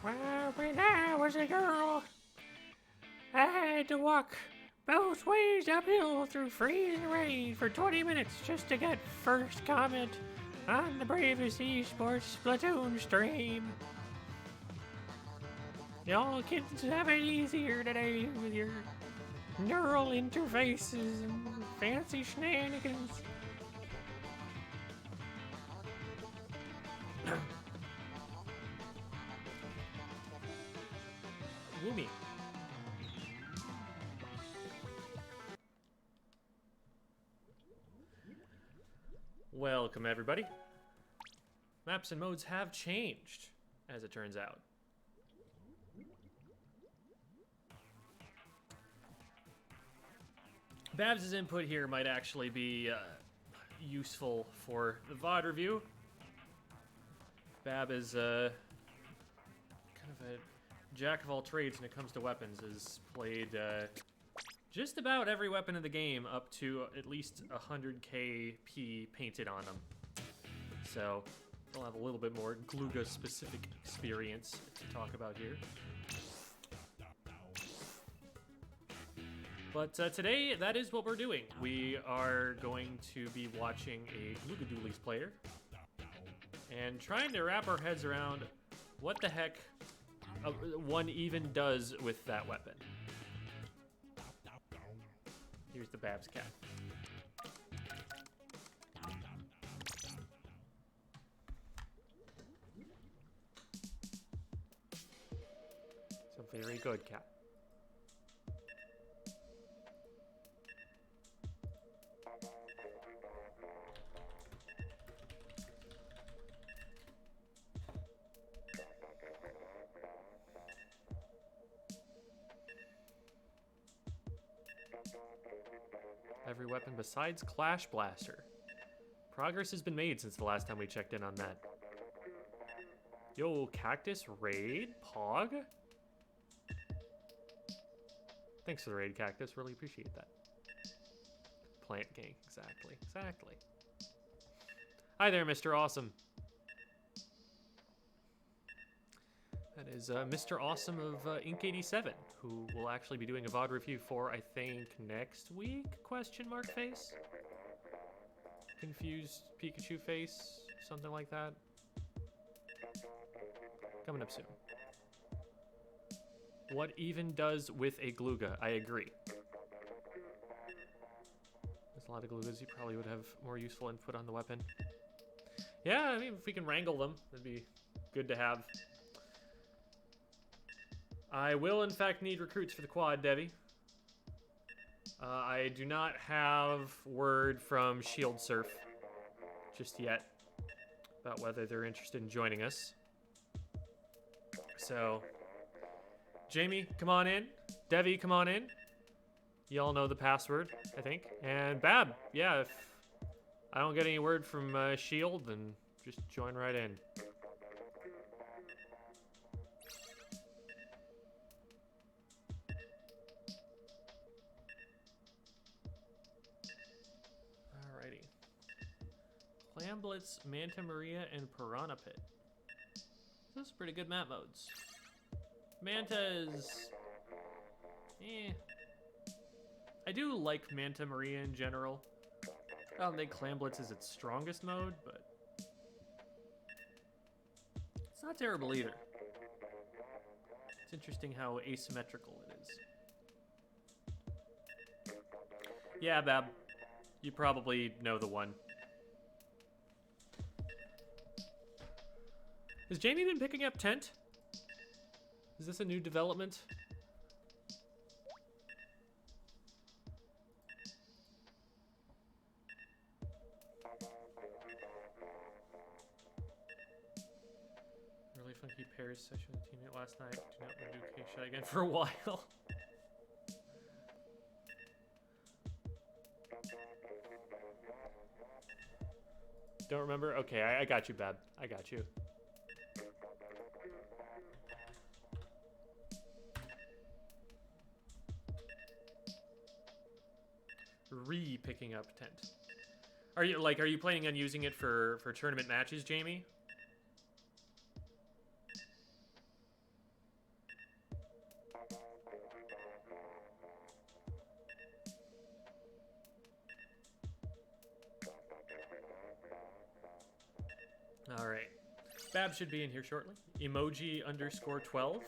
Well, when I was a girl, I had to walk both ways uphill through freezing rain for 20 minutes just to get first comment on the Bravous Esports Splatoon stream. Y'all kids have it easier today with your neural interfaces and fancy shenanigans. Woomy. Welcome, everybody. Maps and modes have changed, as it turns out. Babs' input here might actually be useful for the VOD review. Bab is kind of a jack of all trades when it comes to weapons. Has played just about every weapon in the game up to at least 100k P painted on them. So I'll have a little bit more Glooga specific experience to talk about here. But today, that is what we're doing. We are going to be watching a Glooga Dualies player and trying to wrap our heads around what the heck one even does with that weapon. Here's the Babs cat. So very good, cat. Every weapon besides Clash Blaster. Progress has been made since the last time we checked in on that. Yo, Cactus Raid? Pog? Thanks for the raid, Cactus. Really appreciate that. Plant Gang. Exactly. Hi there, Mr. Awesome. That is Mr. Awesome of Ink87, who will actually be doing a VOD review for, I think, next week? Question mark face? Confused Pikachu face? Something like that. Coming up soon. What even does with a Glooga? I agree. There's a lot of Gloogas. You probably would have more useful input on the weapon. Yeah, I mean, if we can wrangle them, that'd be good to have. I will, in fact, need recruits for the quad, Debbie. I do not have word from shieldsurf just yet about whether they're interested in joining us. So, Jamie, come on in. Debbie, come on in. Y'all know the password, I think. And Bab, yeah, if I don't get any word from Shield, then just join right in. Clamblitz, Manta Maria, and Piranha Pit. Those are pretty good map modes. Manta is... I do like Manta Maria in general. I don't think Clamblitz is its strongest mode, but... it's not terrible either. It's interesting how asymmetrical it is. Yeah, Bab. You probably know the one. Has Jamie been picking up Tent? Is this a new development? Really funky pairs session with a teammate last night. Do not want to do cake shot again for a while. Don't remember? Okay, I got you, Bab. I got you. Picking up Tent. Are you planning on using it for tournament matches, Jamie? All right. Bab should be in here shortly. Emoji underscore 12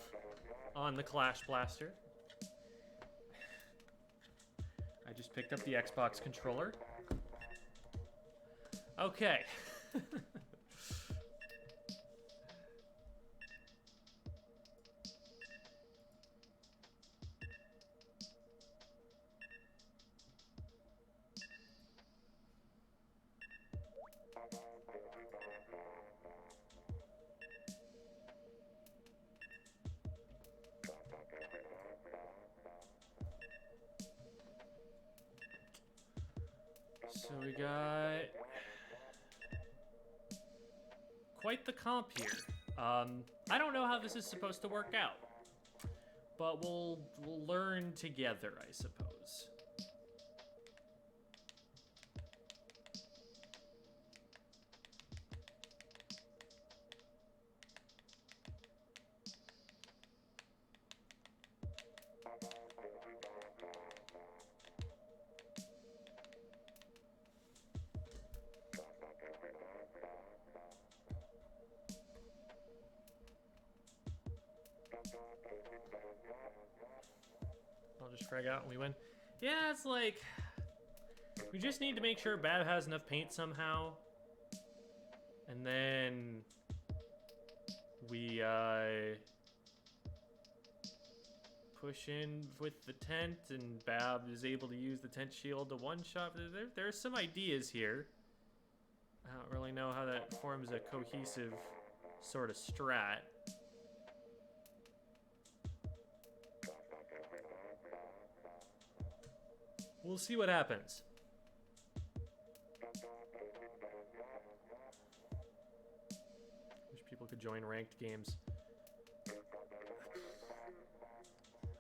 on the Clash Blaster. I just picked up the Xbox controller. Okay. So we got quite the comp here. I don't know how this is supposed to work out, but we'll learn together, I suppose. I'll just frag out and we win. Yeah, it's like, we just need to make sure Bab has enough paint somehow. And then we push in with the tent, and Bab is able to use the tent shield to one-shot. There are some ideas here. I don't really know how that forms a cohesive sort of strat. We'll see what happens. Wish people could join ranked games.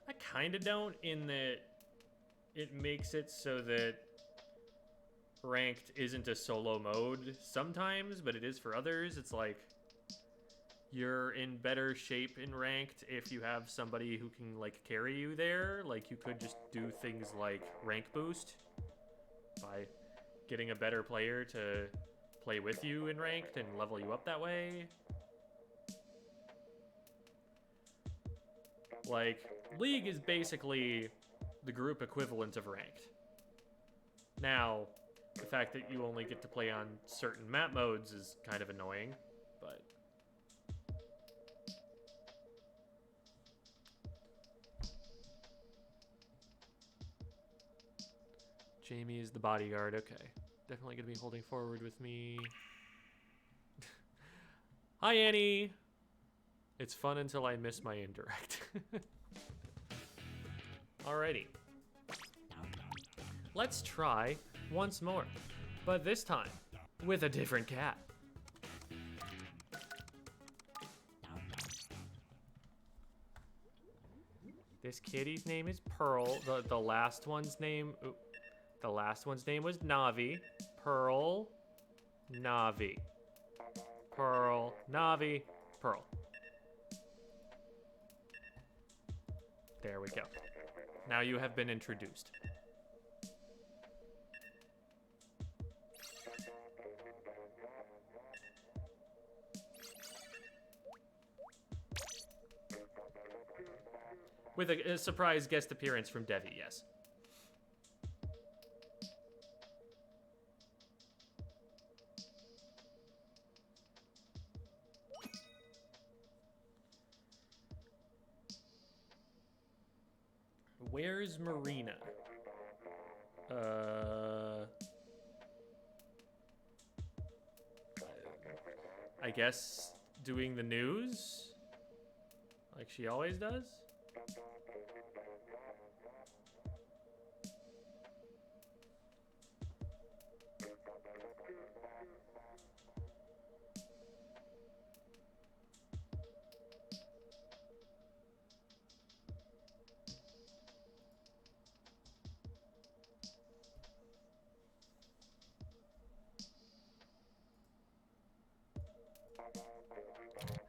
I kind of don't, in that it makes it so that ranked isn't a solo mode sometimes, but it is for others. It's like you're in better shape in ranked if you have somebody who can like carry you there. Like you could just do things like rank boost by getting a better player to play with you in ranked and level you up that way. Like League is basically the group equivalent of ranked. Now, the fact that you only get to play on certain map modes is kind of annoying, but Jamie is the bodyguard. Okay. Definitely going to be holding forward with me. Hi, Annie. It's fun until I miss my indirect. Alrighty. Let's try once more, but this time with a different cat. This kitty's name is Pearl. The last one's name... Ooh. The last one's name was Navi. Pearl, Navi. Pearl, Navi, Pearl. There we go. Now you have been introduced. With a surprise guest appearance from Devi, yes. Where's Marina? I guess doing the news? Like she always does?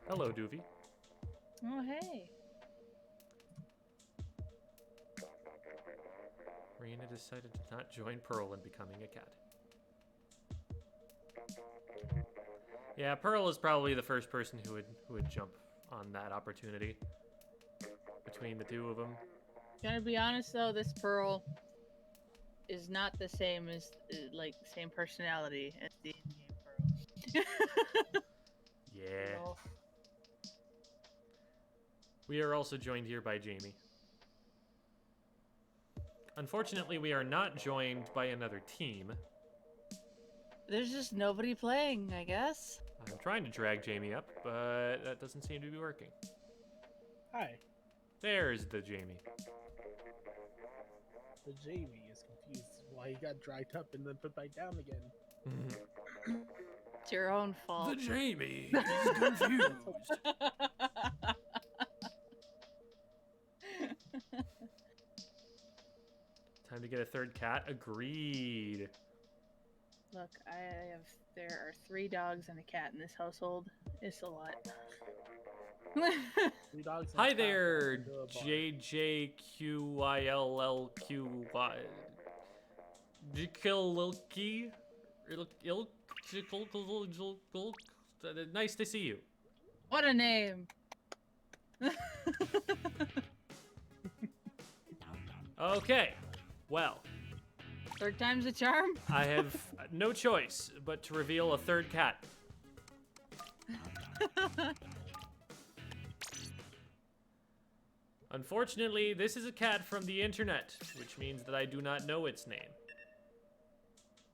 Hello, Doovie. Oh, hey. Marina decided to not join Pearl in becoming a cat. Yeah, Pearl is probably the first person who would jump on that opportunity between the two of them. Gonna be honest though, this Pearl is not the same as like same personality as the in-game Pearl. Yeah. No. We are also joined here by Jamie. Unfortunately, we are not joined by another team. There's just nobody playing, I guess. I'm trying to drag Jamie up, but that doesn't seem to be working. Hi. There's the Jamie. The Jamie is confused why he got dragged up and then put back down again. It's your own fault. The Jamie is confused. Time to get a third cat. Agreed. Look, there are 3 dogs and a cat in this household. It's a lot. 3 dogs and a Hi cat there, into a bar. JJQILLQY. Jikililki. Nice to see you. What a name! Okay, well, 3rd time's a charm? I have no choice but to reveal a third cat. Unfortunately, this is a cat from the internet, which means that I do not know its name.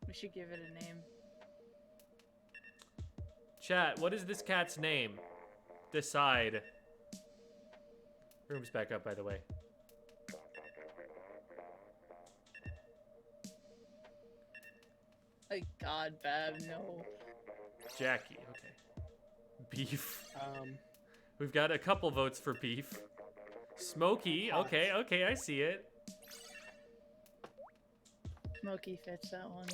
We should give it a name. Chat, what is this cat's name? Decide. Room's back up, by the way. My God, Bab, no. Jackie, okay. Beef. Um, We've got a couple votes for beef. Smokey, okay, I see it. Smokey fits that one.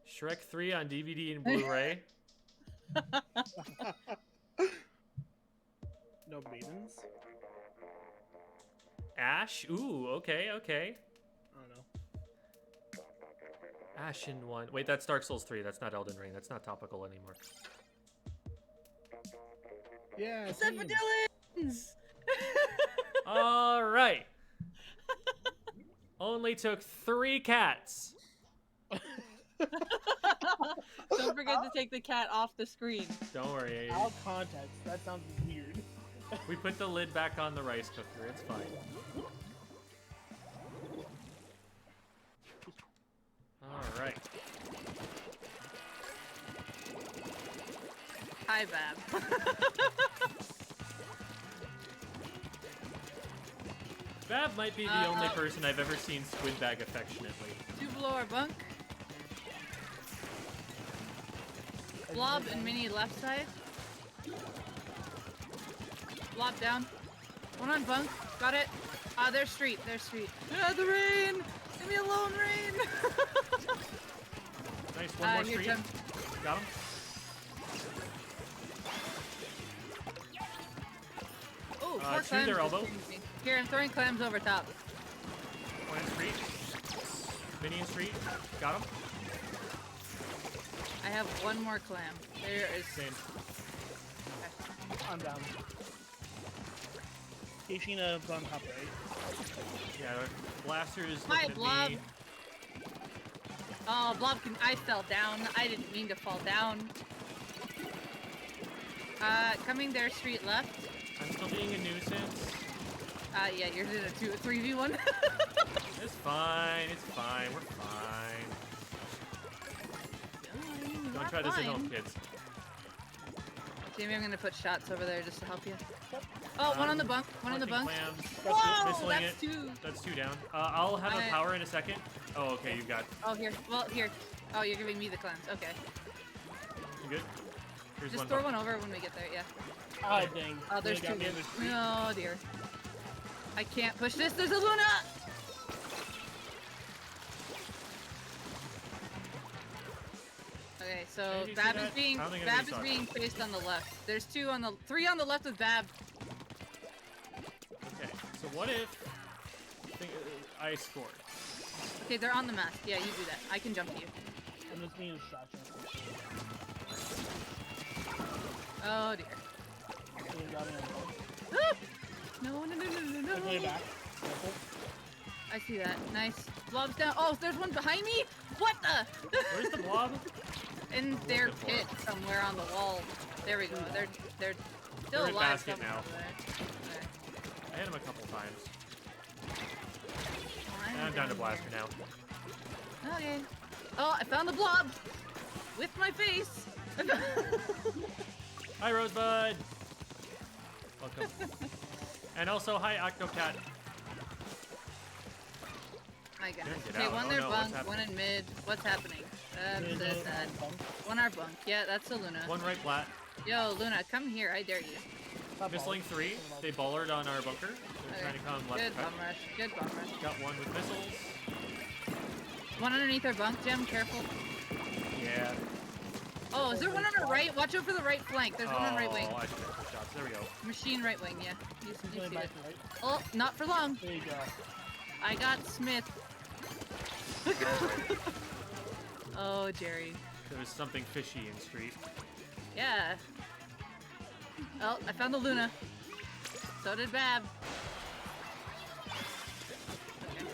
Shrek 3 on DVD and Blu-ray. no maidens? Ash, ooh, okay. I don't know. Ashen 1. Wait, that's Dark Souls 3. That's not Elden Ring. That's not topical anymore. Yeah, Except for same. Dylan's! All right. Only took 3 cats. Don't forget to take the cat off the screen. Don't worry. Out of context, that sounds weird. We put the lid back on the rice cooker. It's fine. All right. Hi, Bab. Bab might be the only person I've ever seen squid bag affectionately. 2 below our bunk. Blob and Mini left side. Blob down. 1 on bunk. Got it. There's street. The rain! Leave me alone, rain! Nice, one more here, street. Tim. Got him. Oh, 4 to clams. their just elbow. pinged me. Here, I'm throwing clams over top. One in street. Minion street. Got him. I have 1 more clam. There is... Same. I'm down. Kishina on top right. Yeah, Blaster is Hi, looking Blob. at me. Oh, Blob I fell down. I didn't mean to fall down. Coming there, street left. I'm still being a nuisance. Yeah, you're in a 3v1. It's fine. We're fine. Don't try this at home, kids. Jamie, I'm gonna put shots over there just to help you. Oh, 1 on the bunk. 1 on the bunk. Clams. Whoa, Missling that's it. 2. That's 2 down. I'll have a power in a second. Oh, okay, you got. Oh, here. Well, here. Oh, you're giving me the clams. Okay. You good? Here's Just one. throw 1 over when we get there. Yeah. Ah, dang. Oh, there's 2 got me here. in the street. Oh dear. I can't push this. There's a Luna. Okay, so Did you see Bab is that? being I don't think anybody saw it. chased on the left. There's 3 on the left with Bab. Okay, so what if I scored? Okay, they're on the mast. Yeah, you do that. I can jump to you. I'm just being distracted. Oh dear. Oh. Ah! No, no, no, no, no, no. Way back. Careful. I see that. Nice. Blob's down. Oh, there's one behind me? What the? Where's the blob? In I'm their looking for pit it. somewhere on the wall. There we go. They're still They're in alive basket somewhere. now. Okay. I hit him a couple times. Well, And I'm down to blaster here. now. Okay. Oh, I found the blob! With my face! Hi, Rosebud! Welcome. And also, hi, Octocat. My goodness. Get Okay, out. one Oh, there no, what's bunk, one happening? in mid. What's happening? One our bunk. Yeah, that's the Luna. One right flat. Yo, Luna, come here. I dare you. Missling 3. They bollered on our bunker. They're Okay. trying to come left. Good cut. bomb rush. Good bomb rush. Got one with missiles. One underneath our bunk, Jim. Careful. Yeah. Oh, is there one on our right? Watch out for the right flank. There's one on right wing. Oh, I should have put shots. There we go. Machine right wing, yeah. You Going see back it. to right. Oh, not for long. There you go. I got Smith. Oh, Jerry. There was something fishy in street. Yeah. Oh, I found the Luna. So did Bab. Okay.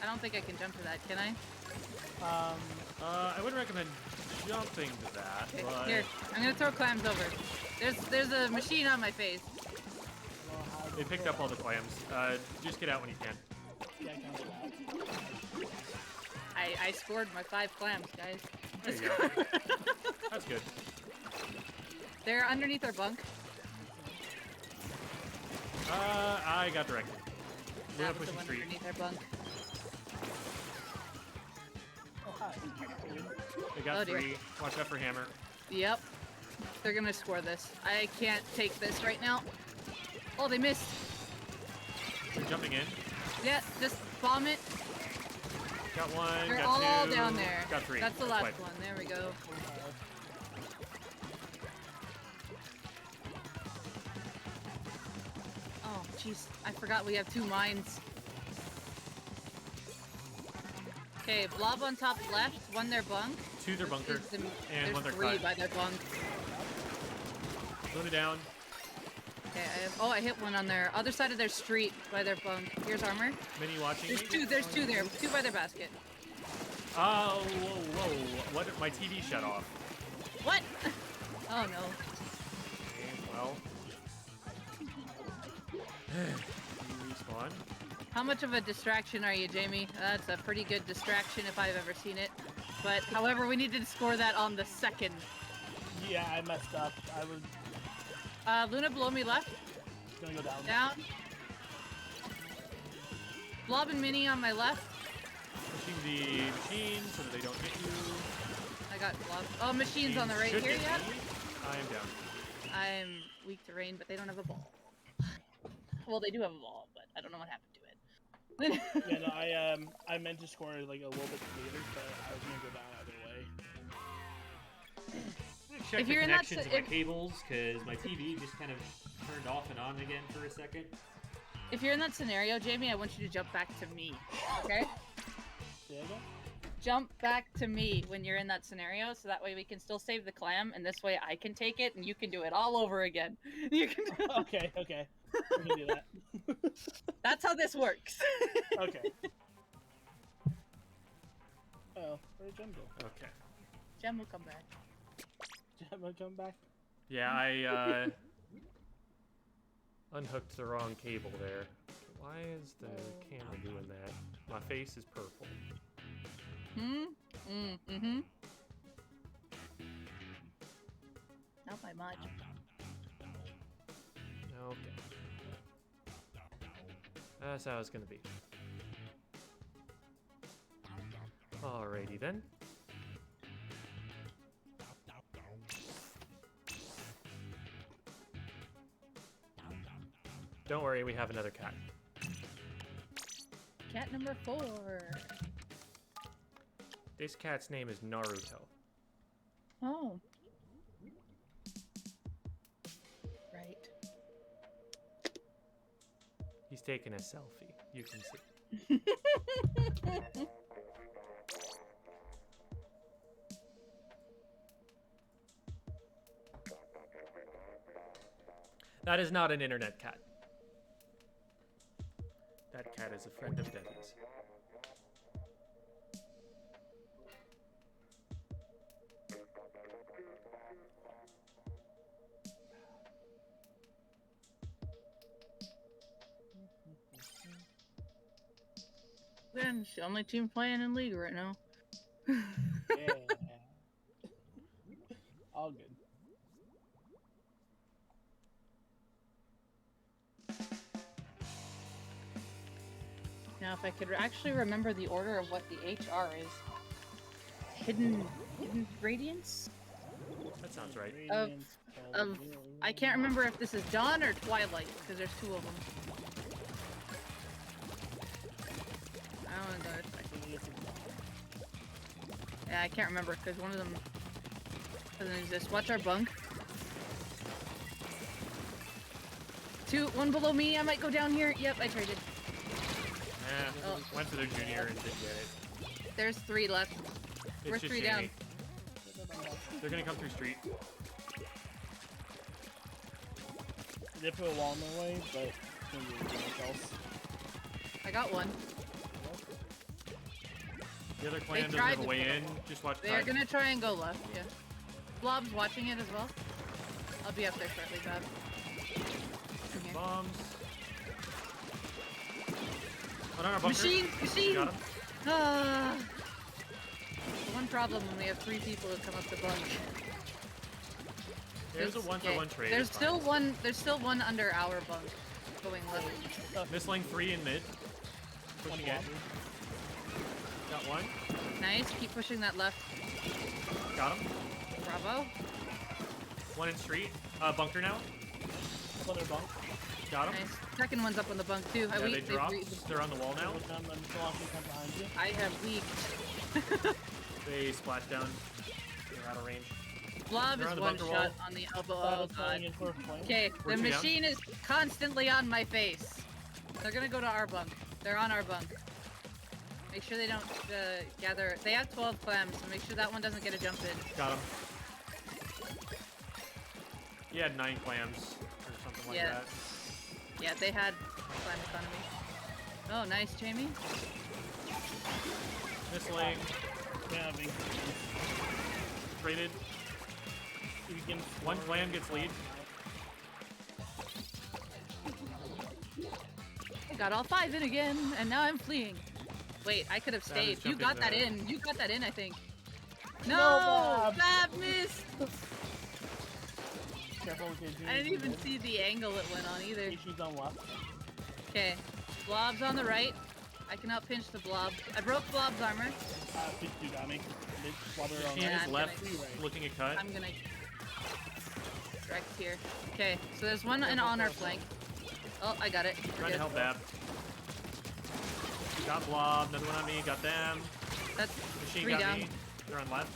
I don't think I can jump to that, can I? I wouldn't recommend jumping to that, Okay, but here. I'm gonna throw clams over. There's a machine on my face. they picked up all the clams. Just get out when you can. Yeah, I can do that. I scored my 5 clams, guys. There you go. That's good. They're underneath our bunk. I got directed. We're That was the pushing one street. underneath our bunk. Oh, hi. They got Oh, dear. 3. Watch out for hammer. Yep. They're gonna score this. I can't take this right now. Oh, they missed. They're jumping in. Yeah, just bomb it. Got 1. They're got all 2. down there. Got 3. That's the last Wipe. one. There we go. Oh, jeez. I forgot we have 2 mines. Okay, blob on top left, one their bunk. 2 their bunker. Is the- And one there's their 3 cut. by their bunk. Luna down. Okay, I hit one on their other side of their street by their bunk. Here's armor. Mini watching There's me. 2 there. 2 by their basket. Oh, whoa. What? My TV shut off. What? Oh no. Okay, well. Respawn. How much of a distraction are you, Jamie? That's a pretty good distraction if I've ever seen it. But, however, we needed to score that on the second. Yeah, I messed up. I was Luna below me left. gonna go down. Down. Blob and Mini on my left. Pushing the machine so that they don't hit you. I got Blob. Oh, Machine's on the right Should here, hit yeah? me. I am down. I'm weak to rain, but they don't have a ball. Well, they do have a ball, but I don't know what happened to it. Yeah, no, I meant to score like a little bit later, but I was gonna go down either way. Check If the you're in that connections of si- my cables, because my TV just kind of turned off and on again for a second. If you're in that scenario, Jamie, I want you to jump back to me. Okay? There you go. Jump back to me when you're in that scenario, so that way we can still save the clam, and this way I can take it, and you can do it all over again. You can. Okay, okay. We can do that. That's how this works. Okay. Oh, where'd Jem go? Okay. Gem will come back. Jem will come back. Yeah, I unhooked the wrong cable there. Why is the camera doing that? My face is purple. Mm-hmm. Not by much. Okay. That's how it's gonna be. Alrighty then. Don't worry, we have another cat. Cat number 4. This cat's name is Naruto. Oh. Right. He's taking a selfie. You can see. That is not an internet cat. That cat is a friend of Debbie's. Then it's the only team playing in League right now. Yeah. All good. Now, if I could actually remember the order of what the HR is. Hidden Radiance? That sounds right. I can't remember if this is Dawn or Twilight, because there's two of them. I don't know. Yeah, I can't remember, because one of them doesn't exist. Watch our bunk. One below me. I might go down here. Yep, I traded. Yeah, went to their junior and didn't get it. There's 3 left. It's We're just 3 Jamie. down. They're gonna come through street. They put a wall in their way, but can't do anything else. I got one. The other clan doesn't tried have a to way put- in. Just watch They're cut. gonna try and go left, yeah. Blob's watching it as well. I'll be up there shortly, Bob. Come here. Bombs. Oh, no, our bunker. Machine! Got him. Ah. The one problem when we have 3 people who come up the bunk. There's a is- 1-for-1 trade. There's it's still fine. one. There's still one under our bunk, going left. Missling 3 in mid. Pushing in. Got one. Nice. Keep pushing that left. Got him. Bravo. One in street. Bunker now. Up on their bunk. Got him. Nice. Second one's up on the bunk too. Yeah, they They've dropped. They're on the wall now. Look down, I'm still watching come behind you. I have leaked. They splash down. They're out of range. Blob They're is on the one bunker shot wall. on the elbow. Thought Oh of falling god. in for a flame. Okay, We're the 2 down. machine is constantly on my face. They're gonna go to our bunk. They're on our bunk. Make sure they don't gather. They have 12 clams, so make sure that one doesn't get a jump in. Got him. He had 9 clams or something like Yeah. that. Yeah, they had clam economy. Oh, nice, Jamie. Missling. Yeah, I mean, Traded. if you can One clam gets lead. I got all 5 in again, and now I'm fleeing. Wait, I could have That is stayed. You jumping got that there. in. You got that in, I think. No, No! Bob. Fab missed! careful with your I didn't even dude. see the angle it went on either. Issues on left. Okay, Blob's on the right. I can out pinch the Blob. I broke Blob's armor. Please do got me. While they're on Machine Yeah, is I'm left, gonna- looking at cut. I'm gonna direct here. Okay, so there's one on our flank. Oh, I got it. We're Trying to good. help Bab. Got Blob, another one on me, got them. That's Machine 3 got down. me. They're on left.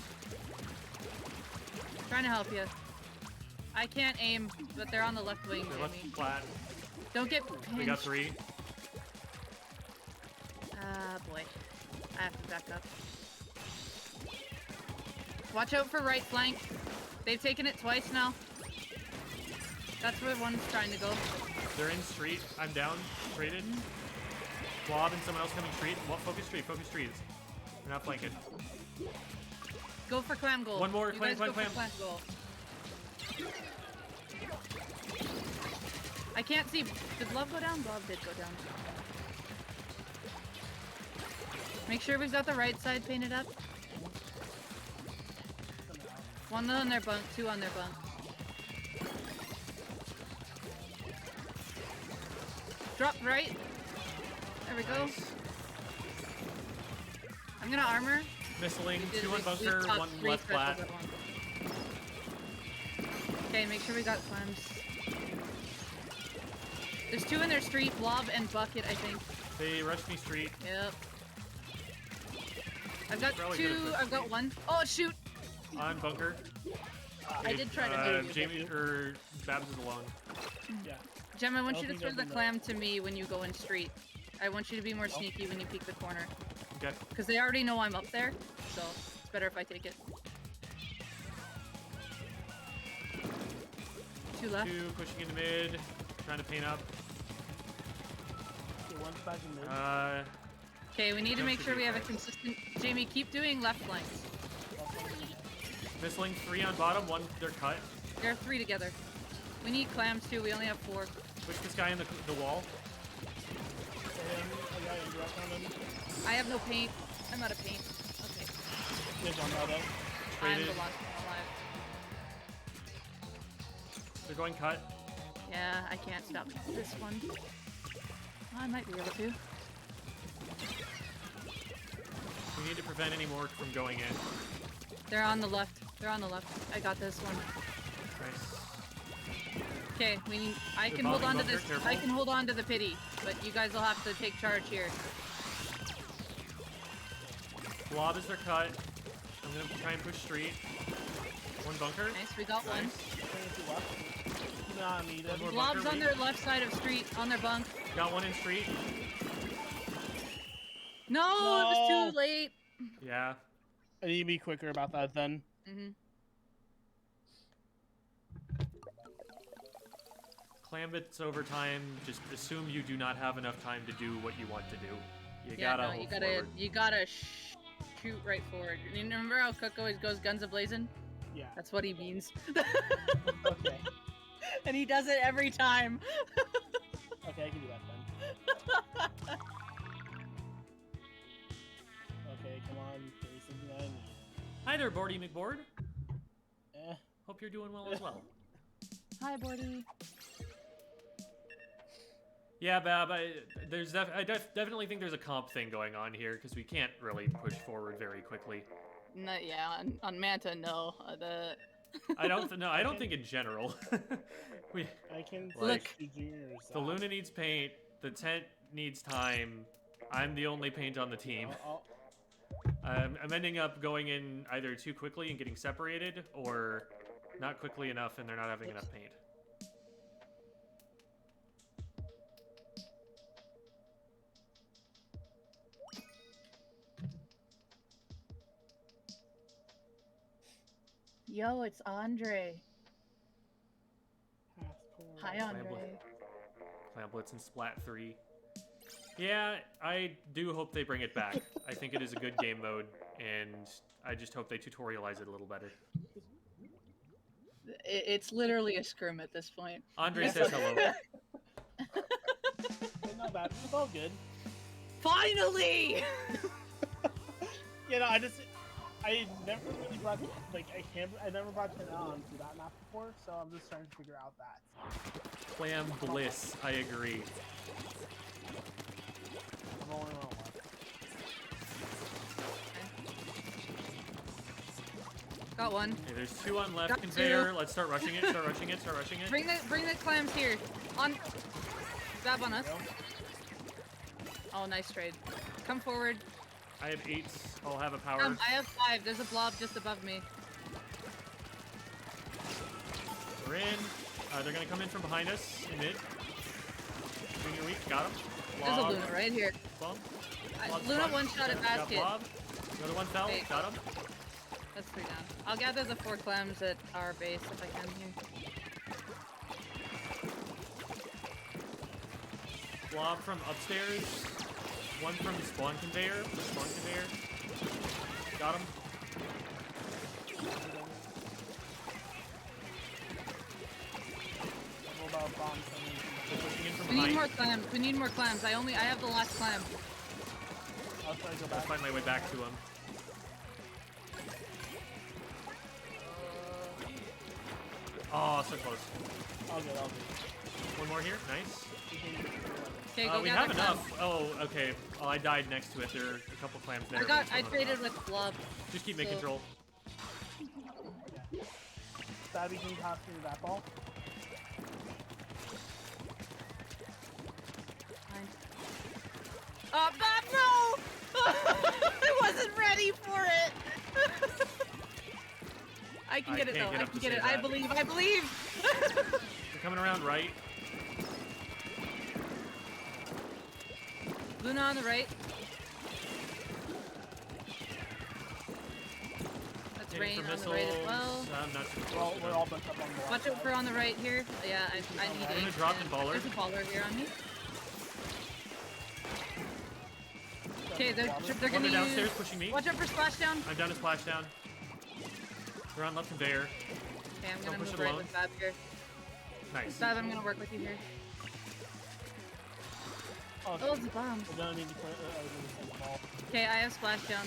Trying to help you. I can't aim, but they're on the left wing, They're left Jamie. flat. Don't get We got pinched. 3. Ah, boy. I have to back up. Watch out for right flank. They've taken it twice now. That's where one's trying to go. They're in street. I'm down. Traded. Blob and someone else coming street. Well, focus street. Focus street. They're not flanking. Go for clam goal. One more, You clam, guys clam, go for clam. goal. I can't see. Did Blob go down? Blob did go down. Make sure we've got the right side painted up. One on their bunk, 2 on their bunk. Drop right. There we go. Nice. I'm gonna armor. Missling. We did- 2 on we bunker, popped 1 3 left specials flat. at once. Okay, make sure we got clams. There's 2 in their street, Blob and Bucket, I think. They rushed me street. Yep. I've got Probably 2, could've I've got 1. Oh, shoot! On bunker. I did try to do you. Jamie or Babs is alone. Yeah. Gem, I want I you to don't throw think the I've been clam to me when you go in street. I want you to be more sneaky when you peek the corner. Okay. Because they already know I'm up there, so it's better if I take it. 2 left. 2 pushing into mid, trying to paint up. Okay, one's back in mid. Okay, we need to Don't make sure we have a forget consistent... Jamie, keep doing left flanks. Missling 3 on bottom, 1 they're cut. There are 3 together. We need clams too, we only have 4. Push this guy in the wall. I got indirect on him. I have no paint. I'm out of paint. Okay. There's one auto. I'm Traded. the last one alive. They're going cut. Yeah, I can't stop this one. I might be able to. We need to prevent any more from going in. They're on the left. They're on the left. I got this one. Nice. Okay, we need. I They're can hold on bombing to this. bunker, I careful. can hold on to the pity, but you guys will have to take charge here. Blob is their cut. I'm gonna try and push street. 1 bunker. Nice, we got one. Nah, need it. More Blob's bunker, on their left side of street, on their bunk. Got 1 in street. No, it was No. too late. Yeah. I need to be quicker about that then. Mhm. Clambits over time, just assume you do not have enough time to do what you want to do. You Yeah, gotta no, hold you gotta, forward. you gotta shoot right forward. You remember how Cook always goes guns a-blazing? Yeah. That's what he means. Okay. And he does it every time. Okay, I can do that then. Okay, come on. Give me something I need. Hi there, Bordy McBoard. Eh. Hope you're doing well as well. Hi, Bordy. Yeah, Bab, I definitely think there's a comp thing going on here because we can't really push forward very quickly. No, yeah, on Manta, no. I don't think in general. I can Like, switch to juniors. The Luna needs paint. The tent needs time. I'm the only paint on the team. I'm ending up going in either too quickly and getting separated, or not quickly enough and they're not having enough paint. Yo, it's Andre. Hi, Hi, Andre. Clam Blitz and Splat 3. Yeah, I do hope they bring it back. I think it is a good game mode, and I just hope they tutorialize it a little better. It's literally a scrim at this point. Andre says hello. Not bad. It's all good. Finally! You know, I never really brought I never brought it on to that map before, so I'm just trying to figure out that. Clam Bliss, I agree. I'm only on one. Got one. Okay, there's 2 on left Got conveyor. 2. Let's start rushing it. Start rushing it. Start rushing it. Bring the clams here. On. Grab on us. Oh, nice trade. Come forward. I have 8. I'll have a power. I have 5. There's a blob just above me. We're in. They're gonna come in from behind us in mid. Junior weak. Got him. There's a Luna right here. Bomb. Luna one-shot at Got basket. Blob. Another one fell. Wait. Got him. That's 3 down. I'll gather the 4 clams at our base if I can here. Blob from upstairs. 1 from the spawn conveyor. The spawn conveyor. Got him. What about bombs coming They're pushing in from We need behind. more clams. We need more clams. I have the last clam. I'll try to go I'll back. find my way back to him. Oh, so close. All good, all good. 1 more here. Nice. Okay, go We gather have enough. clams. Oh, okay. Oh, I died next to it. There are a couple clams there. I traded with blob. Just keep making so- control. Stabby, can you pass me that ball? Fine. Bob, no! I wasn't ready for it! I can I get it can't though. get I up can to get say it. I that. believe. I believe! They're coming around right. Luna on the right. That's Hitting Rain for on the right as missiles. well. I'm not super We're all, close we're to all them. bunched up on the Watch out for on the right here. Yeah, I need Luna aid. dropped in and baller. There's a baller here on me. Okay, they're One gonna they're downstairs use... pushing me. Watch out for splashdown. I'm down to splashdown. They're on left conveyor. Okay, I'm Don't gonna push move it right alone. with Bab here. Nice. Bab, I'm gonna work with you here. Oh, Oh, it's a bomb. we're gonna need to put the ball. Okay, I have splashdown.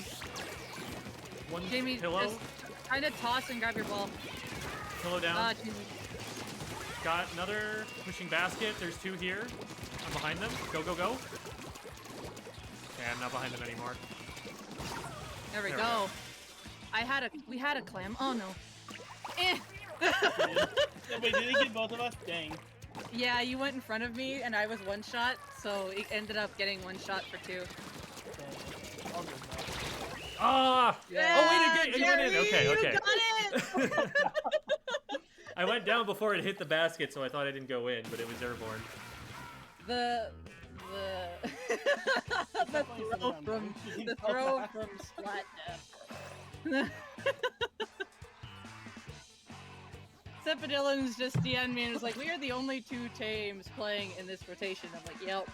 One Jamie, pillow. just kind of toss and grab your ball. Pillow down. Ah, Jesus. Got another pushing basket. There's two here. I'm behind them. Go, go, go. Okay, I'm not behind them anymore. There we There we go. We had a clam. Oh no. Eh. Wait, did they get both of us? Dang. Yeah, you went in front of me and I was one shot, so it ended up getting one shot for two. Dang. All good, though. Ah! Yeah, Oh, wait, it went in. Okay, Jerry, okay. You got it! I went down before it hit the basket, so I thought I didn't go in, but it was airborne. the throw from Splat. Cepidillon's just DM'd me and was like, we are the only two teams playing in this rotation. I'm like, yep.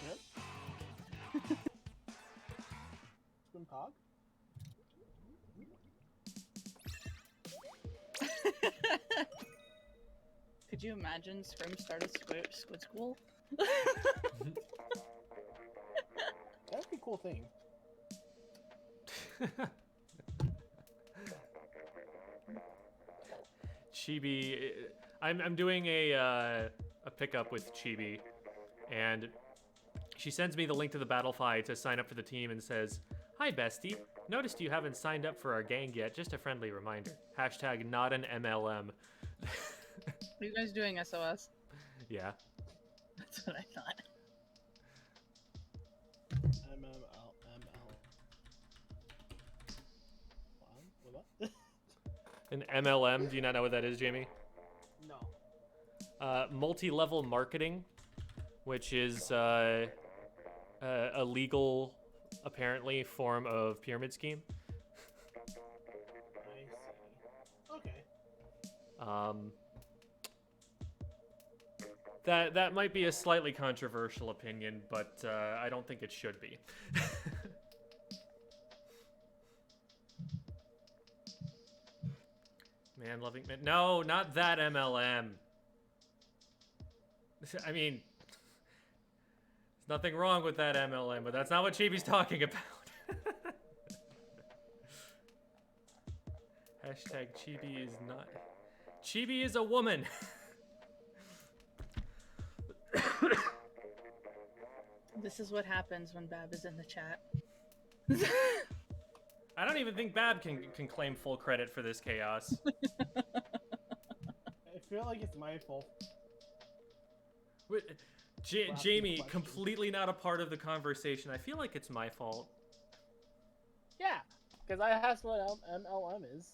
Yep. Swim cog? Could you imagine Scrim started Squid School? That'd be a cool thing. Chibi, I'm doing a pickup with Chibi, and she sends me the link to the Battlefy to sign up for the team and says, "Hi bestie, noticed you haven't signed up for our gang yet. Just a friendly reminder. Hashtag not an MLM." Are you guys doing SOS? Yeah. That's what I thought. What? An MLM, do you not know what that is, Jamie? No. Multi-level marketing, which is a legal, apparently, form of pyramid scheme. I see. Okay. That might be a slightly controversial opinion, but I don't think it should be. Man loving man. No, not that MLM. I mean, there's nothing wrong with that MLM, but that's not what Chibi's talking about. Hashtag Chibi is not. Chibi is a woman. This is what happens when Bab is in the chat. I don't even think Bab can claim full credit for this chaos. I feel like it's my fault. Jamie, completely not a part of the conversation. I feel like it's my fault. Yeah, because I asked what MLM is.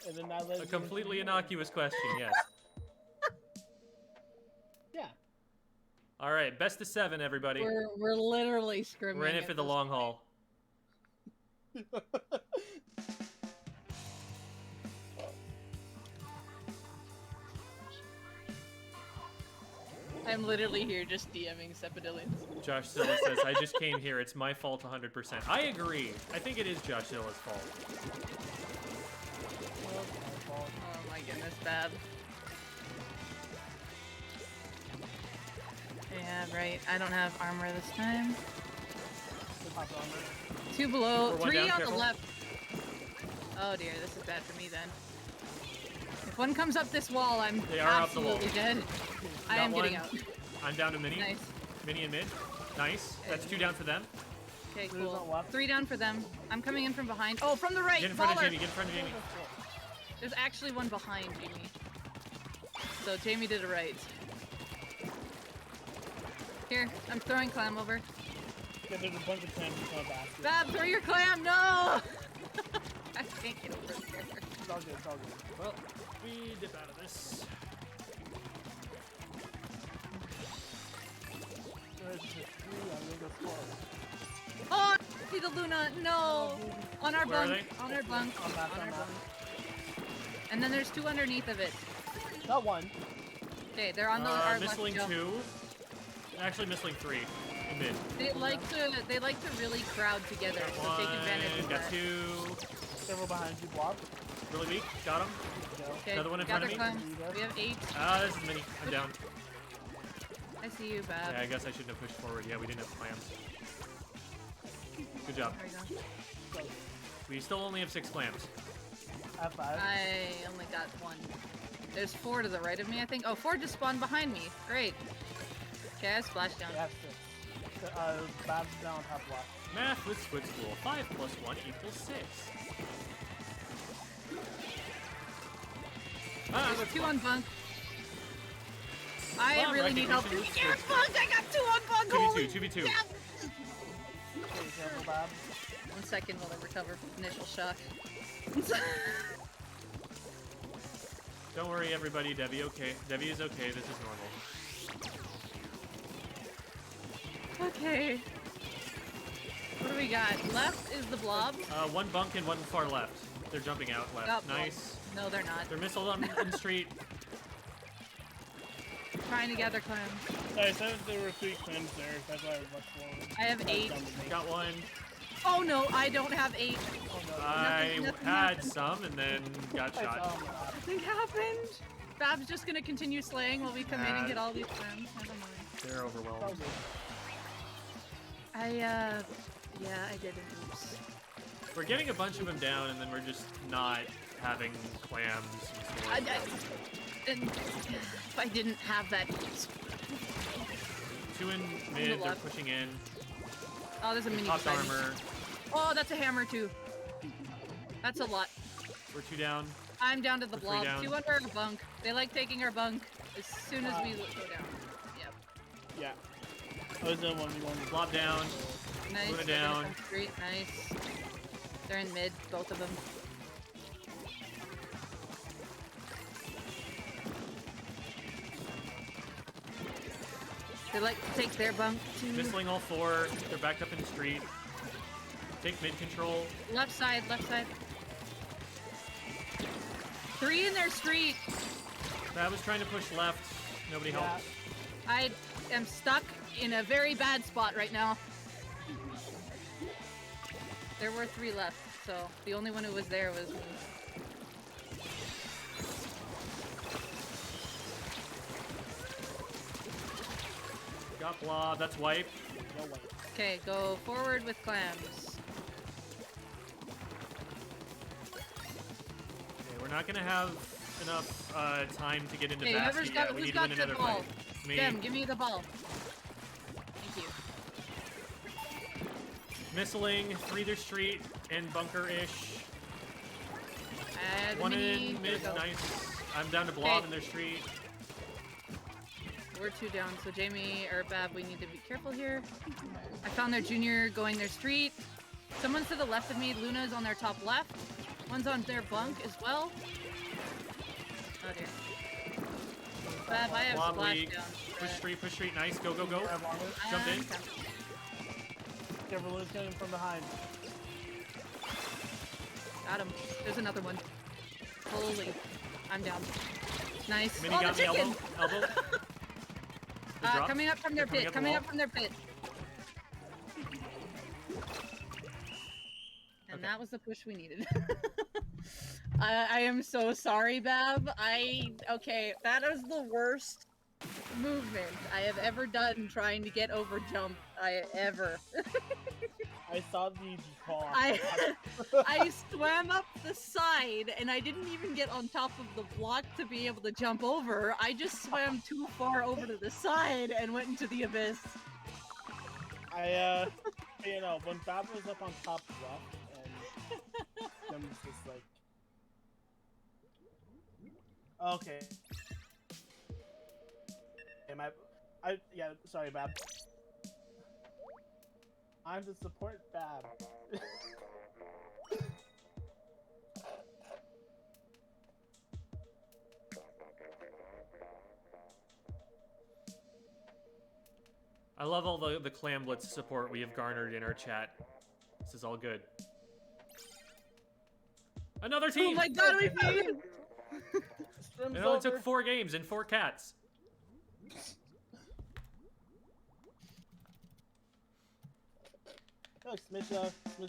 And then I A completely innocuous question, yes. Yeah. All right, best of 7, everybody. We're literally scrimming. We're in it for the long haul. I'm literally here just DMing Cepidillions. Josh Zilla says, I just came here. It's my fault 100%. I agree. I think it is Josh Zilla's fault. Oh my goodness, Bab. Yeah, right. I don't have armor this time. 2 below, 3 down, on careful. the left. Oh dear, this is bad for me then. If one comes up this wall, I'm They are up the wall. absolutely dead. I Got am one. getting out. I'm down to Mini. Nice. Mini and mid. Nice. That's 2 down for them. Okay, Who's on cool. left? 3 down for them. I'm coming in from behind. Oh, from the right! Get in front of Baller! Jamie. Get in front of Jamie. There's actually one behind Jamie. So Jamie did it right. Here, I'm throwing clam over. Yeah, there's a bunch of clams in my basket. Bab, throw your clam! No! I can't get over there. It's all good, it's all good. Well, we dip out of this. the Luna. No. On our Where are bunk. they? On our bunk. On that, On on our that. bunk. And then there's 2 underneath of it. Got one. Okay, they're on the our left Missling jump. 2. Actually, missling 3. In mid. They like to really crowd together, Got so one. take advantage of Got that. 2. Several behind you, block. Really weak. Got him. Okay, Another one in front of gather me. climb. We have 8. Ah, this is mini. I'm down. I see you, Bab. Yeah, I guess I shouldn't have pushed forward. Yeah, we didn't have clams. Good job. There we go. We still only have 6 clams. I have 5. I only got 1. There's 4 to the right of me, I think. Oh, 4 just spawned behind me. Great. Okay, I splashed down. I have 6. Bab's down on top left. Math with Squid School. 5 plus 1 equals 6. Ah, There's that's 2 fun. on bunk. I Bomb really need help. recognition with Get Squid bunk! I got 2 on bunk! 2v2, Holy 2v2. yeah. Okay, careful, Bab. 1 second while I recover from initial shock. Don't worry, everybody. Debbie, okay. Debbie is okay. This is normal. Okay. What do we got? Left is the blob. 1 bunk and 1 far left. They're jumping out left. Oh, Nice. No, they're not. They're missile on in the street. Trying to gather clams. I said there were 3 clams there. That's why I was much forward. I have 8. Got 1. Oh no, I don't have 8. Oh, no. I nothing had happened. some and then got shot. Oh, my God. Nothing happened. Bab's just gonna continue slaying while we come in and get all these clams. Never mind. They're So overwhelmed. good. Yeah, I did an oops. We're getting a bunch of them down and then we're just not having clams. And And if I didn't have that oops. 2 in mid, they're left. pushing in. Oh, there's a mini Popped beside me. armor. Oh, that's a hammer too. That's a lot. We're 2 down. I'm down to the We're 3 blob. down. 2 under our bunk. They like taking our bunk as soon as we go down. Yep. Yeah. I was in 1v1. Blob down. Nice. Luna they're gonna down. come straight. Nice. They're in mid, both of them. They like to take their bunk too. Missling all 4. They're backed up in the street. Take mid control. Left side, left side. 3 in their street. I was trying to push left. Nobody Yeah. helped. I am stuck in a very bad spot right now. There were 3 left, so the only one who was there was me. Got blob. That's wipe. No way. Okay, go forward with clams. Okay, we're not gonna have enough time to get into Okay, basket whoever's yet. got, We who's need to got win the another ball? fight. Me. Dem, give me the ball. Thank you. Missling, 3 their street, and bunker-ish. 1 mini, in there we mid, go. nice. I'm down to blob Okay. in their street. We're 2 down, so Jamie or Bab, we need to be careful here. I found their junior going their street. Someone's to the left of me. Luna's on their top left. One's on their bunk as well. Oh dear. Bab, I have Blob splash leak. down. Push street, nice. Go, go, go. Grab on it. Jump in. Careful, Luna's coming from behind. Got him. There's another one. Holy. I'm down. Nice. Mini Oh, got the the chicken! elbow. They dropped. Coming up from their They're pit. coming Coming up up the from their pit. And Okay. that was the push we needed. I am so sorry, Bab. Okay, that is the worst movement I have ever done trying to get over jump. Ever. I saw the call. I swam up the side and I didn't even get on top of the block to be able to jump over. I just swam too far over to the side and went into the abyss. You know, when Bab was up on top left and them was just like, okay. Yeah, sorry, Bab. I'm to support Bab. I love all the clamblets support we have garnered in our chat. This is all good. Another team! Oh my god, we beat him! Stream's It only over. took 4 games and 4 cats. Look, Smith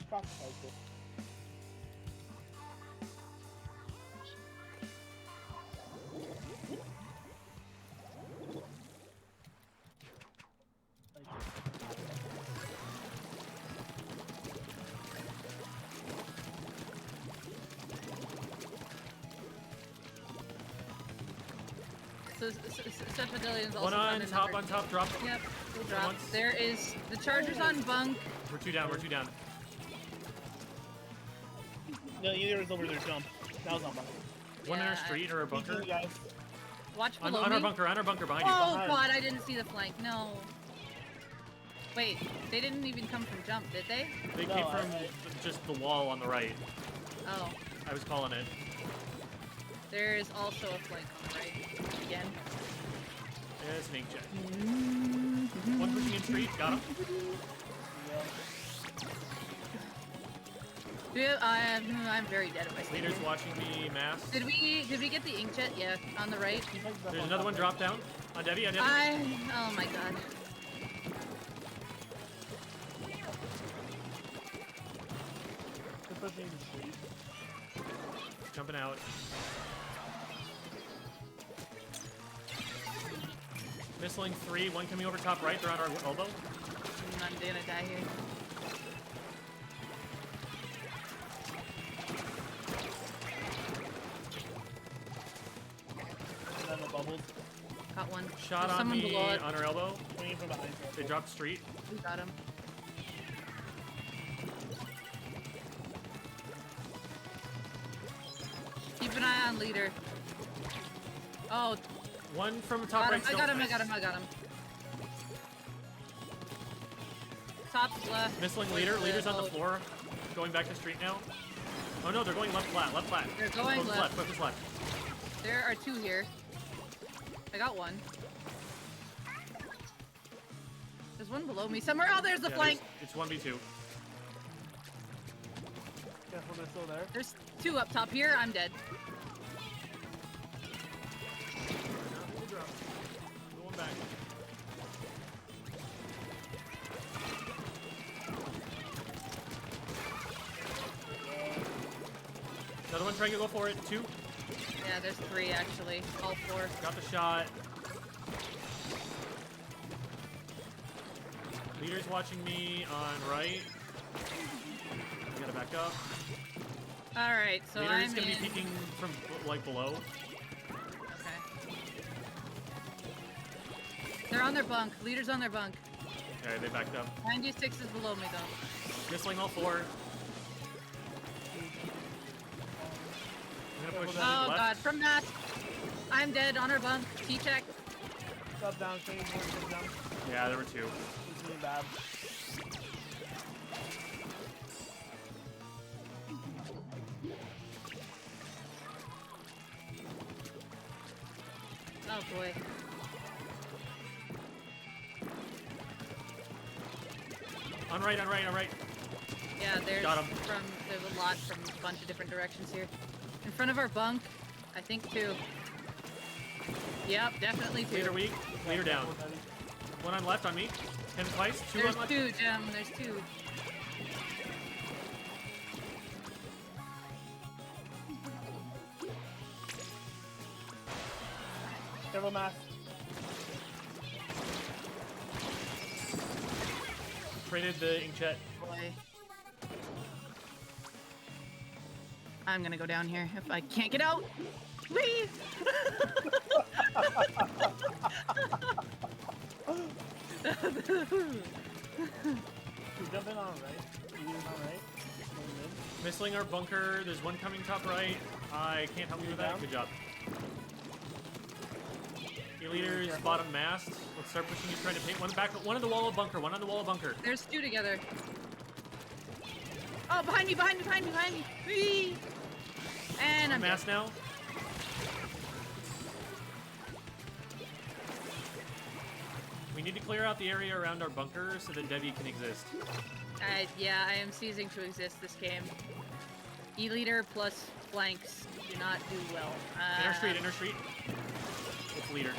prophesied it. So Cephalidion's also One found on top, another- drop. Yep, we'll drop. Once. There is the Chargers on bunk. We're 2 down, we're 2 down. No, either is over their jump. That was on bunk. One in our Yeah, street or a bunker. GG, guys. Watch On below our me. bunker behind you. Oh Behind. god, I didn't see the flank. No. Wait, they didn't even come from jump, did they? They No, came from I- just the wall on the right. Oh, I was calling it. there is also a flank on the right. Again. Yeah, it's an ink jet. One pushing in street, got him. Yeah, I'm very dead at my sleep. Leader's watching me mass. Did we get the inkjet? Yeah, on the right. There's another one drop down. On Debbie, on Debbie. Oh my god. They're pushing the street. Jumping out. Missiling 3, one coming over top right, they're on our elbow. I'm gonna die here. And then the bubbles. Got one. Shot There's on someone me below it. on our elbow. Swinging from behind. They dropped street. We got him. Keep an eye on leader. Oh, One from top got right him. I still. got him. I got him. I got him. Top left. Missiling leader. Leader's on the floor. Going back to street now. Oh no, they're going left flat, left flat. They're going Close left. Close left. There are 2 here. I got one. There's one below me somewhere. Oh, there's the Yeah, flank. It's 1v2. Careful, they're still there. There's 2 up top here. I'm dead. Going back. Another one trying to go for it. 2. Yeah, there's 3 actually. All 4. Got the shot. Leader's watching me on right. I gotta back up. All right, so Leader's I'm gonna in. be peeking from like below. Okay. They're on their bunk. Leader's on their bunk. Okay, they backed up. 96 is below me though. Missling all 4. I'm gonna push Oh left. god, from that. I'm dead on our bunk. T-check. Sub down, swinging more, sub down. Yeah, there were 2. It's really bad. Oh boy. On right, on right, on right. Yeah, there's Got 'em. there's a lot from a bunch of different directions here. In front of our bunk, I think 2. Yep, definitely 2. Leader weak. Leader down. One on left on me. Him twice. 2 There's on left. 2, Gem. There's 2. Careful, mask. Traded the inkjet. Boy. I'm gonna go down here if I can't get out. Whee! Jump in on right. You on right. Missling our bunker. There's one coming top right. I can't help you with that. Down. Good job. Leaders, bottom mast. Let's start pushing you, trying to paint one back. One on the wall of bunker. One on the wall of bunker. There's 2 together. Oh, behind me, behind me, behind me, behind me. Whee! And On I'm dead. mast now. We need to clear out the area around our bunker so that Debbie can exist. Yeah, I am ceasing to exist this game. E-leader plus flanks do not do well. Inner street. It's leader.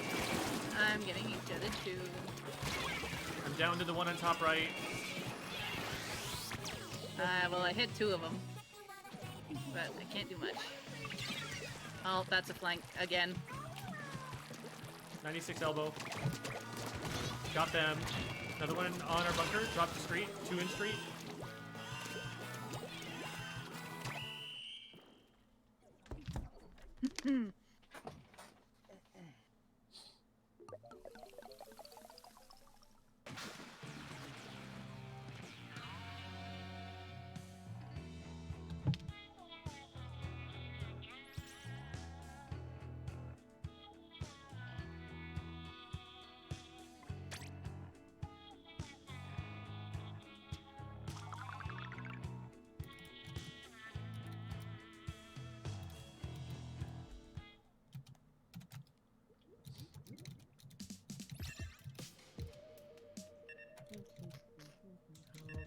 I'm getting each other too. I'm down to the one on top right. Well, I hit 2 of them, but I can't do much. Oh, that's a flank again. 96 elbow. Got them. Another one on our bunker. Drop to street. 2 in street.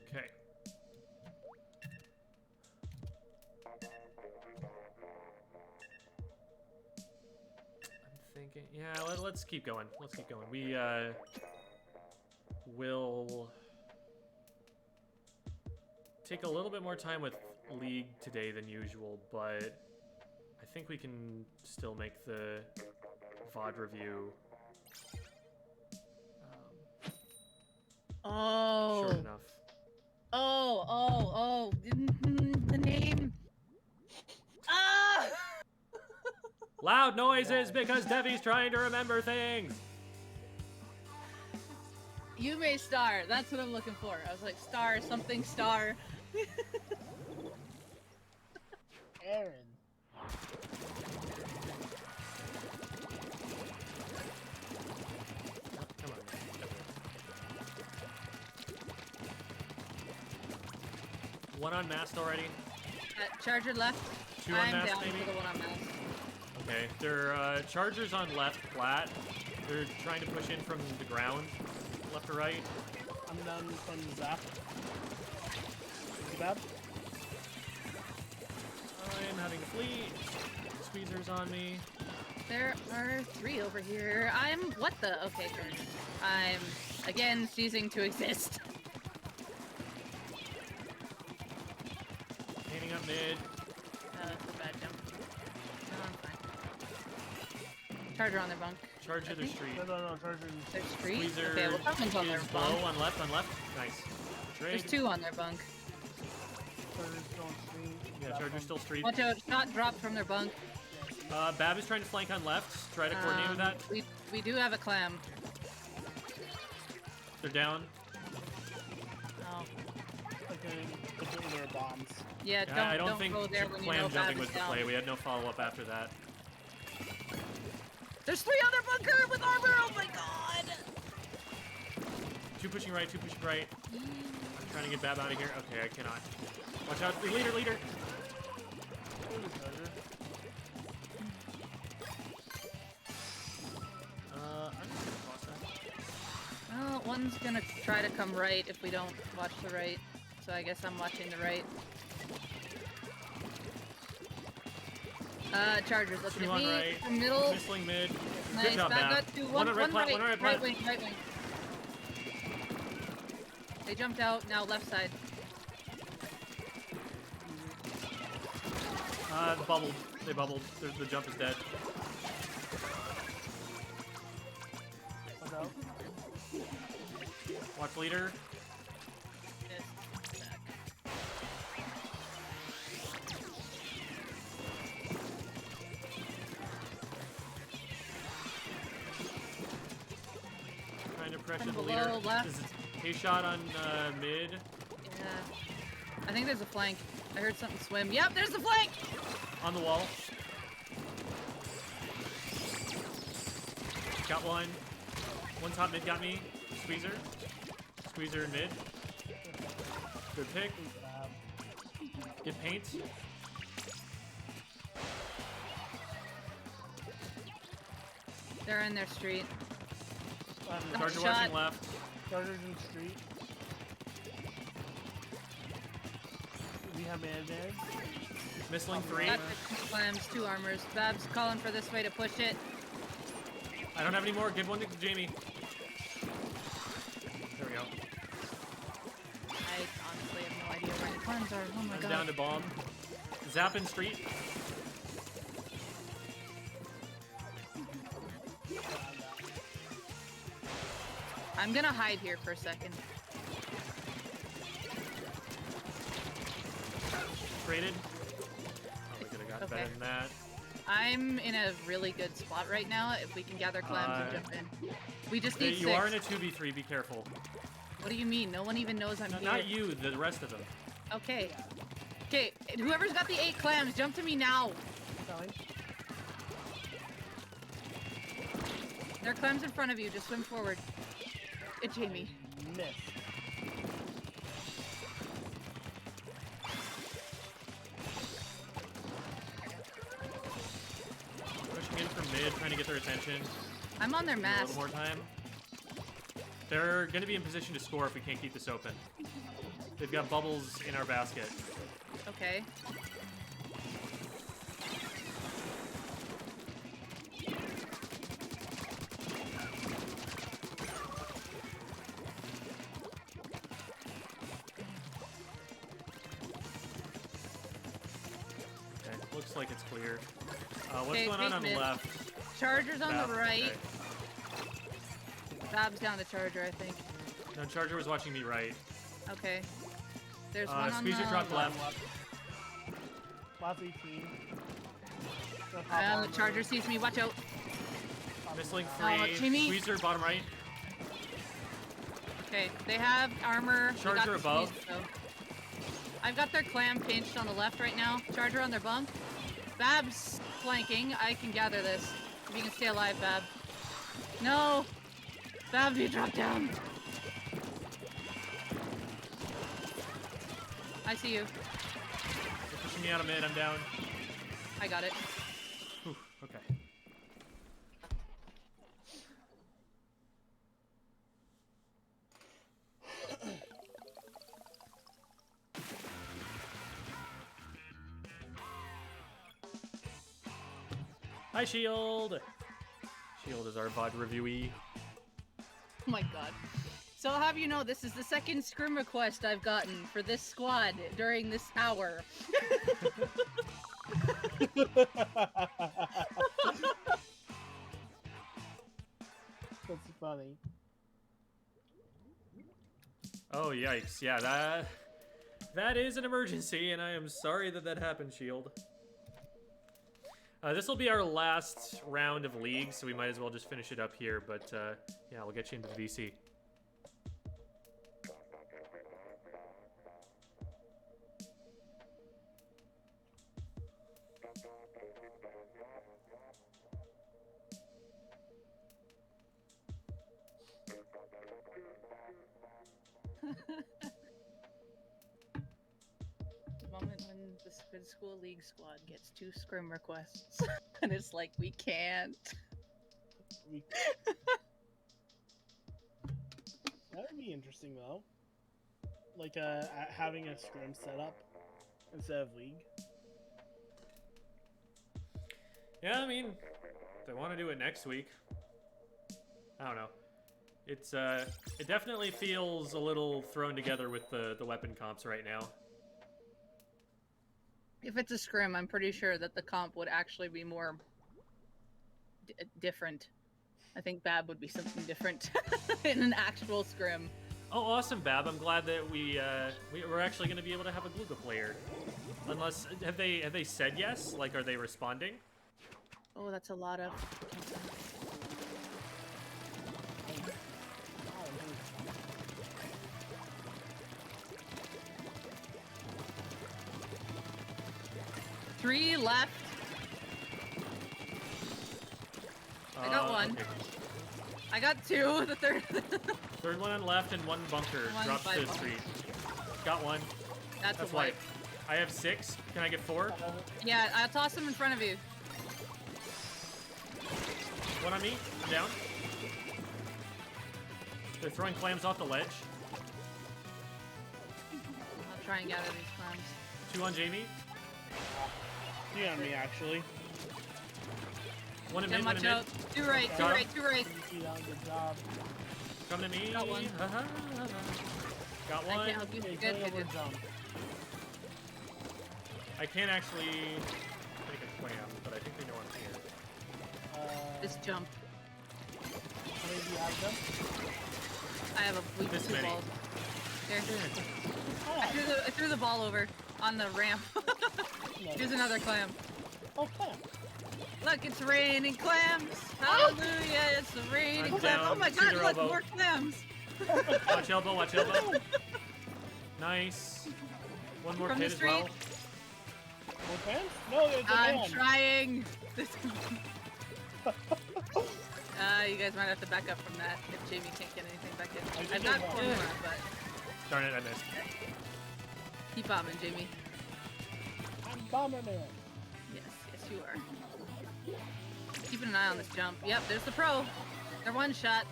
Okay. I'm thinking, yeah, let's keep going. Let's keep going. We will take a little bit more time with League today than usual, but I think we can still make the VOD review short enough. The name. Ah! Loud noises because Devi's trying to remember things. You may star. That's what I'm looking for. I was like, star, something star. Aaron. Come on. One on mast already. Charger left. 2 on I'm mast, down maybe? for the one on mast. Okay, they're chargers on left flat. They're trying to push in from the ground, left or right. I'm down from Zap. Bad? I'm having to flee. Squeezer's on me. There are 3 over here. What the? Okay, turn. I'm, again, ceasing to exist. Painting up mid. That's a bad jump. No, I'm fine. Charger on their bunk. Charger their street. No, Charger. Their street? Squeezer Okay, well, someone's on their is bunk. below, on left. Nice. Trade. There's 2 on their bunk. Charger's still on street. Yeah, Charger's still street. Watch out, shot dropped from their bunk. Bab is trying to flank on left. Try to coordinate with that. We do have a clam. They're down. Oh. Okay, put their bombs. Yeah, Yeah, I don't think go there when you clam know jumping Bab was is the down. play. We had no follow-up after that. There's 3 on their bunker with armor! Oh my god! 2 pushing right, 2 pushing right. I'm trying to get Bab out of here. Okay, I cannot. Watch out. Leader. I'm just gonna toss that. Well, one's gonna try to come right if we don't watch the right. So I guess I'm watching the right. Chargers looking 2 at on me. right. From middle. Missling mid. Nice. Good job, Bab. Got 2. One on red plat, one on red plat. Right wing. They jumped out. Now left side. Bubbled. They bubbled. The jump is dead. Watch out. Watch leader. Yes. Back. Trying to pressure From the below, leader. left. This is a shot on mid. Yeah. I think there's a flank. I heard something swim. Yep, there's the flank! On the wall. Got one. One top mid got me. Squeezer. Squeezer in mid. Good pick. Get paint. They're in their street. Charger Shot. watching left. Charger's in street. We have an advantage. Missling 3. Got the clams, 2 armors. Bab's calling for this way to push it. I don't have any more. Give one to Jamie. There we go. I honestly have no idea where the clams are. Oh my I'm god. down to bomb. Zappin Street. I'm gonna hide here for a second. Traded. Oh, we could have got Okay. better than that. I'm in a really good spot right now. If we can gather clams and jump in. We just need 6. You are in a 2v3. Be careful. What do you mean? No one even knows I'm here. Not you. The rest of them. Okay. Okay, whoever's got the 8 clams, jump to me now. Selling. There are clams in front of you. Just swim forward. It's Jamie. Miss. Pushing in from mid, trying to get their attention. I'm on their A mast. little more time. They're going to be in position to score if we can't keep this open. They've got bubbles in our basket. Okay. Okay, looks like it's clear. What's Okay, going on the mid. left? Charger's on Bab, the right. okay. Bab's down the charger, I think. No, Charger was watching me right. Okay. There's one on the Squeezer dropped left. Last 18. The charger sees me. Watch out. Missling Oh, 3. Jimmy. Squeezer bottom right. Okay, they have armor. We got Charger the above. squeeze, so. I've got their clam pinched on the left right now. Charger on their bump. Bab's flanking. I can gather this. If you can stay alive, Bab. No! Bab, you drop down. I see you. They're pushing me out of mid. I'm down. I got it. Whew, okay. Hi, Shield! Shield is our VOD reviewee. Oh my god. So I'll have you know, this is the second scrim request I've gotten for this squad during this hour. That's funny. Oh, yikes. Yeah, that is an emergency, and I am sorry that that happened, Shield. This will be our last round of League, so we might as well just finish it up here, but yeah, we'll get you into the VC. The moment when the Squid School League squad gets 2 scrim requests, and it's like, we can't. That would be interesting though. Like having a scrim setup instead of league. Yeah, I mean, if they want to do it next week, I don't know. It's it definitely feels a little thrown together with the weapon comps right now. If it's a scrim, I'm pretty sure that the comp would actually be more different. I think Bab would be something different in an actual scrim. Oh, awesome, Bab! I'm glad that we're actually going to be able to have a Glooga player. Unless have they said yes? Like, are they responding? Oh, that's a lot of. Three left. I got one. Okay. I got 2. The third. Third one on left and one bunker. One Drops by to the bunker. street. Got one. That's a That's wipe. white. I have 6. Can I get 4? Yeah, I'll toss them in front of you. One on me. I'm down. They're throwing clams off the ledge. I'll try and gather these clams. 2 on Jamie. 3 on me, actually. 1 in Then mid, 1 watch in mid. out. 2 right, 2 Got him. right, 2 right. Good job. Come to me. Got one. Got I one. can't help you. Okay, Good, going good, over good. jump. I can't actually make a clam, but I think they know I'm here. Just jump. How many do you have them? I have a weak This 2 many. balls. Here. Oh, I threw the ball over on the ramp. Here's another clam. oh, clam. Look, it's raining clams. Hallelujah, it's raining I'm clams. down. Oh my Shoot god, your look, elbow. more clams. Watch elbow, watch elbow. Nice. One more From the pit as well. street. More clams? No, there's a I'm man. trying. You guys might have to back up from that if Jamie can't get anything back in. I've got Good. Glooga, but Darn it, I missed. keep bombing, Jamie. I'm Bomberman. Yes, yes you are. Keeping an eye on this jump. Yep, there's the pro. They're one shot.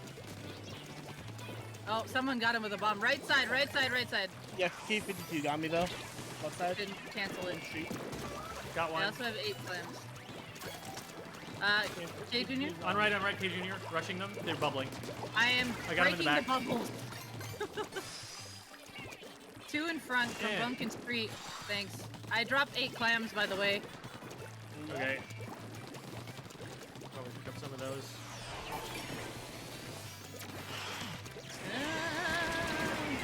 Oh, someone got him with a bomb. Right side, right side, right side. Yeah, K52 got me though. Left side. Didn't cancel it. Got I one. also have 8 clams. Jay Jr.? On right, K Junior. Rushing them. They're bubbling. I am I got him in breaking the the, back. bubbles. 2 in front from Yeah. Bunkin Street. Thanks. I dropped 8 clams, by the way. Okay. Probably pick up some of those.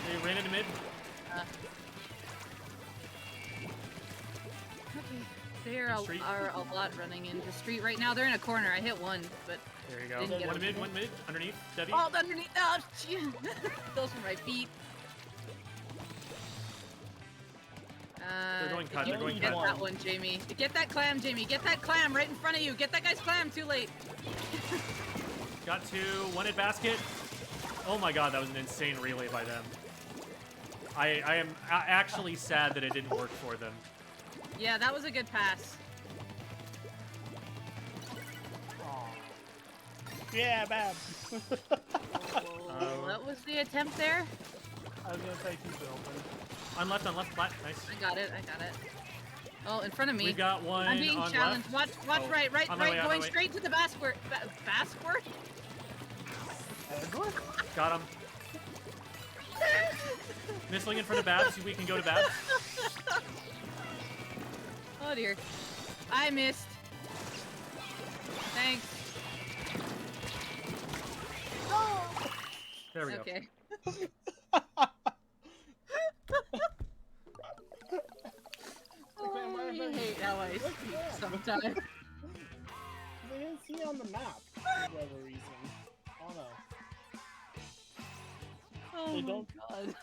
They ran into mid. Okay. There Street. are a lot running into the street right now. They're in a corner. I hit one, but There you go. Didn't get One him. mid, one mid. Underneath. Debbie. oh, underneath. Oh, shit. Those were my feet. They're going cut, they're going Get cut. that one, Jamie. Get that clam, Jamie. Get that clam right in front of you. Get that guy's clam. Too late. Got 2. 1 hit basket. Oh my god, that was an insane relay by them. I am actually sad that it didn't work for them. Yeah, that was a good pass. Aw. Yeah, bad. What was the attempt there? I was gonna say keep it open. On left, flat. Nice. I got it. Oh, in front of me. We've got one I'm being on challenged. left. Watch Oh, right, on my way, on my going way. straight to the basket. Basket? Edward? Got him. Missling in front of Babs. We can go to Babs. Oh dear. I missed. Thanks. There we go. Okay. Oh, I hate how I speak sometimes. They didn't see it on the map for whatever reason. I don't know. Oh They my don't- god.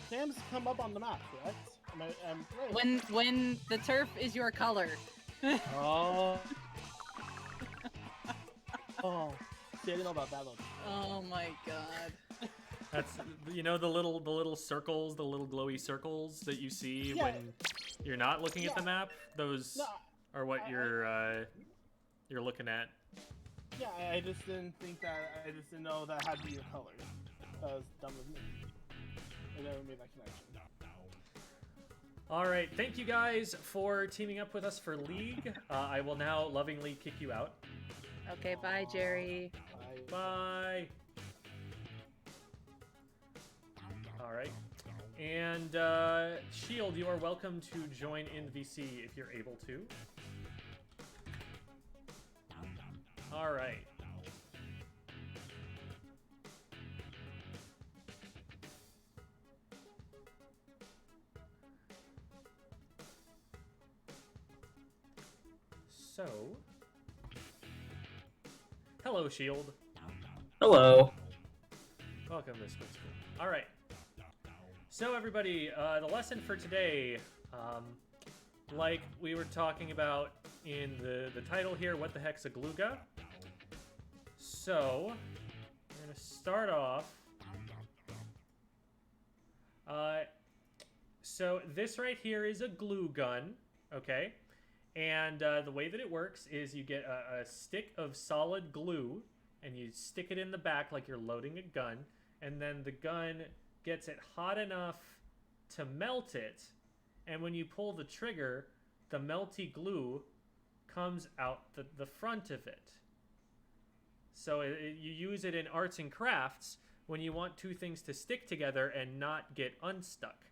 Sam's come up on the map, correct? I'm right. When the turf is your color. Oh. Oh. See, I didn't know about that one. Oh my god. That's the little circles, the little glowy circles that you see Yeah. when you're not looking at the map. Those No, are what you're looking at. yeah, I just didn't think that. I just didn't know that had to be your color. That was dumb of me. I never made that connection. All right, thank you guys for teaming up with us for League. I will now lovingly kick you out. Okay, bye, Jerry. Bye. All right. And Shield, you are welcome to join in VC if you're able to. All right. So, hello, Shield. Hello. Welcome to Squid School. All right. So, everybody, the lesson for today, like we were talking about in the title here, what the heck's a Glooga? So, we're going to start off. So, this right here is a glue gun, okay? And the way that it works is you get a stick of solid glue, and you stick it in the back like you're loading a gun, and then the gun gets it hot enough to melt it, and when you pull the trigger, the melty glue comes out the front of it. So you use it in arts and crafts when you want two things to stick together and not get unstuck.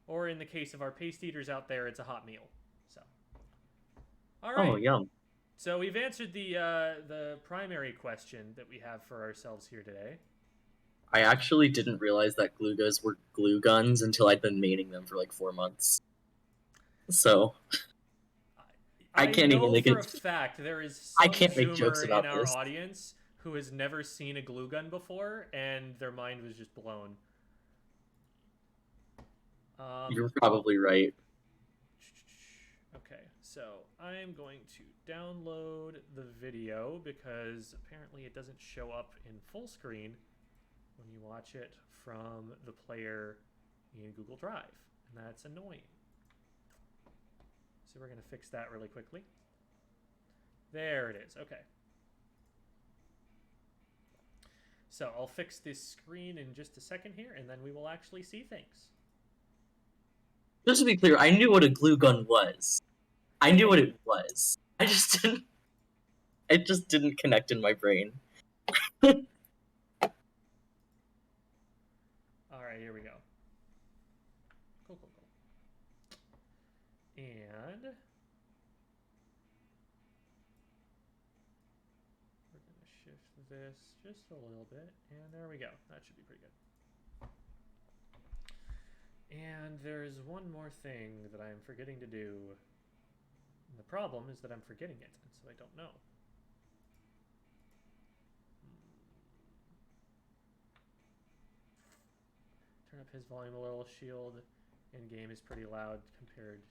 Or in the case of our paste eaters out there, it's a hot meal. So, all right. Oh, yum. So we've answered the primary question that we have for ourselves here today. I actually didn't realize that Gloogas were glue guns until I'd been maining them for like 4 months. So I can't know even make for it. a fact there is some I can't make Zoomer jokes about in our this. audience who has never seen a glue gun before, and their mind was just blown. You're probably right. Okay, so I'm going to download the video because apparently it doesn't show up in full screen when you watch it from the player in Google Drive, and that's annoying. So we're going to fix that really quickly. There it is. Okay. So I'll fix this screen in just a second here, and then we will actually see things. Just to be clear, I knew what a glue gun was. I knew what it was. I just didn't. It just didn't connect in my brain. All right, here we go. Cool. And we're going to shift this just a little bit, and there we go. That should be pretty good. And there's one more thing that I'm forgetting to do. And the problem is that I'm forgetting it, and so I don't know. Turn up his volume a little. Shield in-game is pretty loud compared.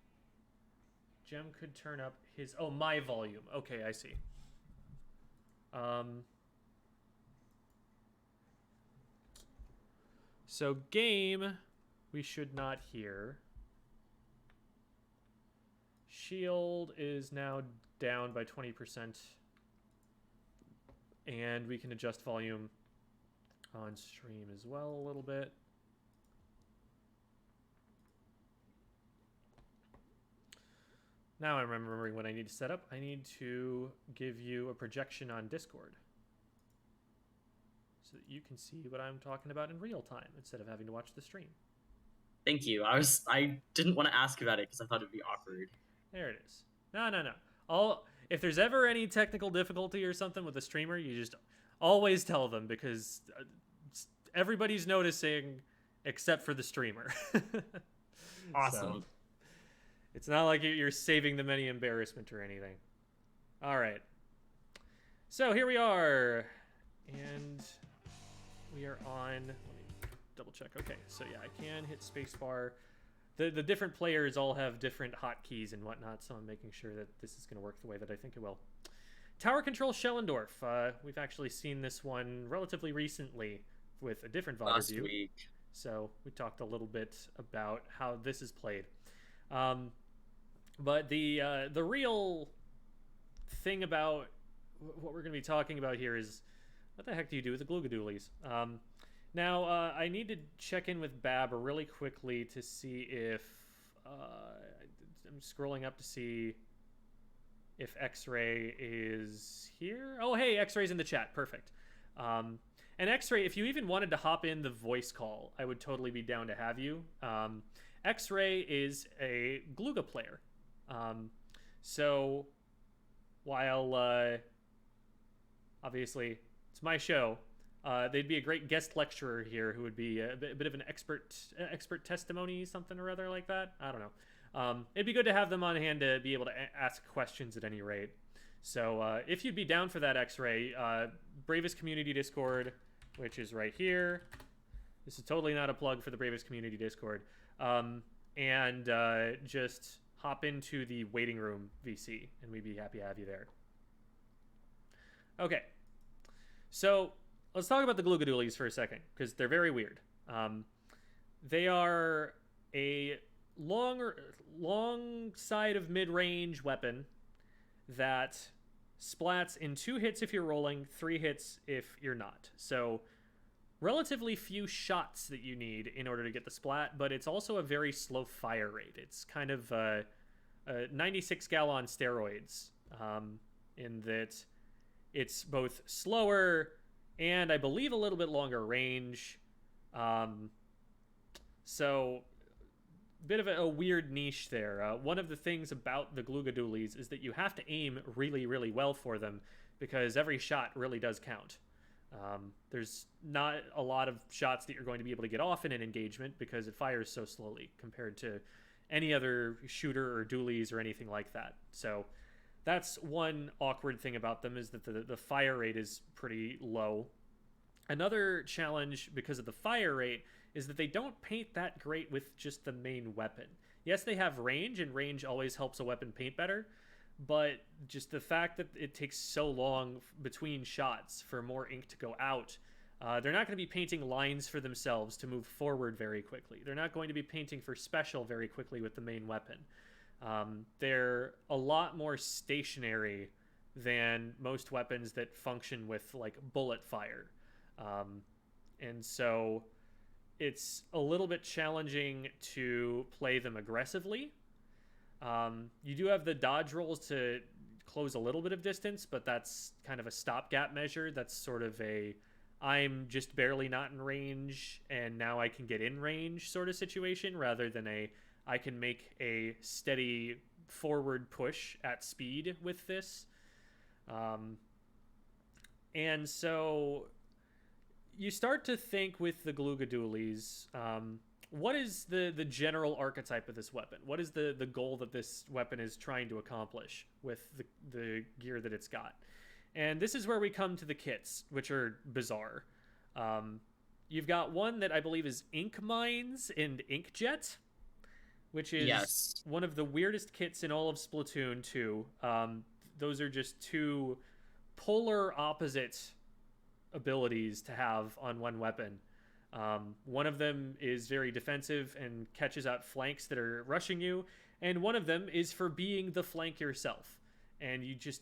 Gem could turn up his... Oh, my volume. Okay, I see. So game... we should not hear. Shield is now down by 20%. And we can adjust volume on stream as well a little bit. Now I'm remembering what I need to set up. I need to give you a projection on Discord so that you can see what I'm talking about in real time instead of having to watch the stream. Thank you. I didn't want to ask about it because I thought it'd be awkward. There it is. No. If there's ever any technical difficulty or something with the streamer, you just always tell them because everybody's noticing except for the streamer. Awesome. So, it's not like you're saving them any embarrassment or anything. All right. So here we are. And we are on... Let me double check. Okay, so yeah, I can hit spacebar. The different players all have different hotkeys and whatnot, so I'm making sure that this is going to work the way that I think it will. Tower Control Schellendorf. We've actually seen this one relatively recently with a different VOD Last review. week. So we talked a little bit about how this is played. But the real thing about what we're going to be talking about here is what the heck do you do with the Glooga Doolies? Now, I need to check in with Bab really quickly to see if... I'm scrolling up to see if X-Ray is here. Oh, hey, X-Ray's in the chat. Perfect. And X-Ray, if you even wanted to hop in the voice call, I would totally be down to have you. X-Ray is a Glooga player. So, while obviously it's my show... they'd be a great guest lecturer here who would be a bit of an expert testimony, something or other like that. I don't know. It'd be good to have them on hand to be able to ask questions at any rate. So if you'd be down for that, X-Ray, Bravous Community Discord, which is right here. This is totally not a plug for the Bravous Community Discord. And just hop into the waiting room VC, and we'd be happy to have you there. Okay. So... let's talk about the Glooga Doolies for a second, because they're very weird. They are a long side of mid-range weapon that splats in 2 hits if you're rolling, 3 hits if you're not. So relatively few shots that you need in order to get the splat, but it's also a very slow fire rate. It's kind of 96 gal on steroids, in that it's both slower and I believe a little bit longer range. So bit of a weird niche there. One of the things about the Glooga dualies is that you have to aim really, really well for them because every shot really does count. There's not a lot of shots that you're going to be able to get off in an engagement because it fires so slowly compared to any other shooter or dualies or anything like that. So that's one awkward thing about them, is that the fire rate is pretty low. Another challenge because of the fire rate is that they don't paint that great with just the main weapon. Yes, they have range, and range always helps a weapon paint better, but just the fact that it takes so long between shots for more ink to go out, they're not going to be painting lines for themselves to move forward very quickly. They're not going to be painting for special very quickly with the main weapon. They're a lot more stationary than most weapons that function with like bullet fire. And so it's a little bit challenging to play them aggressively. You do have the dodge rolls to close a little bit of distance, but that's kind of a stopgap measure. That's sort of a I'm just barely not in range and now I can get in range sort of situation, rather than a I can make a steady forward push at speed with this. And so you start to think with the Glooga dualies, what is the general archetype of this weapon? What is the goal that this weapon is trying to accomplish with the gear that it's got? And this is where we come to the kits, which are bizarre. You've got one that I believe is Ink Mines and Inkjet, which is one of the weirdest kits in all of Splatoon 2. Those are just two polar opposite abilities to have on one weapon. One of them is very defensive and catches out flanks that are rushing you, and one of them is for being the flank yourself. And you just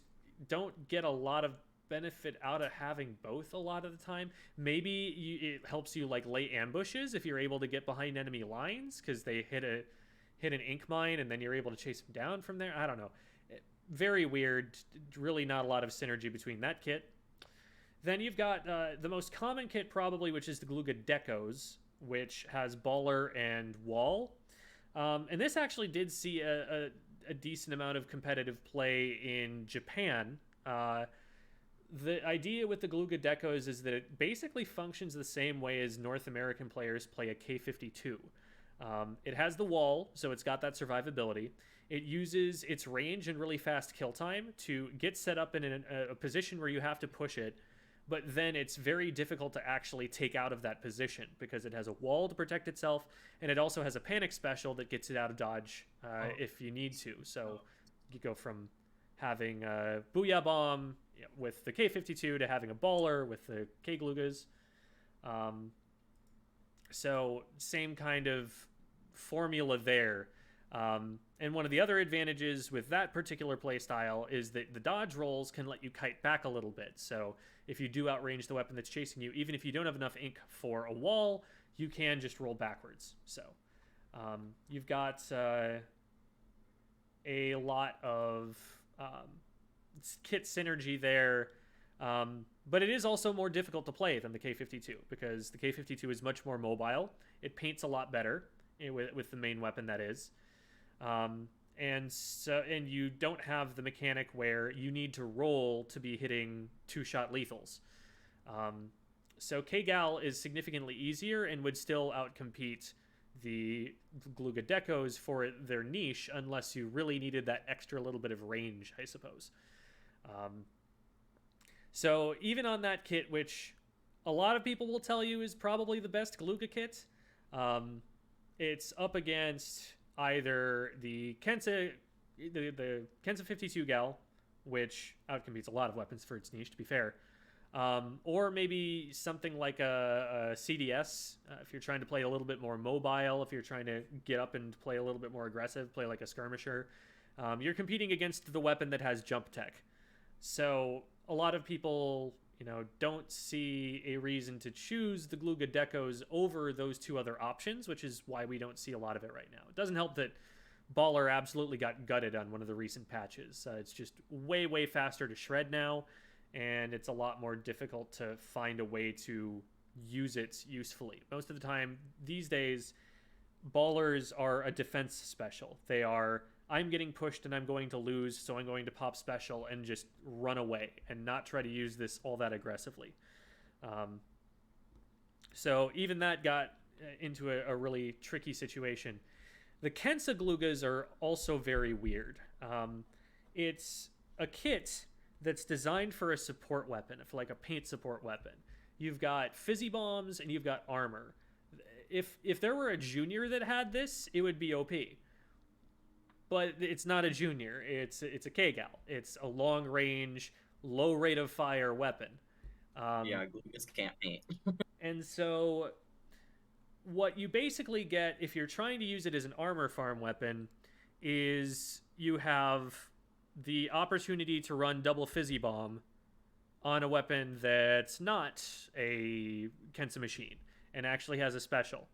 don't get a lot of benefit out of having both a lot of the time. Maybe it helps you like lay ambushes if you're able to get behind enemy lines because they hit an ink mine and then you're able to chase them down from there. I don't know. Very weird. Really not a lot of synergy between that kit. Then you've got the most common kit probably, which is the Glooga Decos, which has Baller and Wall. And this actually did see a decent amount of competitive play in Japan. The idea with the Glooga Decos is that it basically functions the same way as North American players play a K-52. It has the wall, so it's got that survivability. It uses its range and really fast kill time to get set up in a position where you have to push it, but then it's very difficult to actually take out of that position because it has a wall to protect itself, and it also has a panic special that gets it out of dodge if you need to. So you go from having a Booyah Bomb with the K-52 to having a Baller with the K-Gloogas. So same kind of formula there. And one of the other advantages with that particular playstyle is that the dodge rolls can let you kite back a little bit. So if you do outrange the weapon that's chasing you, even if you don't have enough ink for a wall, you can just roll backwards. So you've got a lot of kit synergy there. But it is also more difficult to play than the K-52 because the K-52 is much more mobile. It paints a lot better with the main weapon, that is. And you don't have the mechanic where you need to roll to be hitting two-shot lethals. So K-Gal is significantly easier and would still outcompete the Glooga Decos for their niche unless you really needed that extra little bit of range, I suppose. So even on that kit, which a lot of people will tell you is probably the best Glooga kit, it's up against either the Kensa 52 Gal, which outcompetes a lot of weapons for its niche, to be fair, or maybe something like a CDS, if you're trying to play a little bit more mobile, if you're trying to get up and play a little bit more aggressive, play like a skirmisher. You're competing against the weapon that has jump tech. So a lot of people, don't see a reason to choose the Glooga Decos over those two other options, which is why we don't see a lot of it right now. It doesn't help that Baller absolutely got gutted on one of the recent patches. It's just way, way faster to shred now, and it's a lot more difficult to find a way to use it usefully. Most of the time these days, Ballers are a defense special. They are, I'm getting pushed and I'm going to lose, so I'm going to pop special and just run away and not try to use this all that aggressively. So even that got into a really tricky situation. The Kensa Gloogas are also very weird. It's a kit that's designed for a support weapon, for like a paint support weapon. You've got fizzy bombs and you've got armor. If there were a junior that had this, it would be OP. But it's not a junior. It's a K-Gal. It's a long range, low rate of fire weapon. Yeah, Gloogas can't paint. And so what you basically get if you're trying to use it as an armor farm weapon is you have the opportunity to run double fizzy bomb on a weapon that's not a Kensa machine and actually has a special.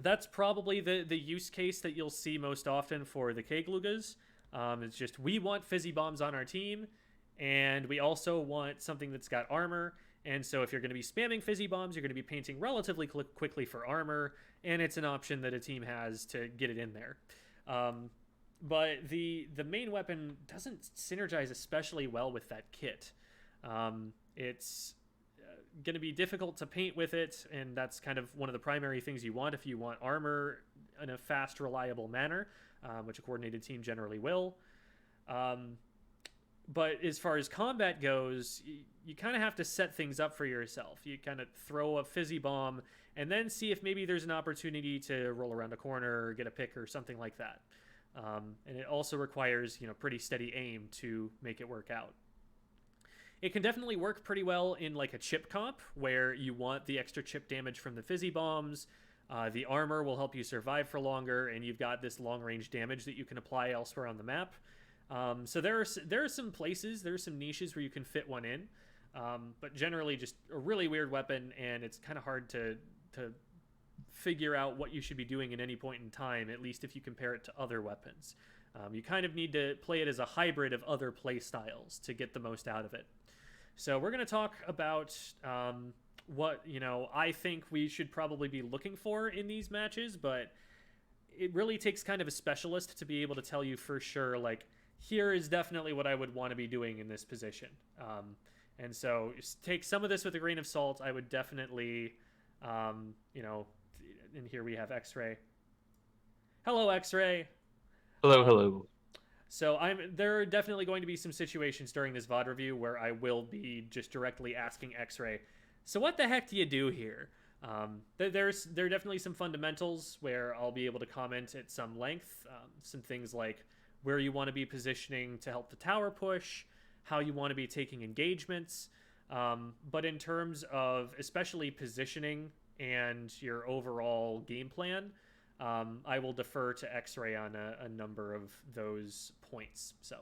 That's probably the use case that you'll see most often for the K-Gloogas. It's just, we want fizzy bombs on our team, and we also want something that's got armor. And so if you're going to be spamming fizzy bombs, you're going to be painting relatively quickly for armor, and it's an option that a team has to get it in there. But the main weapon doesn't synergize especially well with that kit. It's going to be difficult to paint with it, and that's kind of one of the primary things you want if you want armor in a fast, reliable manner, which a coordinated team generally will. But as far as combat goes, you kind of have to set things up for yourself. You kind of throw a fizzy bomb and then see if maybe there's an opportunity to roll around a corner or get a pick or something like that. And it also requires, pretty steady aim to make it work out. It can definitely work pretty well in like a chip comp where you want the extra chip damage from the fizzy bombs. The armor will help you survive for longer, and you've got this long range damage that you can apply elsewhere on the map. So there are some places, there are some niches where you can fit one in, but generally just a really weird weapon, and it's kind of hard to figure out what you should be doing at any point in time, at least if you compare it to other weapons. You kind of need to play it as a hybrid of other play styles to get the most out of it. So we're going to talk about what I think we should probably be looking for in these matches, but it really takes kind of a specialist to be able to tell you for sure, like, here is definitely what I would want to be doing in this position. And so just take some of this with a grain of salt. I would definitely, and here we have X-Ray. Hello, X-Ray. Hello, hello. So there are definitely going to be some situations during this VOD review where I will be just directly asking X-Ray, so what the heck do you do here? There are definitely some fundamentals where I'll be able to comment at some length. Some things like where you want to be positioning to help the tower push, how you want to be taking engagements. But in terms of especially positioning and your overall game plan, I will defer to X-Ray on a number of those points. So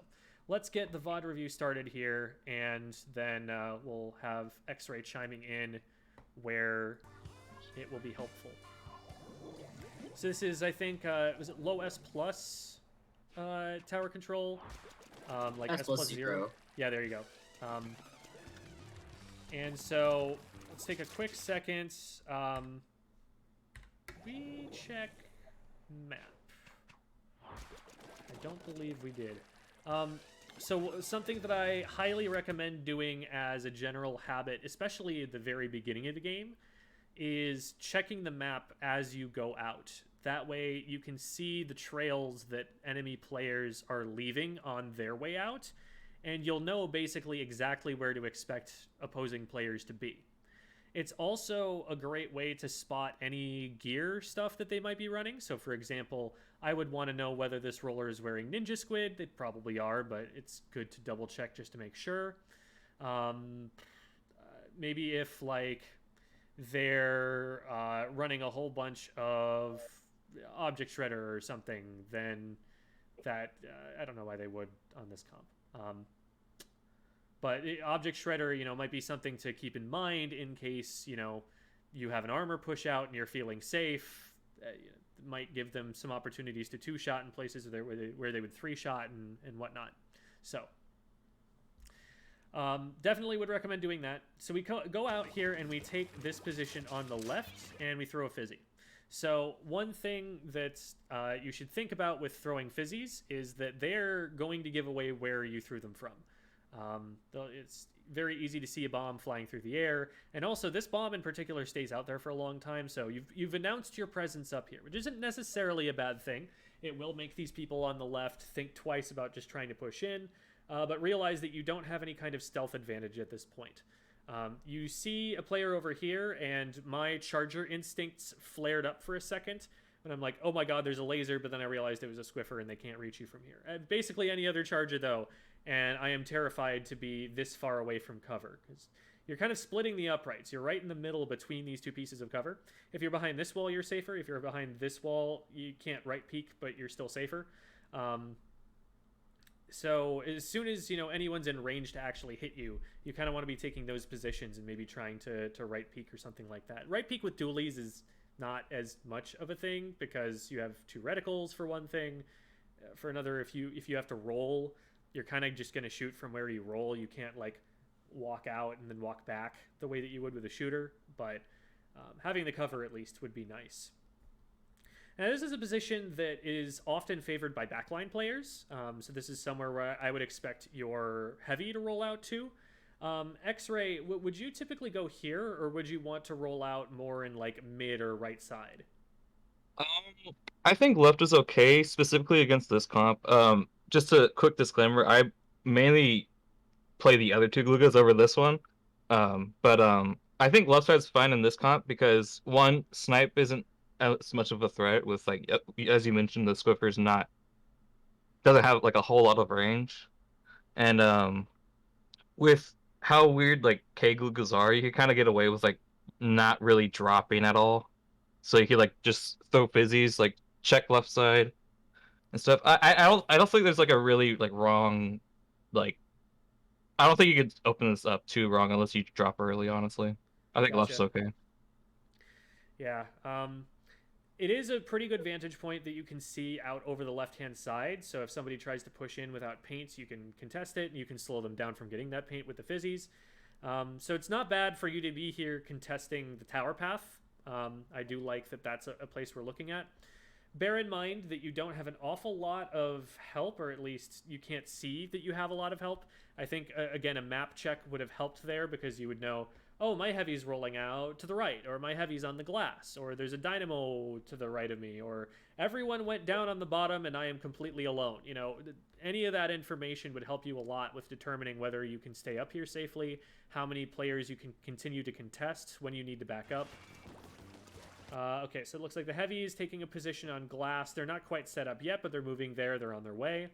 let's get the VOD review started here, and then we'll have X-Ray chiming in where it will be helpful. So this is, I think, was it low S plus tower control? Like S plus 0. Yeah, there you go. And so let's take a quick second. We check map. I don't believe we did. So something that I highly recommend doing as a general habit, especially at the very beginning of the game, is checking the map as you go out. That way you can see the trails that enemy players are leaving on their way out, and you'll know basically exactly where to expect opposing players to be. It's also a great way to spot any gear stuff that they might be running. So for example, I would want to know whether this roller is wearing Ninja Squid. They probably are, but it's good to double check just to make sure. Maybe if like they're running a whole bunch of Object Shredder or something, then that I don't know why they would on this comp. But Object Shredder, might be something to keep in mind in case, you have an armor push out and you're feeling safe. Might give them some opportunities to 2-shot in places where they would 3-shot and whatnot. So definitely would recommend doing that. So we go out here and we take this position on the left and we throw a fizzy. So one thing that you should think about with throwing fizzies is that they're going to give away where you threw them from. It's very easy to see a bomb flying through the air, and also this bomb in particular stays out there for a long time, so you've announced your presence up here, which isn't necessarily a bad thing. It will make these people on the left think twice about just trying to push in, but realize that you don't have any kind of stealth advantage at this point. You see a player over here, and my charger instincts flared up for a second, and I'm like, oh my god, there's a laser, but then I realized it was a Swiffer and they can't reach you from here. Basically any other charger, though, and I am terrified to be this far away from cover, because you're kind of splitting the uprights. You're right in the middle between these two pieces of cover. If you're behind this wall, you're safer. If you're behind this wall, you can't right peek, but you're still safer. So as soon as, anyone's in range to actually hit you, you kind of want to be taking those positions and maybe trying to right peek or something like that. Right peek with dualies is not as much of a thing because you have 2 reticles for one thing. For another, if you have to roll, you're kind of just going to shoot from where you roll. You can't like walk out and then walk back the way that you would with a shooter, but having the cover at least would be nice. Now this is a position that is often favored by backline players, so this is somewhere where I would expect your heavy to roll out to. X-Ray, would you typically go here, or would you want to roll out more in like mid or right side? I think left is okay, specifically against this comp. Just a quick disclaimer, I mainly play the other 2 Gloogas over this one. But I think left side's fine in this comp because, one, snipe isn't as much of a threat with, like, as you mentioned, the Swiffer's doesn't have, like, a whole lot of range. And with how weird, like, K Gloogas are, you can kind of get away with, like, not really dropping at all. So you could, like, just throw fizzies, like, check left side and stuff. I don't think there's like a really like wrong, like, I don't think you could open this up too wrong unless you drop early. Honestly, I think left's okay. Yeah, it is a pretty good vantage point that you can see out over the left-hand side. So if somebody tries to push in without paints, you can contest it, and you can slow them down from getting that paint with the fizzies. So it's not bad for you to be here contesting the tower path. I do like that that's a place we're looking at. Bear in mind that you don't have an awful lot of help, or at least you can't see that you have a lot of help. I think, again, a map check would have helped there because you would know, oh, my heavy's rolling out to the right, or my heavy's on the glass, or there's a dynamo to the right of me, or everyone went down on the bottom and I am completely alone. Any of that information would help you a lot with determining whether you can stay up here safely, how many players you can continue to contest when you need to back up. Okay, so it looks like the heavy is taking a position on glass. They're not quite set up yet, but they're moving there. They're on their way.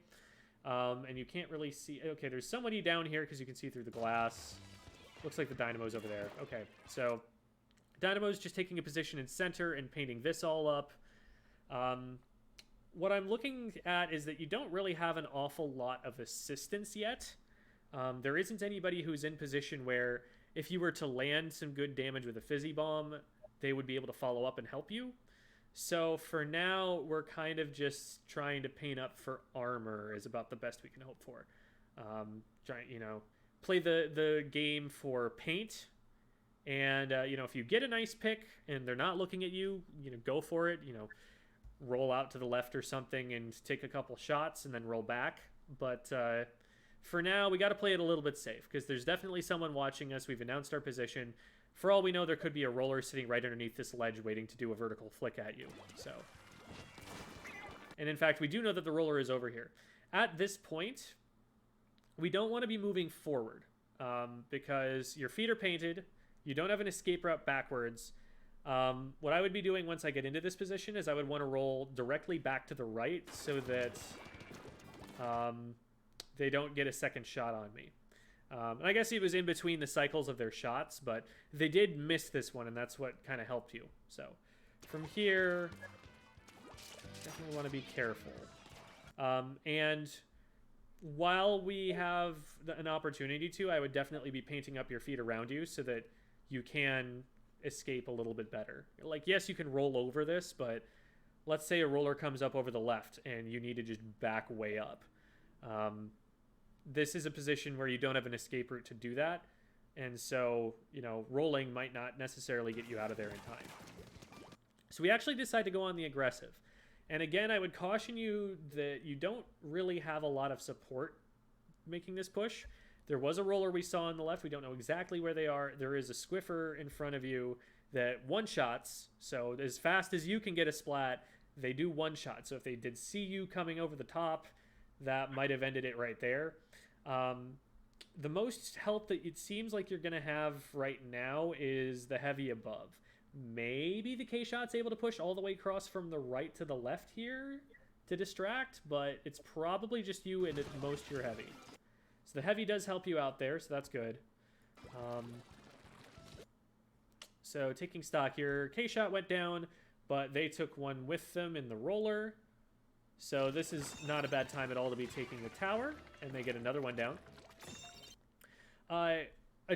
And you can't really see... Okay, there's somebody down here because you can see through the glass. Looks like the dynamo's over there. Okay, so dynamo's just taking a position in center and painting this all up. What I'm looking at is that you don't really have an awful lot of assistance yet. There isn't anybody who's in position where if you were to land some good damage with a fizzy bomb, they would be able to follow up and help you. So for now, we're kind of just trying to paint up for armor is about the best we can hope for. Play the game for paint. And, if you get a nice pick and they're not looking at you, go for it. Roll out to the left or something and take a couple shots and then roll back. But for now, we got to play it a little bit safe because there's definitely someone watching us. We've announced our position. For all we know, there could be a roller sitting right underneath this ledge waiting to do a vertical flick at you. And in fact, we do know that the roller is over here. At this point, we don't want to be moving forward because your feet are painted. You don't have an escape route backwards. What I would be doing once I get into this position is I would want to roll directly back to the right so that they don't get a second shot on me. And I guess he was in between the cycles of their shots, but they did miss this one, and that's what kind of helped you. So from here, definitely want to be careful. And while we have an opportunity to, I would definitely be painting up your feet around you so that you can escape a little bit better. Like, yes, you can roll over this, but let's say a roller comes up over the left and you need to just back way up. This is a position where you don't have an escape route to do that. And so, you know, rolling might not necessarily get you out of there in time. So we actually decide to go on the aggressive. And again, I would caution you that you don't really have a lot of support making this push. There was a roller we saw on the left. We don't know exactly where they are. There is a squiffer in front of you that one-shots. So as fast as you can get a splat, they do one-shot. So if they did see you coming over the top, that might have ended it right there. The most help that it seems like you're going to have right now is the heavy above. Maybe the K-Shot's able to push all the way across from the right to the left here to distract, but it's probably just you and at most your heavy. So the heavy does help you out there, so that's good. So taking stock here, K-Shot went down, but they took one with them in the roller. So this is not a bad time at all to be taking the tower, and they get another one down. A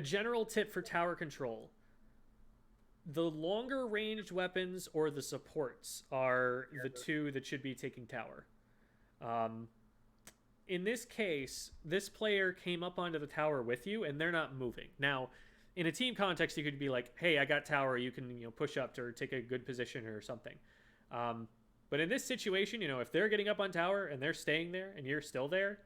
general tip for tower control. The longer ranged weapons or the supports are the two that should be taking tower. In this case, this player came up onto the tower with you, and they're not moving. Now, in a team context, you could be like, hey, I got tower, you can push up or take a good position or something. But in this situation, if they're getting up on tower and they're staying there and you're still there,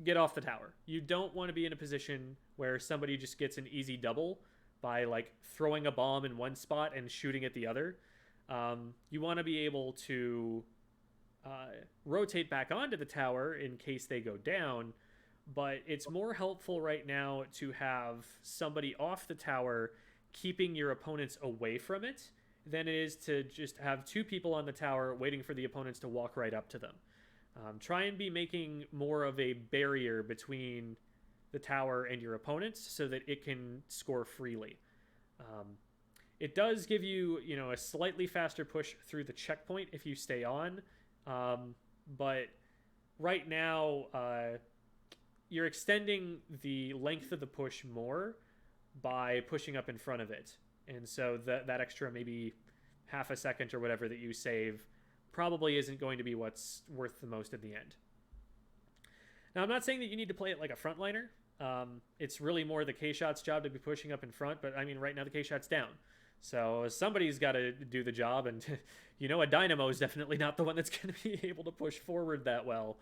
get off the tower. You don't want to be in a position where somebody just gets an easy double by like throwing a bomb in one spot and shooting at the other. You want to be able to rotate back onto the tower in case they go down, but it's more helpful right now to have somebody off the tower keeping your opponents away from it than it is to just have two people on the tower waiting for the opponents to walk right up to them. Try and be making more of a barrier between the tower and your opponents so that it can score freely. It does give you, a slightly faster push through the checkpoint if you stay on. But right now, you're extending the length of the push more by pushing up in front of it. And so that extra maybe half a second or whatever that you save probably isn't going to be what's worth the most at the end. Now, I'm not saying that you need to play it like a frontliner. It's really more the K-Shot's job to be pushing up in front, but I mean, right now the K-Shot's down. So somebody's got to do the job, and a Dynamo is definitely not the one that's going to be able to push forward that well.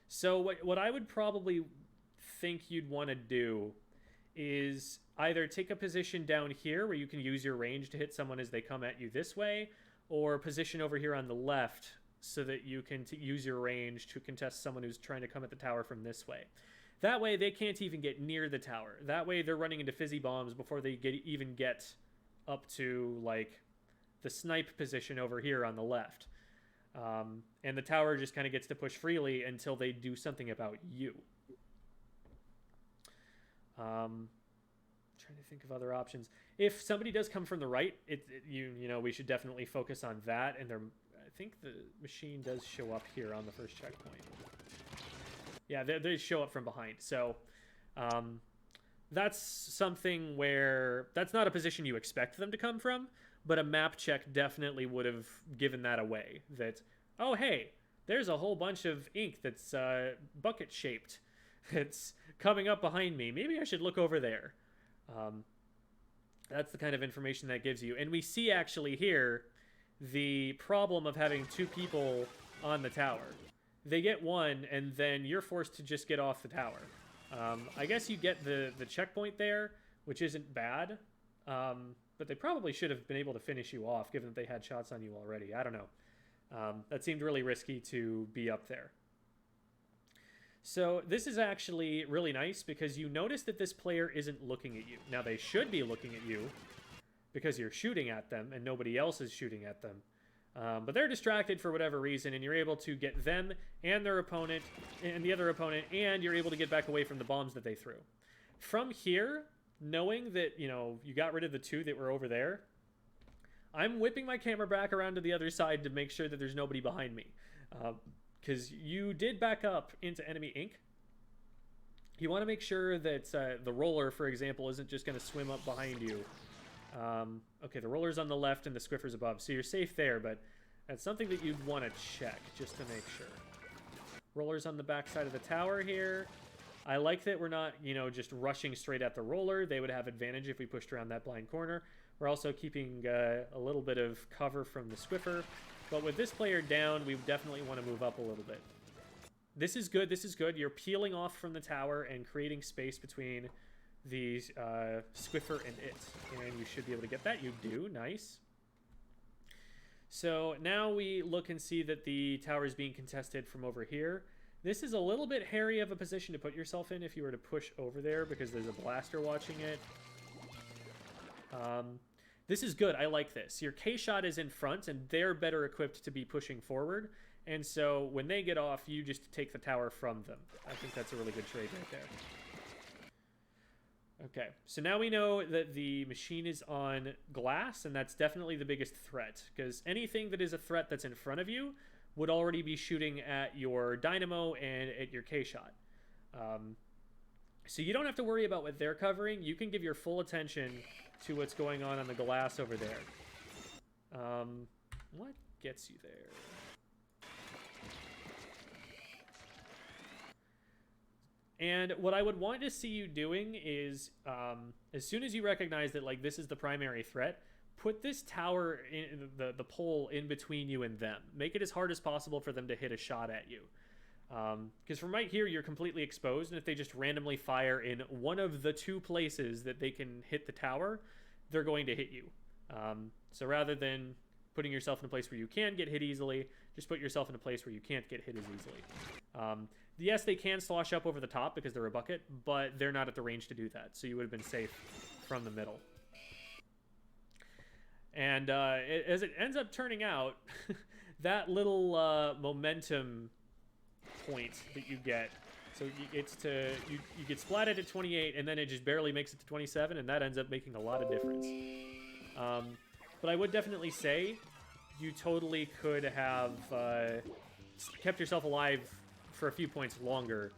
So what I would probably think you'd want to do is either take a position down here where you can use your range to hit someone as they come at you this way, or position over here on the left so that you can use your range to contest someone who's trying to come at the tower from this way. That way they can't even get near the tower. That way they're running into fizzy bombs before they even get up to like the snipe position over here on the left. And the tower just kind of gets to push freely until they do something about you. Trying to think of other options. If somebody does come from the right, we should definitely focus on that. And I think the machine does show up here on the first checkpoint. Yeah, they show up from behind. So that's something where that's not a position you expect them to come from, but a map check definitely would have given that away. That, oh, hey, there's a whole bunch of ink that's bucket shaped. It's coming up behind me. Maybe I should look over there. That's the kind of information that gives you. And we see actually here the problem of having two people on the tower. They get one, and then you're forced to just get off the tower. I guess you get the checkpoint there, which isn't bad. But they probably should have been able to finish you off, given that they had shots on you already. I don't know. That seemed really risky to be up there. So this is actually really nice because you notice that this player isn't looking at you. Now, they should be looking at you because you're shooting at them and nobody else is shooting at them. But they're distracted for whatever reason, and you're able to get them and their opponent and the other opponent, and you're able to get back away from the bombs that they threw. From here, knowing that, you got rid of the two that were over there, I'm whipping my camera back around to the other side to make sure that there's nobody behind me. because you did back up into enemy ink. You want to make sure that the roller, for example, isn't just going to swim up behind you. Okay, the roller's on the left and the Squiffer's above, so you're safe there, but that's something that you'd want to check just to make sure. Roller's on the back side of the tower here. I like that we're not, you know, just rushing straight at the roller. They would have advantage if we pushed around that blind corner. We're also keeping a little bit of cover from the Squiffer. But with this player down, we definitely want to move up a little bit. This is good. This is good. You're peeling off from the tower and creating space between the Squiffer and it. And you should be able to get that. You do. Nice. So now we look and see that the tower is being contested from over here. This is a little bit hairy of a position to put yourself in if you were to push over there because there's a blaster watching it. This is good. I like this. Your K-Shot is in front, and they're better equipped to be pushing forward. And so when they get off, you just take the tower from them. I think that's a really good trade right there. Okay, so now we know that the machine is on glass, and that's definitely the biggest threat, because anything that is a threat that's in front of you would already be shooting at your dynamo and at your K-Shot. So you don't have to worry about what they're covering. You can give your full attention to what's going on the glass over there. What gets you there? And what I would want to see you doing is, as soon as you recognize that, like, this is the primary threat, put this tower, in the pole, in between you and them. Make it as hard as possible for them to hit a shot at you. Because from right here, you're completely exposed, and if they just randomly fire in one of the two places that they can hit the tower, they're going to hit you. So rather than putting yourself in a place where you can get hit easily, just put yourself in a place where you can't get hit as easily. Yes, they can slosh up over the top because they're a bucket, but they're not at the range to do that, so you would have been safe from the middle. And as it ends up turning out, that little momentum point that you get, so you get splatted at 28, and then it just barely makes it to 27, and that ends up making a lot of difference. But I would definitely say you totally could have kept yourself alive for a few points longer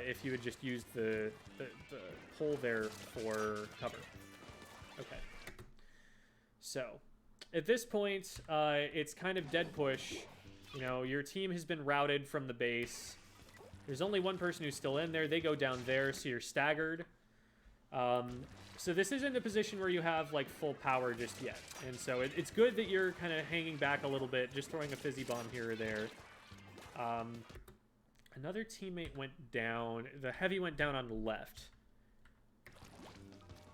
if you had just used the hole there for cover. Okay. So, at this point, it's kind of dead push. You know, your team has been routed from the base. There's only one person who's still in there. They go down there, so you're staggered. So this isn't a position where you have, like, full power just yet. And so it's good that you're kind of hanging back a little bit, just throwing a fizzy bomb here or there. Another teammate went down. The heavy went down on the left.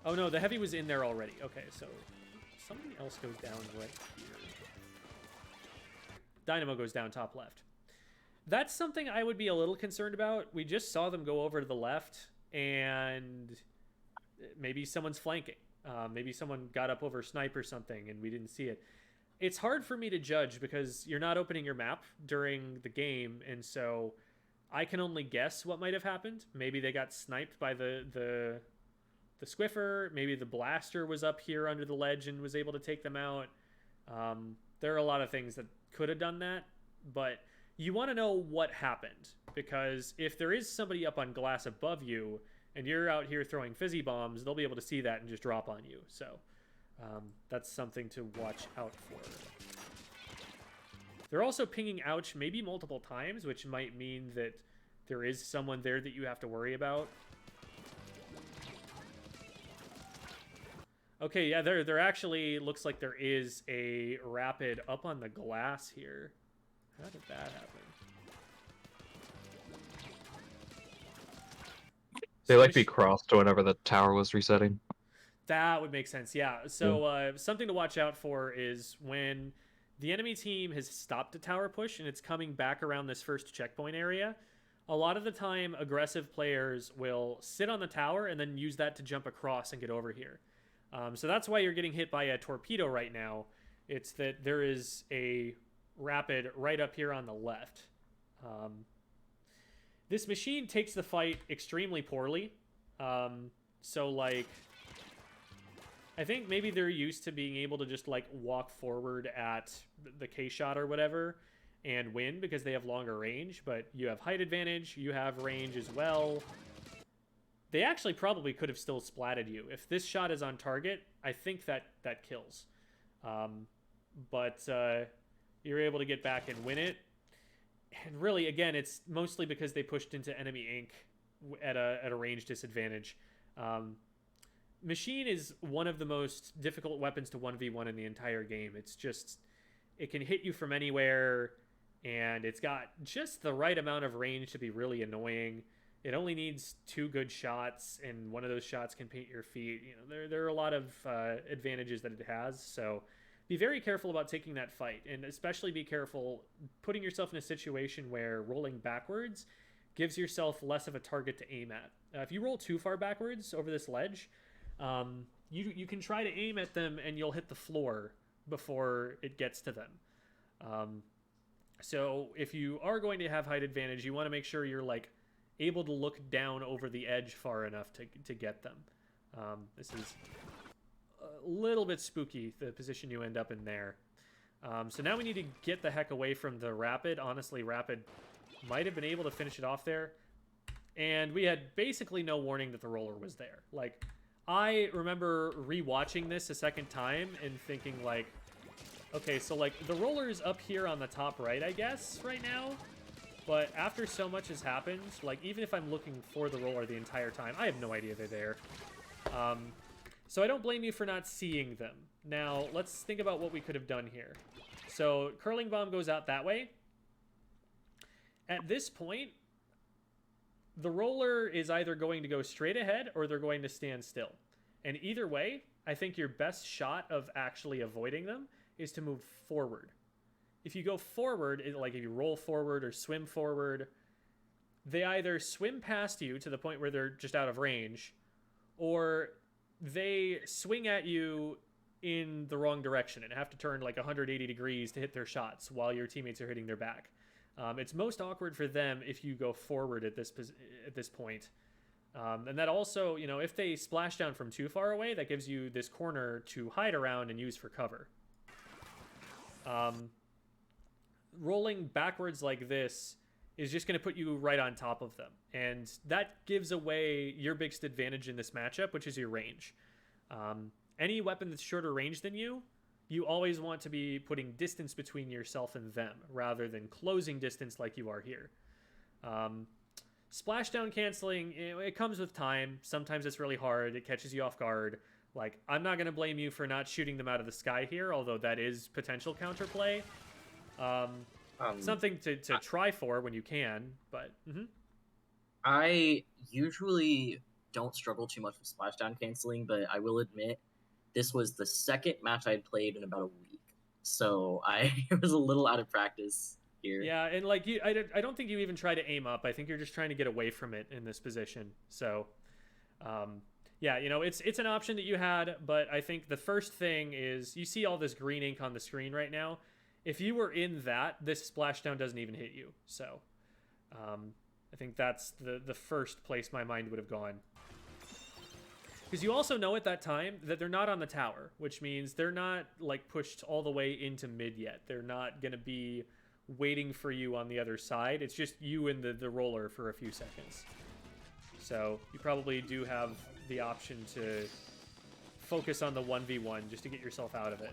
Oh, no, the heavy was in there already. Okay, so somebody else goes down right here. Dynamo goes down top left. That's something I would be a little concerned about. We just saw them go over to the left, and maybe someone's flanking. Maybe someone got up over snipe or something, and we didn't see it. It's hard for me to judge because you're not opening your map during the game, and so I can only guess what might have happened. Maybe they got sniped by the Squiffer. Maybe the blaster was up here under the ledge and was able to take them out. There are a lot of things that could have done that, but you want to know what happened, because if there is somebody up on glass above you and you're out here throwing fizzy bombs, they'll be able to see that and just drop on you. So that's something to watch out for. They're also pinging ouch maybe multiple times, which might mean that there is someone there that you have to worry about. Okay, yeah, there actually looks like there is a rapid up on the glass here. How did that happen? They like be crossed whenever the tower was resetting. That would make sense, yeah. So something to watch out for is when the enemy team has stopped a tower push and it's coming back around this first checkpoint area, a lot of the time aggressive players will sit on the tower and then use that to jump across and get over here. So that's why you're getting hit by a torpedo right now. It's that there is a rapid right up here on the left. This machine takes the fight extremely poorly. So, like, I think maybe they're used to being able to just, like, walk forward at the K-Shot or whatever. and win because they have longer range, but you have height advantage, you have range as well. They actually probably could have still splatted you. If this shot is on target, I think that kills. But you're able to get back and win it. And really, again, it's mostly because they pushed into enemy ink at a range disadvantage. Machine is one of the most difficult weapons to 1v1 in the entire game. It's just, it can hit you from anywhere, and it's got just the right amount of range to be really annoying. It only needs 2 good shots, and one of those shots can paint your feet. You know, there are a lot of advantages that it has, so be very careful about taking that fight, and especially be careful putting yourself in a situation where rolling backwards gives yourself less of a target to aim at. If you roll too far backwards over this ledge, you can try to aim at them and you'll hit the floor before it gets to them. So if you are going to have height advantage, you want to make sure you're like able to look down over the edge far enough to get them. This is a little bit spooky, the position you end up in there. So now we need to get the heck away from the Rapid. Honestly, Rapid might have been able to finish it off there. And we had basically no warning that the roller was there. Like, I remember rewatching this a second time and thinking, like, okay, so, like, the roller's up here on the top right, I guess, right now. But after so much has happened, like, even if I'm looking for the roller the entire time, I have no idea they're there. So I don't blame you for not seeing them. Now, let's think about what we could have done here. So, Curling Bomb goes out that way. At this point, the roller is either going to go straight ahead or they're going to stand still. And either way, I think your best shot of actually avoiding them is to move forward. If you go forward, like if you roll forward or swim forward, they either swim past you to the point where they're just out of range, or they swing at you in the wrong direction and have to turn like 180 degrees to hit their shots while your teammates are hitting their back. It's most awkward for them if you go forward at this point. And that also, you know, if they splash down from too far away, that gives you this corner to hide around and use for cover. Rolling backwards like this is just going to put you right on top of them. And that gives away your biggest advantage in this matchup, which is your range. Any weapon that's shorter range than you, you always want to be putting distance between yourself and them rather than closing distance like you are here. Splashdown canceling, it comes with time. Sometimes it's really hard. It catches you off guard. Like, I'm not going to blame you for not shooting them out of the sky here, although that is potential counterplay. Something to try for when you can, but... I usually don't struggle too much with splashdown canceling, but I will admit this was the second match I'd played in about a week, so I was a little out of practice here. Yeah, and like I don't think you even try to aim up. I think you're just trying to get away from it in this position. So, yeah, you know, it's an option that you had, but I think the first thing is you see all this green ink on the screen right now. If you were in that, this splashdown doesn't even hit you. So, I think that's the first place my mind would have gone. Because you also know at that time that they're not on the tower, which means they're not like pushed all the way into mid yet. They're not going to be waiting for you on the other side. It's just you and the roller for a few seconds. So you probably do have the option to focus on the 1v1 just to get yourself out of it.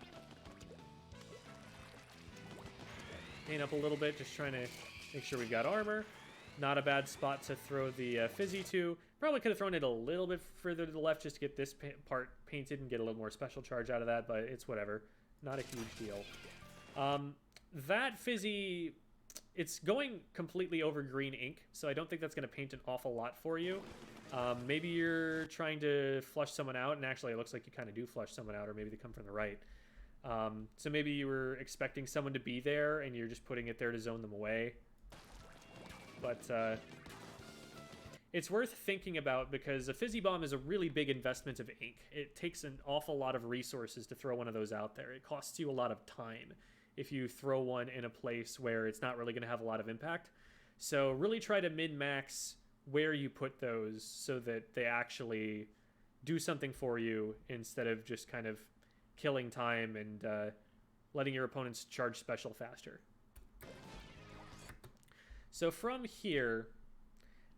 Paint up a little bit, just trying to make sure we've got armor. Not a bad spot to throw the fizzy to. Probably could have thrown it a little bit further to the left just to get this part painted and get a little more special charge out of that, but it's whatever. Not a huge deal. That fizzy, it's going completely over green ink, so I don't think that's going to paint an awful lot for you. Maybe you're trying to flush someone out, and actually it looks like you kind of do flush someone out, or maybe they come from the right. So maybe you were expecting someone to be there, and you're just putting it there to zone them away. But it's worth thinking about because a fizzy bomb is a really big investment of ink. It takes an awful lot of resources to throw one of those out there. It costs you a lot of time if you throw one in a place where it's not really going to have a lot of impact. So really try to min-max where you put those so that they actually do something for you instead of just kind of killing time and letting your opponents charge special faster. So from here,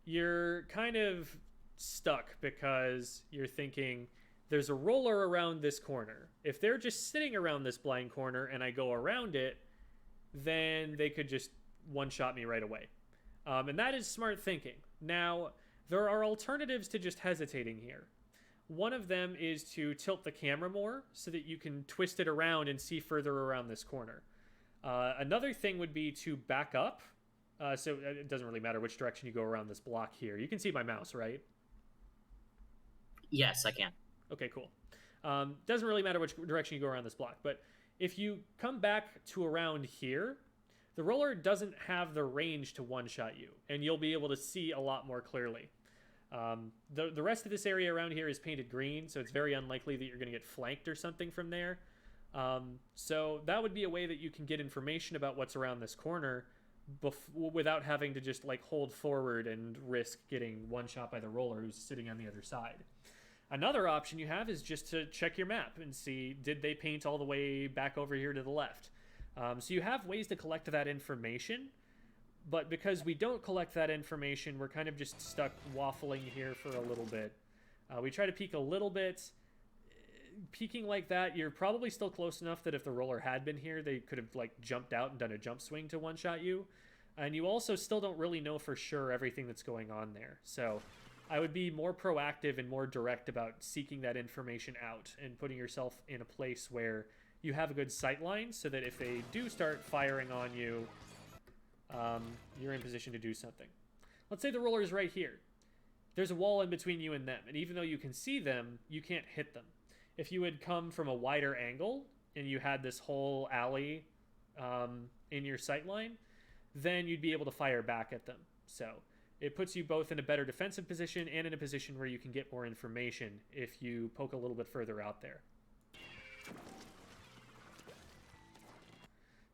you're kind of stuck because you're thinking there's a roller around this corner. If they're just sitting around this blind corner and I go around it, then they could just one-shot me right away. And that is smart thinking. Now, there are alternatives to just hesitating here. One of them is to tilt the camera more so that you can twist it around and see further around this corner. Another thing would be to back up. So it doesn't really matter which direction you go around this block here. You can see my mouse, right? Yes, I can. Okay, cool. Doesn't really matter which direction you go around this block, but if you come back to around here, the roller doesn't have the range to one-shot you, and you'll be able to see a lot more clearly. The rest of this area around here is painted green, so it's very unlikely that you're going to get flanked or something from there. So that would be a way that you can get information about what's around this corner without having to just like hold forward and risk getting one shot by the roller who's sitting on the other side. Another option you have is just to check your map and see, did they paint all the way back over here to the left? So you have ways to collect that information, but because we don't collect that information, we're kind of just stuck waffling here for a little bit. We try to peek a little bit. Peeking like that, you're probably still close enough that if the roller had been here, they could have like jumped out and done a jump swing to one-shot you. And you also still don't really know for sure everything that's going on there. So I would be more proactive and more direct about seeking that information out and putting yourself in a place where you have a good sight line so that if they do start firing on you, you're in position to do something. Let's say the roller is right here. There's a wall in between you and them, and even though you can see them, you can't hit them. If you had come from a wider angle and you had this whole alley in your sight line, then you'd be able to fire back at them. So it puts you both in a better defensive position and in a position where you can get more information if you poke a little bit further out there.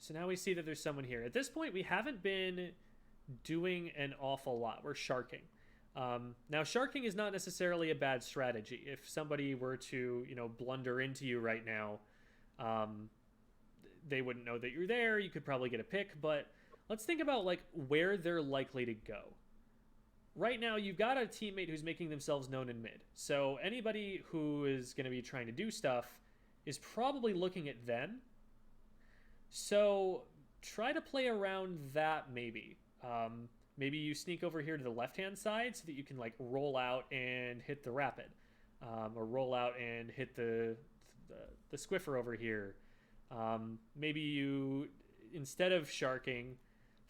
So now we see that there's someone here. At this point, we haven't been doing an awful lot. We're sharking. Now, sharking is not necessarily a bad strategy. If somebody were to, blunder into you right now, they wouldn't know that you're there. You could probably get a pick, but let's think about like where they're likely to go. Right now, you've got a teammate who's making themselves known in mid. So anybody who is going to be trying to do stuff is probably looking at them. So try to play around that maybe. Maybe you sneak over here to the left-hand side so that you can like roll out and hit the rapid, or roll out and hit the squiffer over here. Maybe you, instead of sharking,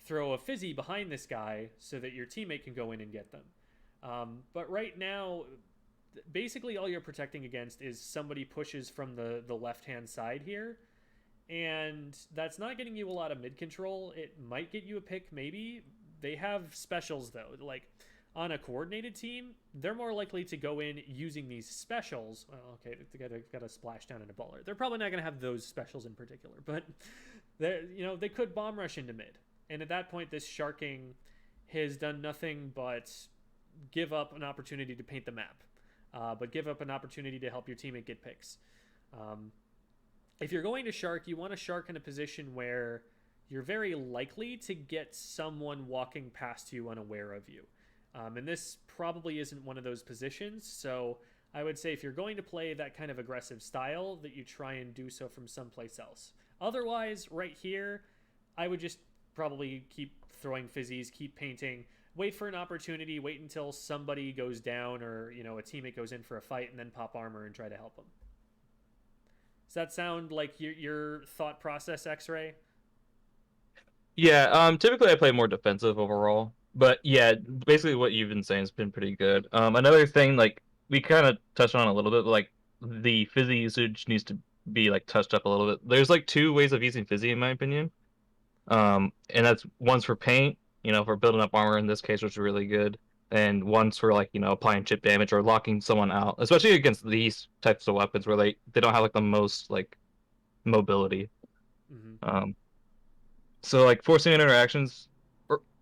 throw a fizzy behind this guy so that your teammate can go in and get them. But right now, basically all you're protecting against is somebody pushes from the left-hand side here. And that's not getting you a lot of mid control. It might get you a pick, maybe. They have specials, though. Like, on a coordinated team, they're more likely to go in using these specials. Well, okay, they've got a splashdown and a baller. They're probably not going to have those specials in particular. But, they could bomb rush into mid. And at that point, this sharking has done nothing but give up an opportunity to paint the map. But give up an opportunity to help your teammate get picks. If you're going to shark, you want to shark in a position where you're very likely to get someone walking past you unaware of you. And this probably isn't one of those positions, so I would say if you're going to play that kind of aggressive style, that you try and do so from someplace else. Otherwise, right here, I would just probably keep throwing fizzies, keep painting, wait for an opportunity, wait until somebody goes down or, a teammate goes in for a fight, and then pop armor and try to help them. Does that sound like your thought process, X-Ray? Yeah, typically I play more defensive overall. But yeah, basically what you've been saying has been pretty good. Another thing, like, we kind of touched on a little bit, like, the fizzy usage needs to be, like, touched up a little bit. There's, like, two ways of using fizzy, in my opinion. And that's one's for paint, for building up armor in this case, which is really good. And one's for, like, applying chip damage or locking someone out, especially against these types of weapons where they don't have, like, the most, like, mobility. Mm-hmm. So, like, forcing interactions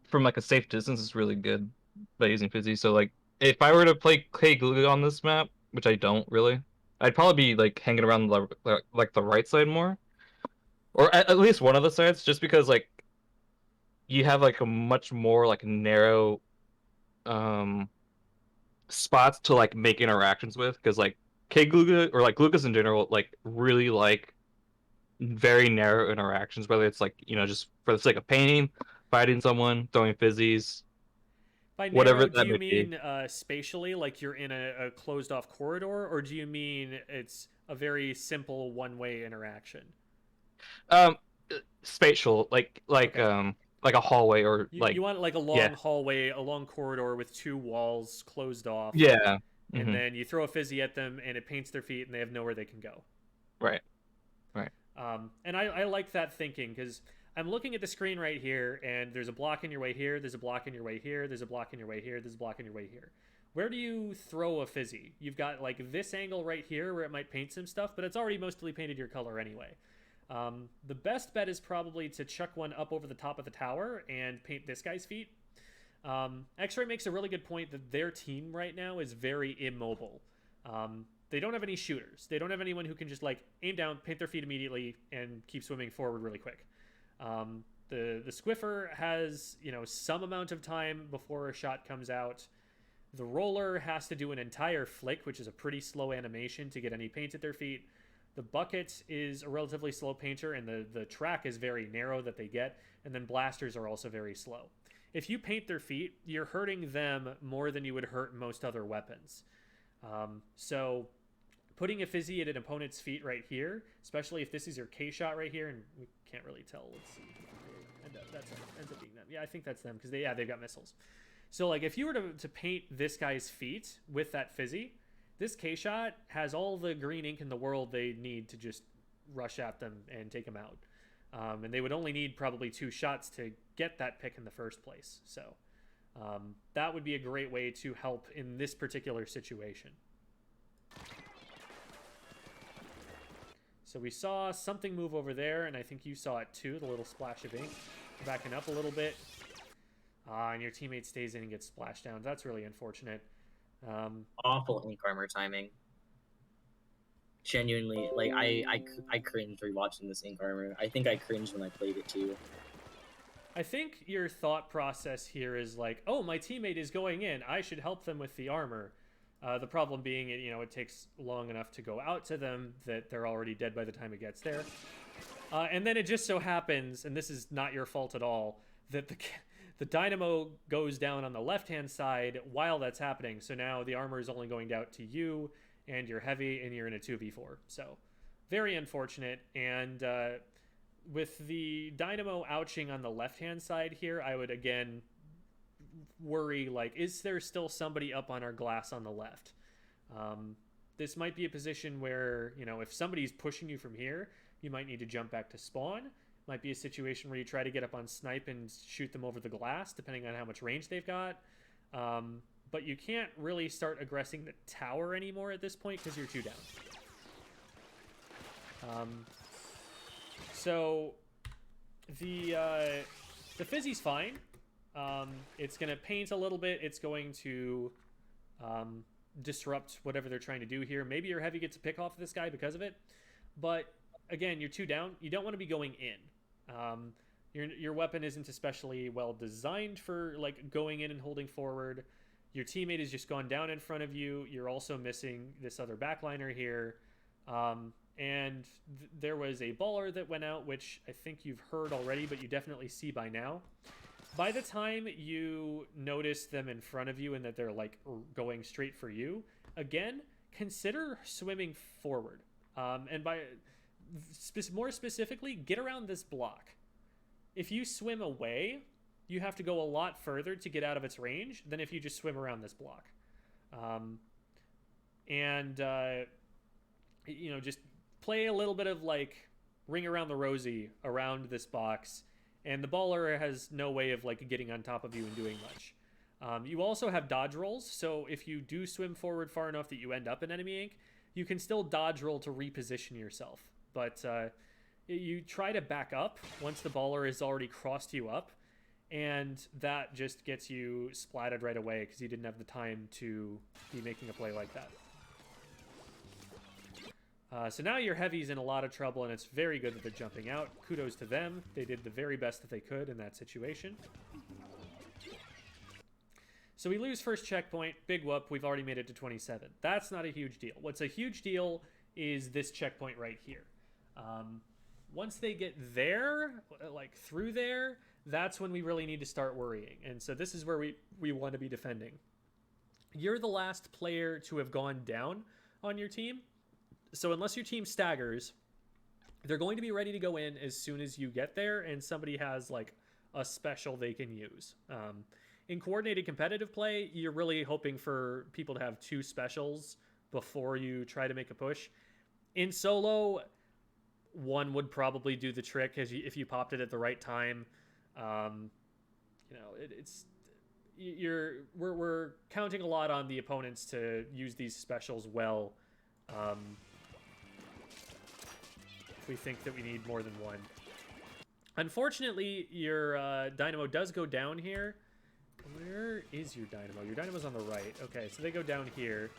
from, like, a safe distance is really good by using fizzy. So, like, if I were to play Glooga on this map, which I don't really, I'd probably be, like, hanging around the right side more. Or at least one of the sides, just because, like, you have like a much more like narrow spots to like make interactions with, because like K Glooga or like Gloogas in general like really like very narrow interactions, whether it's like, just for the sake of painting, fighting someone, throwing fizzies, By whatever narrow, do that you may be. mean spatially, like you're in a closed off corridor, or do you mean it's a very simple one-way interaction? Um, Spatial, Okay. like a hallway or You like, want like a yeah, long hallway, a long corridor with two walls closed off, yeah, and hmm, then you throw a fizzy at them, and it paints their feet, and they have nowhere they can go. right, right, And I like that thinking because I'm looking at the screen right here, and there's a block in your way here, there's a block in your way here, there's a block in your way here, there's a block in your way here. Where do you throw a fizzy? You've got like this angle right here where it might paint some stuff, but it's already mostly painted your color anyway. The best bet is probably to chuck one up over the top of the tower and paint this guy's feet. X-Ray makes a really good point that their team right now is very immobile. They don't have any shooters. They don't have anyone who can just like aim down, paint their feet immediately, and keep swimming forward really quick. The Squiffer has some amount of time before a shot comes out. The roller has to do an entire flick, which is a pretty slow animation to get any paint at their feet. The bucket is a relatively slow painter, and the track is very narrow that they get, and then blasters are also very slow. If you paint their feet, you're hurting them more than you would hurt most other weapons. So putting a fizzy at an opponent's feet right here, especially if this is your K shot right here, and we can't really tell. Let's see. That ends up being them. Yeah, I think that's them because they've got missiles. So like if you were to paint this guy's feet with that fizzy, this K shot has all the green ink in the world they need to just rush at them and take them out. And they would only need probably 2 shots to get that pick in the first place. So that would be a great way to help in this particular situation. So we saw something move over there, and I think you saw it too, the little splash of ink. Backing up a little bit. And your teammate stays in and gets splashed down. That's really unfortunate. Awful ink armor timing. Genuinely, like I cringed rewatching this ink armor. I think I cringed when I played it too. I think your thought process here is like, oh, my teammate is going in. I should help them with the armor. The problem being, it takes long enough to go out to them that they're already dead by the time it gets there. And then it just so happens, and this is not your fault at all, that the dynamo goes down on the left-hand side while that's happening. So now the armor is only going out to you, and you're heavy, and you're in a 2v4. So very unfortunate. And with the dynamo ouching on the left-hand side here, I would again worry, like, is there still somebody up on our glass on the left? This might be a position where, if somebody's pushing you from here, you might need to jump back to spawn. Might be a situation where you try to get up on snipe and shoot them over the glass, depending on how much range they've got. But you can't really start aggressing the tower anymore at this point because you're 2 down. So the fizzy's fine. It's going to paint a little bit. It's going to disrupt whatever they're trying to do here. Maybe your heavy gets a pick off this guy because of it. But again, you're 2 down. You don't want to be going in. Your weapon isn't especially well designed for like going in and holding forward. Your teammate has just gone down in front of you. You're also missing this other backliner here. And there was a baller that went out, which I think you've heard already, but you definitely see by now. By the time you notice them in front of you and that they're like going straight for you, again, consider swimming forward. And by more specifically, get around this block. If you swim away, you have to go a lot further to get out of its range than if you just swim around this block. Just play a little bit of like ring around the rosy around this box, and the baller has no way of like getting on top of you and doing much. You also have dodge rolls, so if you do swim forward far enough that you end up in enemy ink, you can still dodge roll to reposition yourself. But you try to back up once the baller has already crossed you up, and that just gets you splatted right away because you didn't have the time to be making a play like that. So now your heavy's in a lot of trouble, and it's very good that they're jumping out. Kudos to them. They did the very best that they could in that situation. So we lose first checkpoint. Big whoop. We've already made it to 27. That's not a huge deal. What's a huge deal is this checkpoint right here. Once they get there, like through there, that's when we really need to start worrying. And so this is where we want to be defending. You're the last player to have gone down on your team. So unless your team staggers, they're going to be ready to go in as soon as you get there and somebody has like a special they can use. In coordinated competitive play, you're really hoping for people to have 2 specials before you try to make a push. In solo, 1 would probably do the trick if you popped it at the right time. We're counting a lot on the opponents to use these specials well. If we think that we need more than 1. Unfortunately, your dynamo does go down here. Where is your dynamo? Your dynamo's on the right. Okay, so they go down here.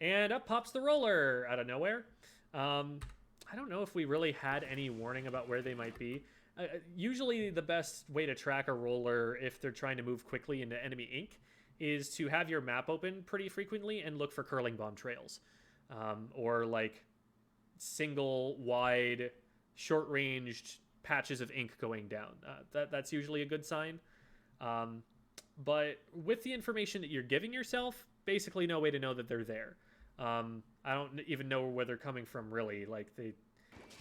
And up pops the roller out of nowhere. I don't know if we really had any warning about where they might be. Usually the best way to track a roller if they're trying to move quickly into enemy ink is to have your map open pretty frequently and look for curling bomb trails. Or like single, wide, short-ranged patches of ink going down. That's usually a good sign. But with the information that you're giving yourself, basically no way to know that they're there. I don't even know where they're coming from, really. Like, they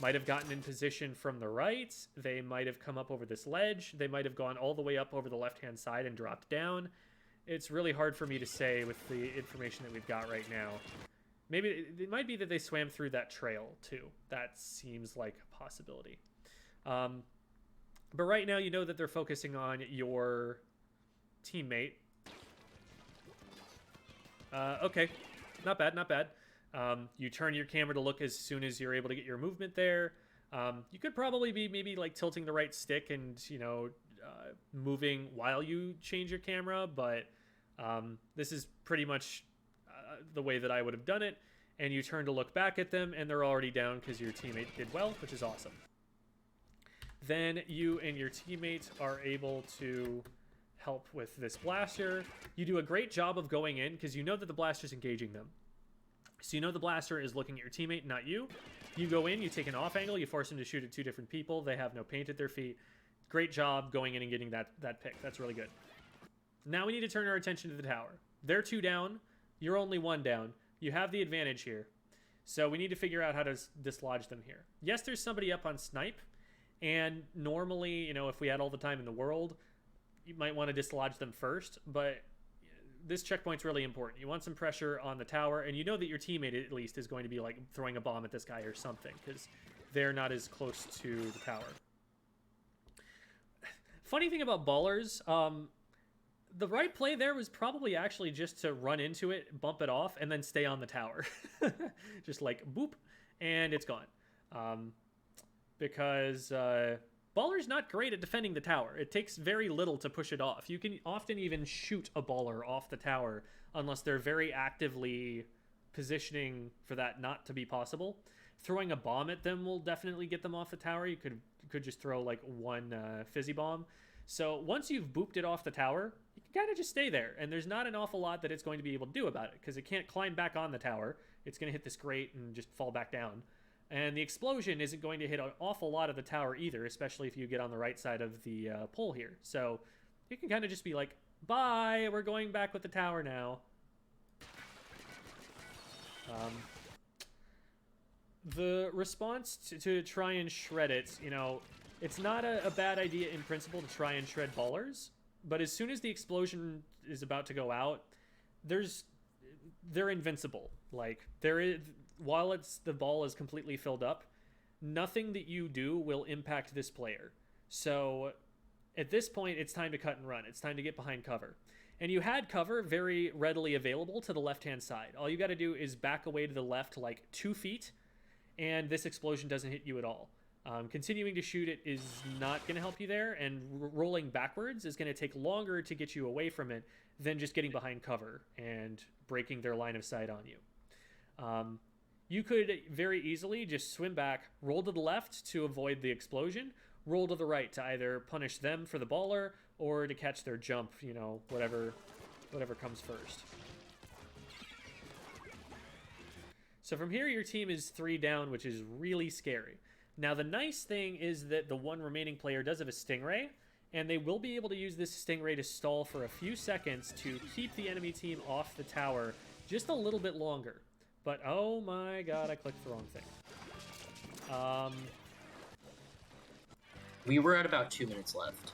might have gotten in position from the right. They might have come up over this ledge. They might have gone all the way up over the left-hand side and dropped down. It's really hard for me to say with the information that we've got right now. Maybe it might be that they swam through that trail, too. That seems like a possibility. But right now, you know that they're focusing on your teammate. Okay. Not bad, not bad. You turn your camera to look as soon as you're able to get your movement there. You could probably be maybe like tilting the right stick and, you know, moving while you change your camera, but this is pretty much the way that I would have done it. And you turn to look back at them, and they're already down because your teammate did well, which is awesome. Then you and your teammate are able to help with this blaster. You do a great job of going in because you know that the blaster's engaging them. So you know the blaster is looking at your teammate, not you. You go in, you take an off angle, you force them to shoot at 2 different people. They have no paint at their feet. Great job going in and getting that pick. That's really good. Now we need to turn our attention to the tower. They're 2 down. You're only 1 down. You have the advantage here. So we need to figure out how to dislodge them here. Yes, there's somebody up on snipe. And normally, you know, if we had all the time in the world, you might want to dislodge them first. But this checkpoint's really important. You want some pressure on the tower. And you know that your teammate, at least, is going to be, like, throwing a bomb at this guy or something. Because they're not as close to the tower. Funny thing about ballers, the right play there was probably actually just to run into it, bump it off, and then stay on the tower. Just like, boop, and it's gone. Because baller's not great at defending the tower. It takes very little to push it off. You can often even shoot a baller off the tower unless they're very actively positioning for that not to be possible. Throwing a bomb at them will definitely get them off the tower. You could just throw like 1 fizzy bomb. So once you've booped it off the tower, you can kind of just stay there. And there's not an awful lot that it's going to be able to do about it because it can't climb back on the tower. It's going to hit this grate and just fall back down. And the explosion isn't going to hit an awful lot of the tower either, especially if you get on the right side of the pole here. So you can kind of just be like, bye, we're going back with the tower now. The response to try and shred it, you know, it's not a bad idea in principle to try and shred ballers, but as soon as the explosion is about to go out, they're invincible. Like, while the ball is completely filled up, nothing that you do will impact this player. So at this point, it's time to cut and run. It's time to get behind cover. And you had cover very readily available to the left-hand side. All you got to do is back away to the left like 2 feet, and this explosion doesn't hit you at all. Continuing to shoot it is not going to help you there, and rolling backwards is going to take longer to get you away from it than just getting behind cover and breaking their line of sight on you. you could very easily just swim back, roll to the left to avoid the explosion, roll to the right to either punish them for the baller or to catch their jump, you know, whatever comes first. So from here, your team is 3 down, which is really scary. Now, the nice thing is that the one remaining player does have a Stingray, and they will be able to use this Stingray to stall for a few seconds to keep the enemy team off the tower just a little bit longer. But, oh my god, I clicked the wrong thing. We were at about 2 minutes left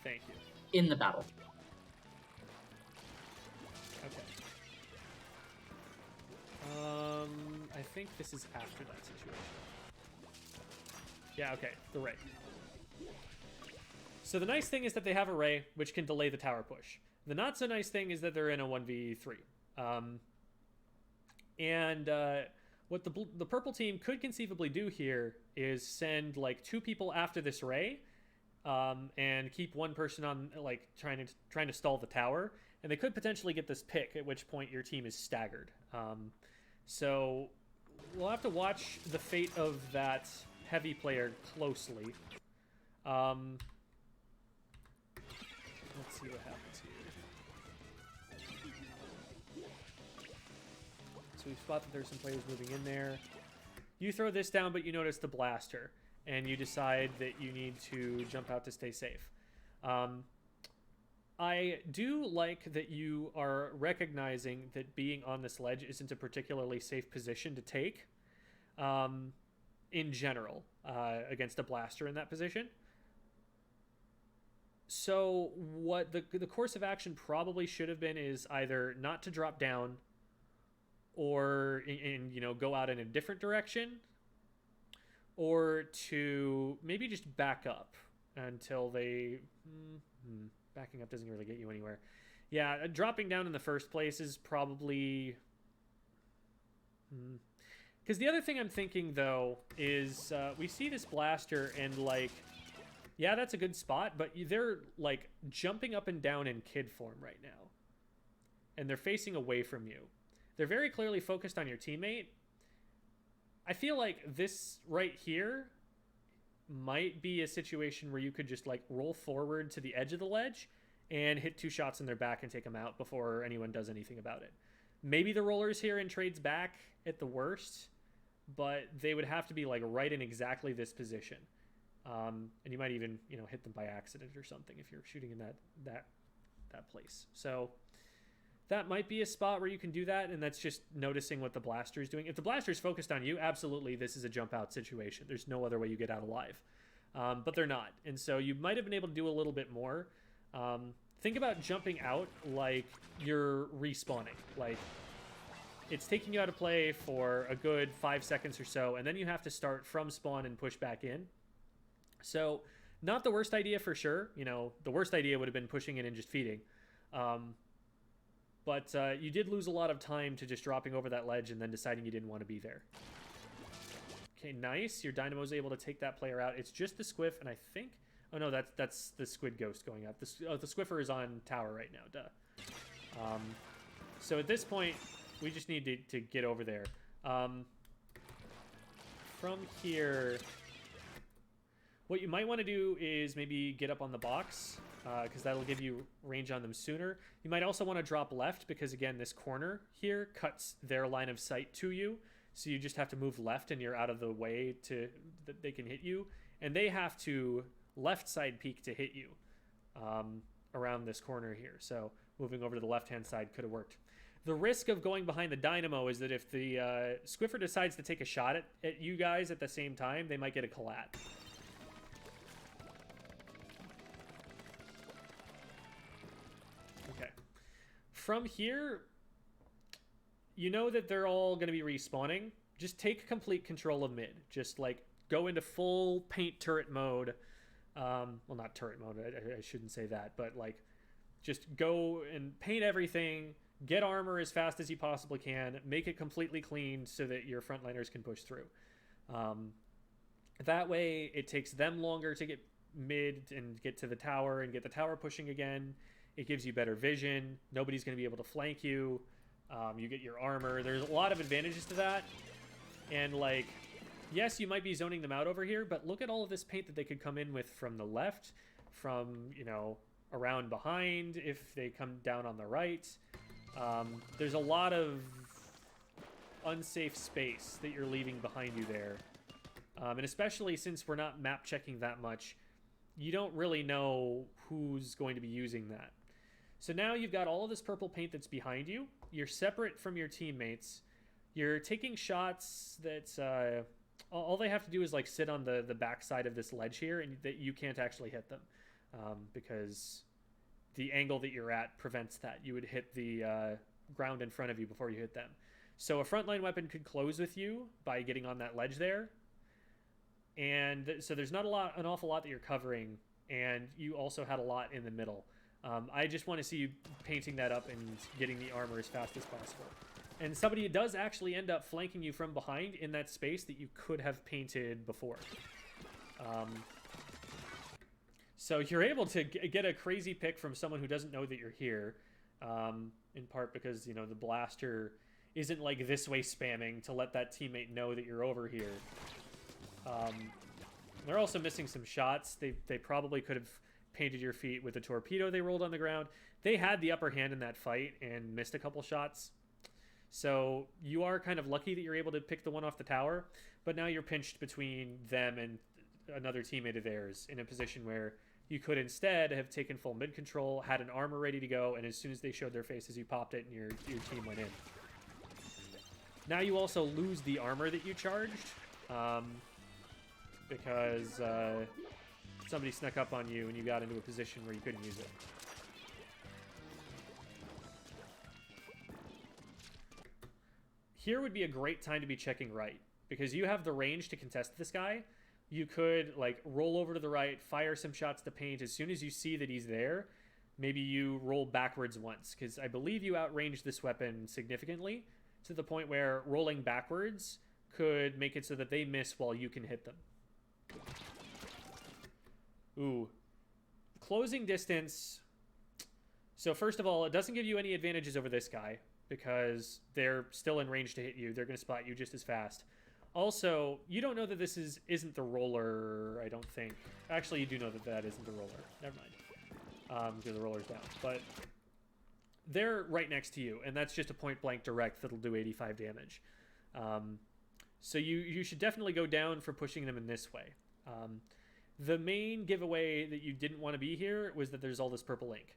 Thank you. in the battle. Okay. I think this is after that situation. Yeah, okay, the Ray. So the nice thing is that they have a Ray, which can delay the tower push. The not so nice thing is that they're in a 1v3. What the purple team could conceivably do here is send like 2 people after this Ray, and keep one person on like trying to stall the tower, and they could potentially get this pick, at which point your team is staggered. So we'll have to watch the fate of that heavy player closely. Let's see what happens here. So we spot that there's some players moving in there. You throw this down, but you notice the blaster, and you decide that you need to jump out to stay safe. I do like that you are recognizing that being on this ledge isn't a particularly safe position to take, in general, against a blaster in that position. So what the course of action probably should have been is either not to drop down, or you know, go out in a different direction, or to maybe just back up until they... Backing up doesn't really get you anywhere. Yeah, dropping down in the first place is probably... Because the other thing I'm thinking, though, is we see this blaster and, like... Yeah, that's a good spot, but they're, like, jumping up and down in kid form right now. And they're facing away from you. They're very clearly focused on your teammate. I feel like this right here might be a situation where you could just like roll forward to the edge of the ledge and hit 2 shots in their back and take them out before anyone does anything about it. Maybe the roller's here and trades back at the worst, but they would have to be like right in exactly this position. And you might even, you know, hit them by accident or something if you're shooting in that place. So that might be a spot where you can do that, and that's just noticing what the blaster is doing. If the blaster is focused on you, absolutely, this is a jump out situation. There's no other way you get out alive. But they're not, and so you might have been able to do a little bit more. Think about jumping out like you're respawning. Like, it's taking you out of play for a good 5 seconds or so, and then you have to start from spawn and push back in. So, not the worst idea for sure. You know, the worst idea would have been pushing in and just feeding. But you did lose a lot of time to just dropping over that ledge and then deciding you didn't want to be there. Okay, nice. Your Dynamo's able to take that player out. It's just the Squiff, and I think... Oh, no, that's the Squid Ghost going up. The Squiffer is on tower right now. Duh. So at this point, we just need to get over there. From here... What you might want to do is maybe get up on the box, because that'll give you range on them sooner. You might also want to drop left, because again, this corner here cuts their line of sight to you. So you just have to move left and you're out of the way that they can hit you. And they have to left side peek to hit you around this corner here. So moving over to the left-hand side could have worked. The risk of going behind the Dynamo is that if the Squiffer decides to take a shot at you guys at the same time, they might get a collat. From here, you know that they're all going to be respawning. Just take complete control of mid. Just, like, go into full paint turret mode. Well, not turret mode. I shouldn't say that. But, like, just go and paint everything. Get armor as fast as you possibly can. Make it completely clean so that your frontliners can push through. That way, it takes them longer to get mid and get to the tower and get the tower pushing again. It gives you better vision. Nobody's going to be able to flank you. You get your armor. There's a lot of advantages to that. And like, yes, you might be zoning them out over here, but look at all of this paint that they could come in with from the left, from, you know, around behind if they come down on the right. There's a lot of unsafe space that you're leaving behind you there. And especially since we're not map checking that much, you don't really know who's going to be using that. So now you've got all of this purple paint that's behind you. You're separate from your teammates. You're taking shots that all they have to do is like sit on the backside of this ledge here, and that you can't actually hit them because the angle that you're at prevents that. You would hit the ground in front of you before you hit them. So a frontline weapon could close with you by getting on that ledge there. And so there's not an awful lot that you're covering, and you also had a lot in the middle. I just want to see you painting that up and getting the armor as fast as possible. And somebody does actually end up flanking you from behind in that space that you could have painted before. So you're able to get a crazy pick from someone who doesn't know that you're here, in part because, you know, the blaster isn't like this way spamming to let that teammate know that you're over here. They're also missing some shots. They probably could have painted your feet with a torpedo they rolled on the ground. They had the upper hand in that fight and missed a couple shots. So you are kind of lucky that you're able to pick the one off the tower, but now you're pinched between them and another teammate of theirs in a position where you could instead have taken full mid control, had an armor ready to go, and as soon as they showed their faces, you popped it and your team went in. Now you also lose the armor that you charged, because somebody snuck up on you and you got into a position where you couldn't use it. Here would be a great time to be checking right, because you have the range to contest this guy. You could like roll over to the right, fire some shots to paint. As soon as you see that he's there, maybe you roll backwards once, because I believe you outranged this weapon significantly to the point where rolling backwards could make it so that they miss while you can hit them. Ooh. Closing distance. So first of all, it doesn't give you any advantages over this guy because they're still in range to hit you. They're going to spot you just as fast. Also, you don't know that this isn't the roller, I don't think. Actually, you do know that that isn't the roller. Never mind. Because the roller's down. But they're right next to you, and that's just a point-blank direct that'll do 85 damage. So you should definitely go down for pushing them in this way. The main giveaway that you didn't want to be here was that there's all this purple ink.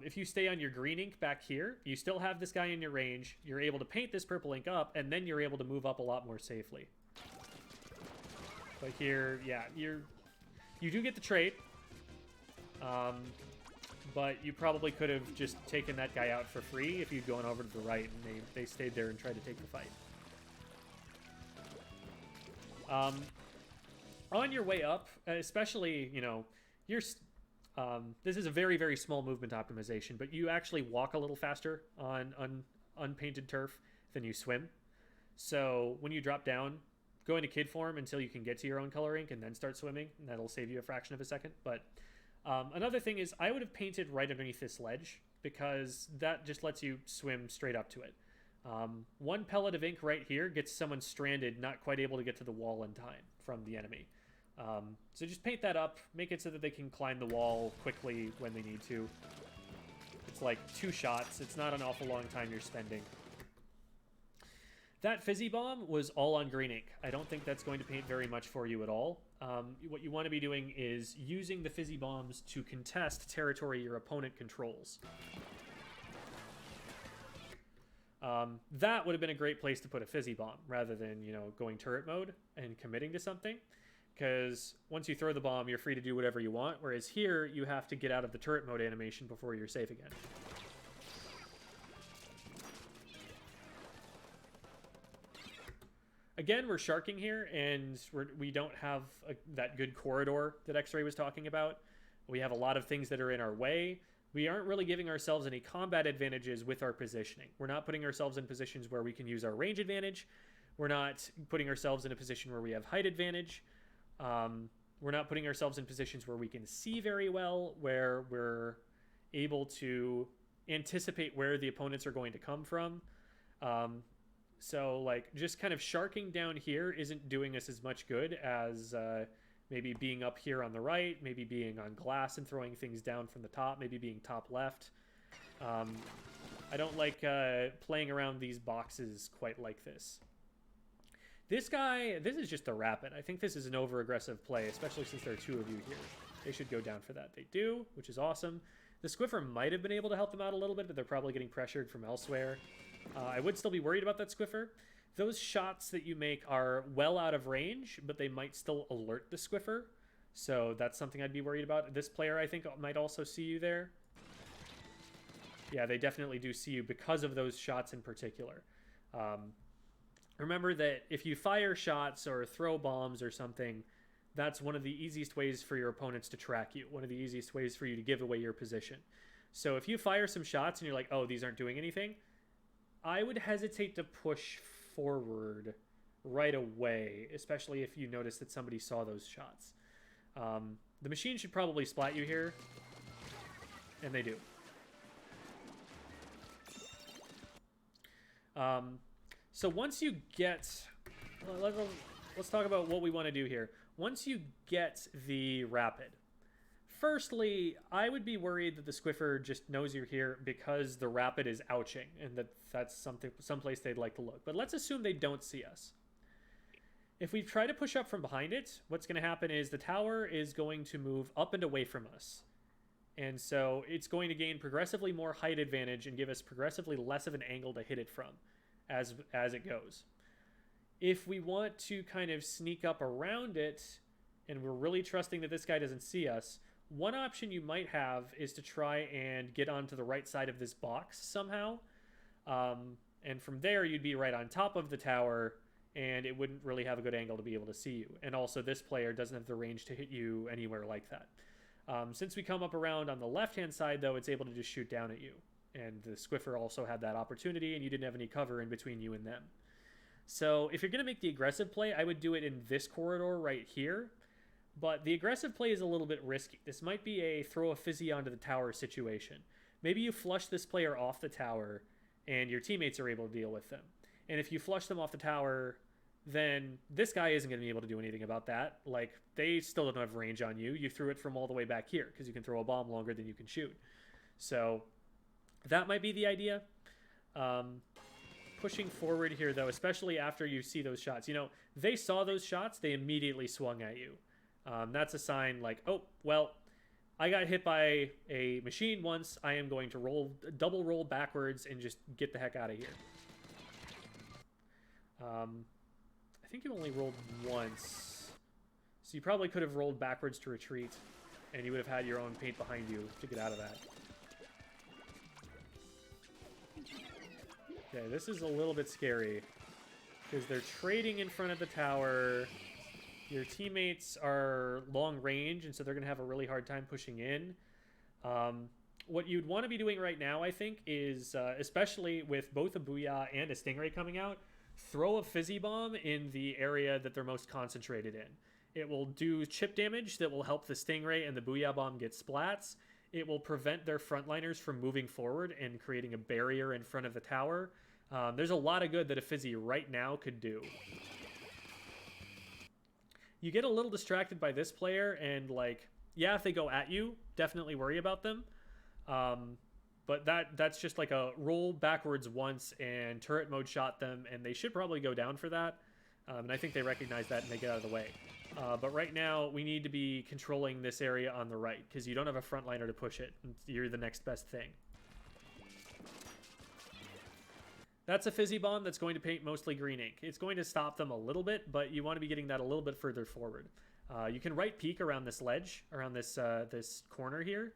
If you stay on your green ink back here, you still have this guy in your range. You're able to paint this purple ink up, and then you're able to move up a lot more safely. But here, yeah, you do get the trait. But you probably could have just taken that guy out for free if you'd gone over to the right and they stayed there and tried to take the fight. On your way up, especially, you know, this is a very, very small movement optimization, but you actually walk a little faster on unpainted turf than you swim. So when you drop down, go into kid form until you can get to your own color ink and then start swimming, and that'll save you a fraction of a second. But another thing is I would have painted right underneath this ledge because that just lets you swim straight up to it. One pellet of ink right here gets someone stranded, not quite able to get to the wall in time from the enemy. So just paint that up, make it so that they can climb the wall quickly when they need to. It's like 2 shots. It's not an awful long time you're spending. That fizzy bomb was all on green ink. I don't think that's going to paint very much for you at all. What you want to be doing is using the fizzy bombs to contest territory your opponent controls. That would have been a great place to put a fizzy bomb rather than, you know, going turret mode and committing to something. Because once you throw the bomb, you're free to do whatever you want. Whereas here, you have to get out of the turret mode animation before you're safe again. Again, we're sharking here, and we don't have that good corridor that X-Ray was talking about. We have a lot of things that are in our way. We aren't really giving ourselves any combat advantages with our positioning. We're not putting ourselves in positions where we can use our range advantage. We're not putting ourselves in a position where we have height advantage. We're not putting ourselves in positions where we can see very well, where we're able to anticipate where the opponents are going to come from. So, like, just kind of sharking down here isn't doing us as much good as maybe being up here on the right, maybe being on glass and throwing things down from the top, maybe being top left. I don't like playing around these boxes quite like this. This guy, this is just a rapid. I think this is an over-aggressive play, especially since there are 2 of you here. They should go down for that. They do, which is awesome. The Squiffer might have been able to help them out a little bit, but they're probably getting pressured from elsewhere. I would still be worried about that Squiffer. Those shots that you make are well out of range, but they might still alert the Squiffer. So that's something I'd be worried about. This player, I think, might also see you there. Yeah, they definitely do see you because of those shots in particular. Remember that if you fire shots or throw bombs or something, that's one of the easiest ways for your opponents to track you. One of the easiest ways for you to give away your position. So if you fire some shots and you're like, oh, these aren't doing anything, I would hesitate to push forward right away, especially if you notice that somebody saw those shots. The machine should probably splat you here, and they do. So once you get... let's talk about what we want to do here. Once you get the rapid, firstly, I would be worried that the Squiffer just knows you're here because the rapid is ouching, and that's someplace they'd like to look. But let's assume they don't see us. If we try to push up from behind it, what's going to happen is the tower is going to move up and away from us. And so it's going to gain progressively more height advantage and give us progressively less of an angle to hit it from as it goes. If we want to kind of sneak up around it, and we're really trusting that this guy doesn't see us, one option you might have is to try and get onto the right side of this box somehow. And from there, you'd be right on top of the tower, and it wouldn't really have a good angle to be able to see you. And also, this player doesn't have the range to hit you anywhere like that. Since we come up around on the left-hand side, though, it's able to just shoot down at you. And the Squiffer also had that opportunity, and you didn't have any cover in between you and them. So if you're going to make the aggressive play, I would do it in this corridor right here. But the aggressive play is a little bit risky. This might be a throw a fizzy onto the tower situation. Maybe you flush this player off the tower, and your teammates are able to deal with them. And if you flush them off the tower, then this guy isn't going to be able to do anything about that. Like, they still don't have range on you. You threw it from all the way back here, because you can throw a bomb longer than you can shoot. So that might be the idea. Pushing forward here, though, especially after you see those shots. You know, they saw those shots, they immediately swung at you. That's a sign like, oh, well, I got hit by a machine once. I am going to double roll backwards and just get the heck out of here. I think you only rolled once. So you probably could have rolled backwards to retreat, and you would have had your own paint behind you to get out of that. Okay, this is a little bit scary, because they're trading in front of the tower. Your teammates are long range, and so they're going to have a really hard time pushing in. What you'd want to be doing right now, I think, is, especially with both a Booyah and a Stingray coming out, throw a Fizzy Bomb in the area that they're most concentrated in. It will do chip damage that will help the Stingray and the Booyah Bomb get splats. It will prevent their frontliners from moving forward and creating a barrier in front of the tower. There's a lot of good that a Fizzy right now could do. You get a little distracted by this player, and, like, yeah, if they go at you, definitely worry about them. But that's just like a roll backwards once and turret mode shot them, and they should probably go down for that. And I think they recognize that and they get out of the way. But right now, we need to be controlling this area on the right, because you don't have a frontliner to push it. You're the next best thing. That's a Fizzy Bomb that's going to paint mostly green ink. It's going to stop them a little bit, but you want to be getting that a little bit further forward. You can right peek around this ledge, around this this corner here,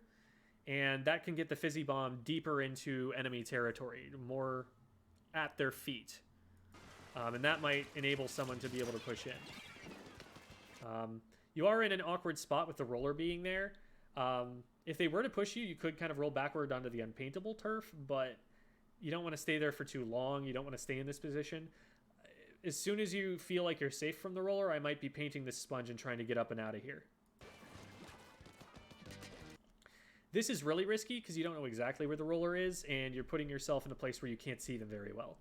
and that can get the Fizzy Bomb deeper into enemy territory, more at their feet. And that might enable someone to be able to push in. You are in an awkward spot with the roller being there. If they were to push you, you could kind of roll backward onto the unpaintable turf, but you don't want to stay there for too long. You don't want to stay in this position. As soon as you feel like you're safe from the roller, I might be painting this sponge and trying to get up and out of here. This is really risky because you don't know exactly where the roller is, and you're putting yourself in a place where you can't see them very well.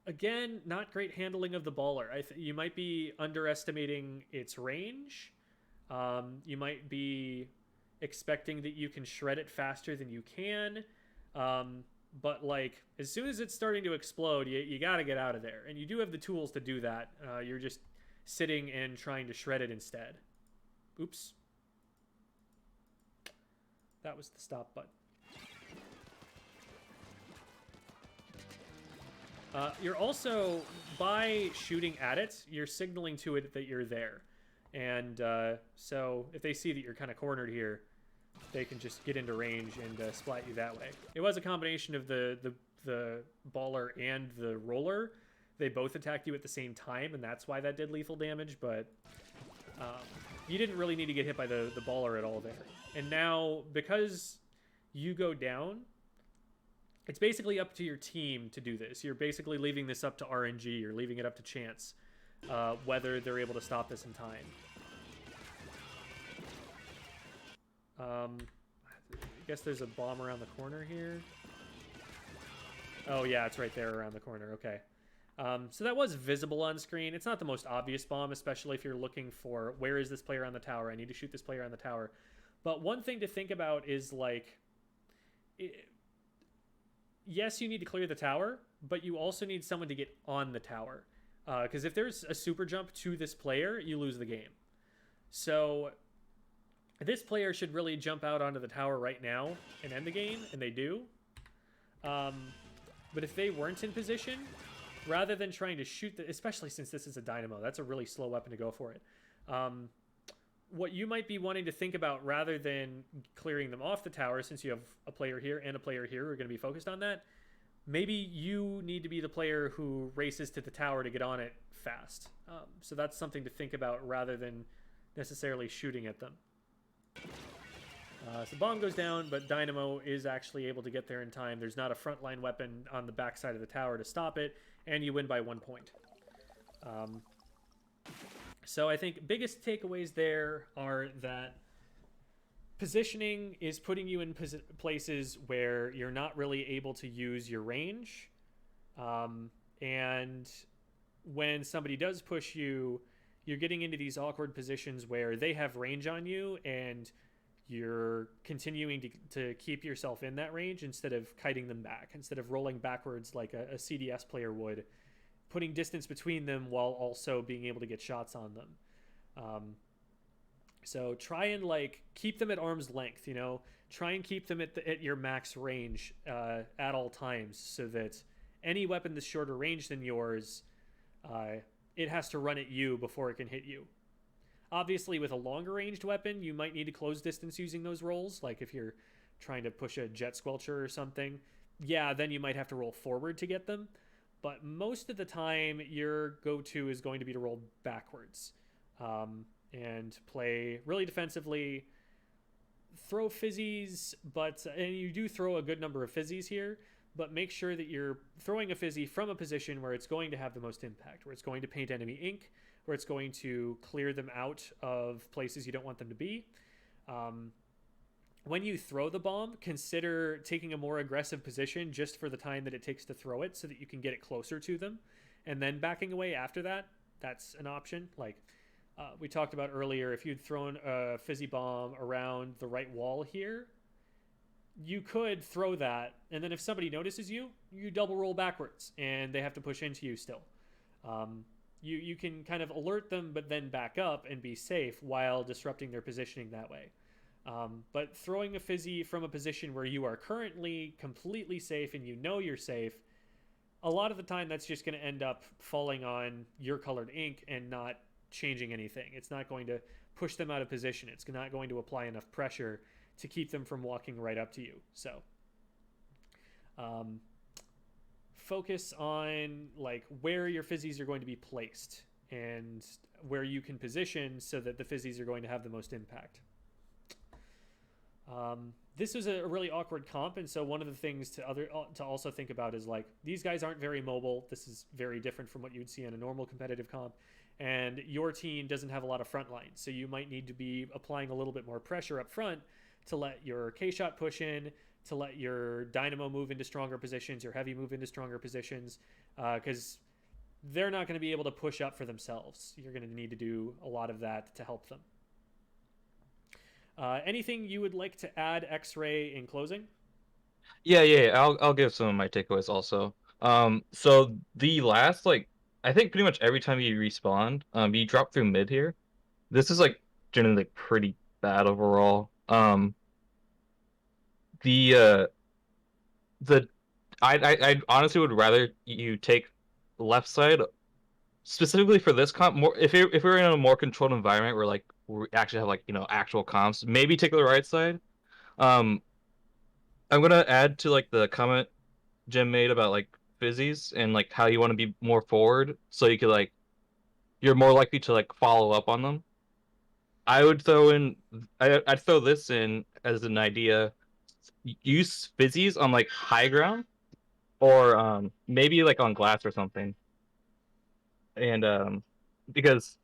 Again, not great handling of the baller. You might be underestimating its range. You might be expecting that you can shred it faster than you can. But like, as soon as it's starting to explode, you got to get out of there. And you do have the tools to do that. You're just sitting and trying to shred it instead. Oops. That was the stop button. You're also, by shooting at it, you're signaling to it that you're there. And so if they see that you're kind of cornered here, they can just get into range and splat you that way. It was a combination of the baller and the roller. They both attacked you at the same time, and that's why that did lethal damage, but you didn't really need to get hit by the baller at all there. And now, because you go down, it's basically up to your team to do this. You're basically leaving this up to RNG. You're leaving it up to chance whether they're able to stop this in time. I guess there's a bomb around the corner here. Oh, yeah, it's right there around the corner. Okay. So that was visible on screen. It's not the most obvious bomb, especially if you're looking for, where is this player on the tower? I need to shoot this player on the tower. But one thing to think about is, like, yes, you need to clear the tower, but you also need someone to get on the tower. Because if there's a super jump to this player, you lose the game. So this player should really jump out onto the tower right now and end the game, and they do. But if they weren't in position, rather than trying to shoot, especially since this is a dynamo, that's a really slow weapon to go for it. What you might be wanting to think about, rather than clearing them off the tower, since you have a player here and a player here who are going to be focused on that, maybe you need to be the player who races to the tower to get on it fast. So that's something to think about rather than necessarily shooting at them. So bomb goes down, but Dynamo is actually able to get there in time. There's not a frontline weapon on the backside of the tower to stop it, and you win by 1 point. So I think biggest takeaways there are that positioning is putting you in places where you're not really able to use your range. And when somebody does push you, you're getting into these awkward positions where they have range on you and you're continuing to keep yourself in that range instead of kiting them back, instead of rolling backwards like a CDS player would, putting distance between them while also being able to get shots on them. So try and like keep them at arm's length, you know, try and keep them at your max range at all times, so that any weapon that's shorter range than yours, it has to run at you before it can hit you. Obviously, with a longer ranged weapon, you might need to close distance using those rolls. Like if you're trying to push a jet squelcher or something, yeah, then you might have to roll forward to get them. But most of the time, your go-to is going to be to roll backwards and play really defensively. Throw fizzies, and you do throw a good number of fizzies here, but make sure that you're throwing a fizzy from a position where it's going to have the most impact, where it's going to paint enemy ink, where it's going to clear them out of places you don't want them to be. When you throw the bomb, consider taking a more aggressive position just for the time that it takes to throw it, so that you can get it closer to them, and then backing away after that. That's an option. Like we talked about earlier, if you'd thrown a fizzy bomb around the right wall here, you could throw that, and then if somebody notices you, you double roll backwards, and they have to push into you still. You can kind of alert them, but then back up and be safe while disrupting their positioning that way. But throwing a fizzy from a position where you are currently completely safe and you know you're safe, a lot of the time that's just going to end up falling on your colored ink and not changing anything. It's not going to push them out of position. It's not going to apply enough pressure to keep them from walking right up to you. So focus on like where your fizzies are going to be placed and where you can position so that the fizzies are going to have the most impact. This was a really awkward comp, and so one of the things to also think about is like, these guys aren't very mobile. This is very different from what you'd see in a normal competitive comp, and your team doesn't have a lot of front line, so you might need to be applying a little bit more pressure up front to let your K-shot push in, to let your dynamo move into stronger positions, your heavy move into stronger positions, because they're not going to be able to push up for themselves. You're going to need to do a lot of that to help them. Anything you would like to add, X-Ray, in closing? Yeah. I'll give some of my takeaways also. So the last like I think pretty much every time you respawn, you drop through mid here. This is like generally like pretty bad overall. The the I honestly would rather you take left side specifically for this comp more if we're in a more controlled environment where like we actually have like actual comps, maybe take the right side. Um, I'm gonna add to like the comment Jim made about like fizzies and like how you want to be more forward so you could like you're more likely to like follow up on them. I would throw in I'd throw this in as an idea. Use fizzies on like high ground or maybe like on glass or something. And because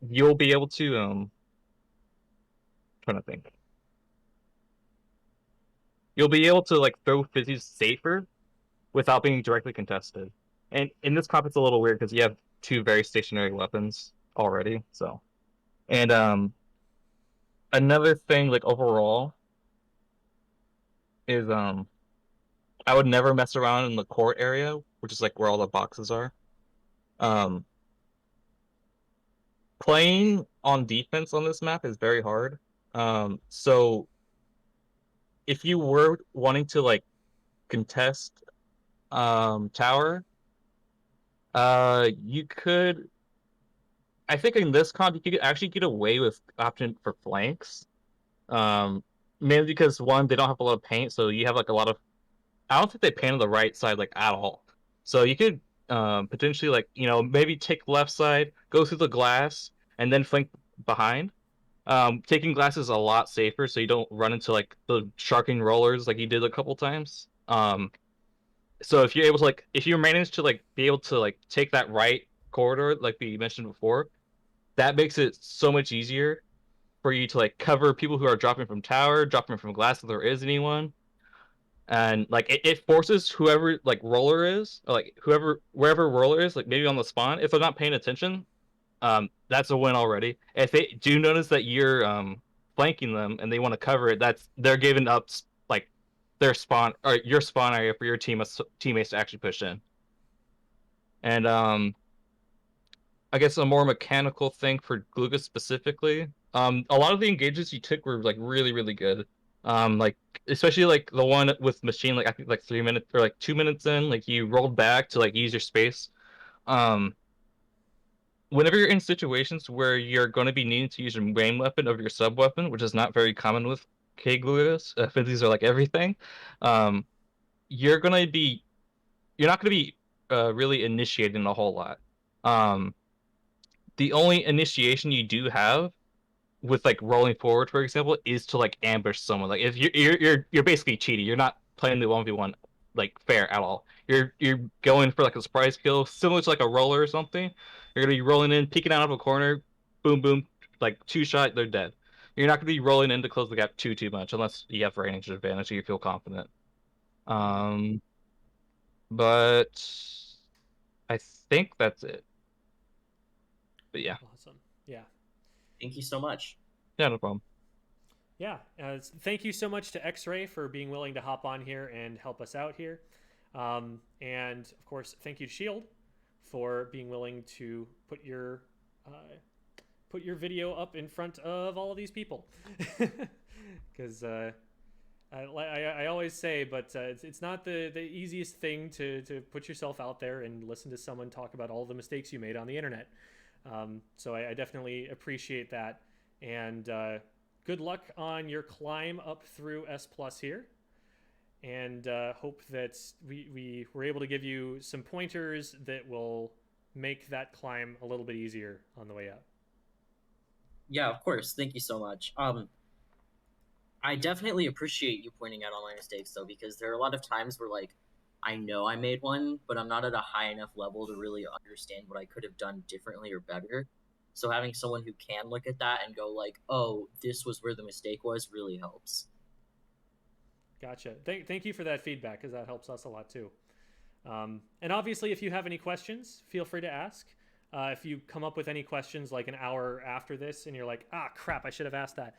you'll be able to trying to think. You'll be able to like throw fizzies safer without being directly contested. And in this comp, it's a little weird because you have two very stationary weapons already. So, and another thing like overall is I would never mess around in the court area, which is like where all the boxes are. Um, Playing on defense on this map is very hard. So if you were wanting to like contest tower, you could. I think in this comp you could actually get away with option for flanks. Um, Mainly because one, they don't have a lot of paint, so you have like a lot of. I don't think they paint on the right side like at all. So you could potentially like maybe take left side, go through the glass, and then flank behind. Taking glass is a lot safer, so you don't run into like the sharking rollers like you did a couple times. So if you're able to like if you manage to like be able to like take that right corridor like we mentioned before, that makes it so much easier for you to like cover people who are dropping from tower, dropping from glass if there is anyone. And like it forces whoever like roller is, or like whoever wherever roller is, like maybe on the spawn, if they're not paying attention, that's a win already. If they do notice that you're flanking them and they want to cover it, they're giving up like their spawn or your spawn area for your teammates to actually push in. And I guess a more mechanical thing for Glooga specifically. A lot of the engages you took were like really good. Like especially like the one with machine, like I think like 3 minutes or like 2 minutes in, like you rolled back to like use your space. Um, Whenever you're in situations where you're going to be needing to use your main weapon over your sub weapon, which is not very common with K Glugas, these are like everything. Um, you're gonna be you're not gonna be really initiating a whole lot. Um, the only initiation you do have with like rolling forward, for example, is to like ambush someone. Like if you're basically cheating. You're not playing the 1v1 like fair at all. You're going for like a surprise kill, similar to like a roller or something. You're gonna be rolling in, peeking out of a corner, boom boom, like two shot, they're dead. You're not gonna be rolling in to close the gap too much unless you have range advantage or you feel confident. Um, but I think that's it. But yeah, Awesome. Yeah. Thank you so much. yeah, no problem. Yeah. Thank you so much to X-Ray for being willing to hop on here and help us out here. And of course, thank you to Shield for being willing to put your video up in front of all of these people. Because I always say, but it's not the easiest thing to put yourself out there and listen to someone talk about all the mistakes you made on the internet. So I definitely appreciate that. And good luck on your climb up through S+ here. And hope that we were able to give you some pointers that will make that climb a little bit easier on the way up. Yeah, of course. Thank you so much. I definitely appreciate you pointing out all my mistakes though, because there are a lot of times where like I know I made one, but I'm not at a high enough level to really understand what I could have done differently or better. So having someone who can look at that and go like, "Oh, this was where the mistake was," really helps. Gotcha. Thank you for that feedback, because that helps us a lot too. And obviously, if you have any questions, feel free to ask. If you come up with any questions like an hour after this and you're like, ah, crap, I should have asked that,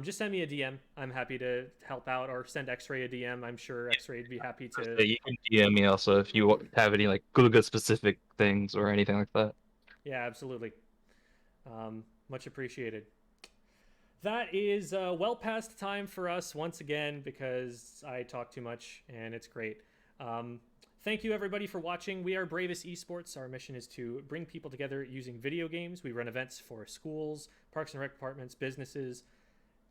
just send me a DM. I'm happy to help out, or send X-Ray a DM. I'm sure X-Ray would be happy to. So you can DM me also if you have any like Glooga specific things or anything like that. Yeah, absolutely. Much appreciated. That is well past time for us once again, because I talk too much and it's great. Thank you everybody for watching. We are Bravous Esports. Our mission is to bring people together using video games. We run events for schools, parks and rec departments, businesses,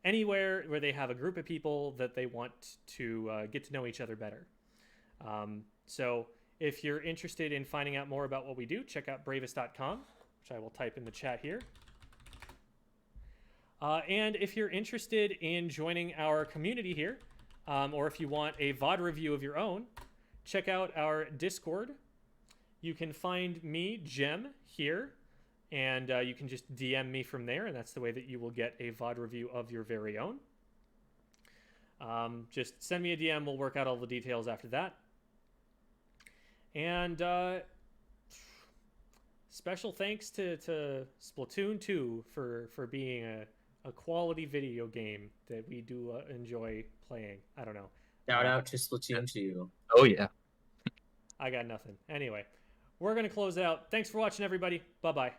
anywhere where they have a group of people that they want to get to know each other better. So if you're interested in finding out more about what we do, check out bravous.com, which I will type in the chat here. And if you're interested in joining our community here, or if you want a VOD review of your own, check out our Discord. You can find me, Jem, here, and you can just DM me from there, and that's the way that you will get a VOD review of your very own. Just send me a DM. We'll work out all the details after that. And special thanks to Splatoon 2 for being a quality video game that we do enjoy playing. I don't know. Shout out to Splatoon 2. Oh yeah. I got nothing. Anyway, we're going to close out. Thanks for watching, everybody. Bye-bye.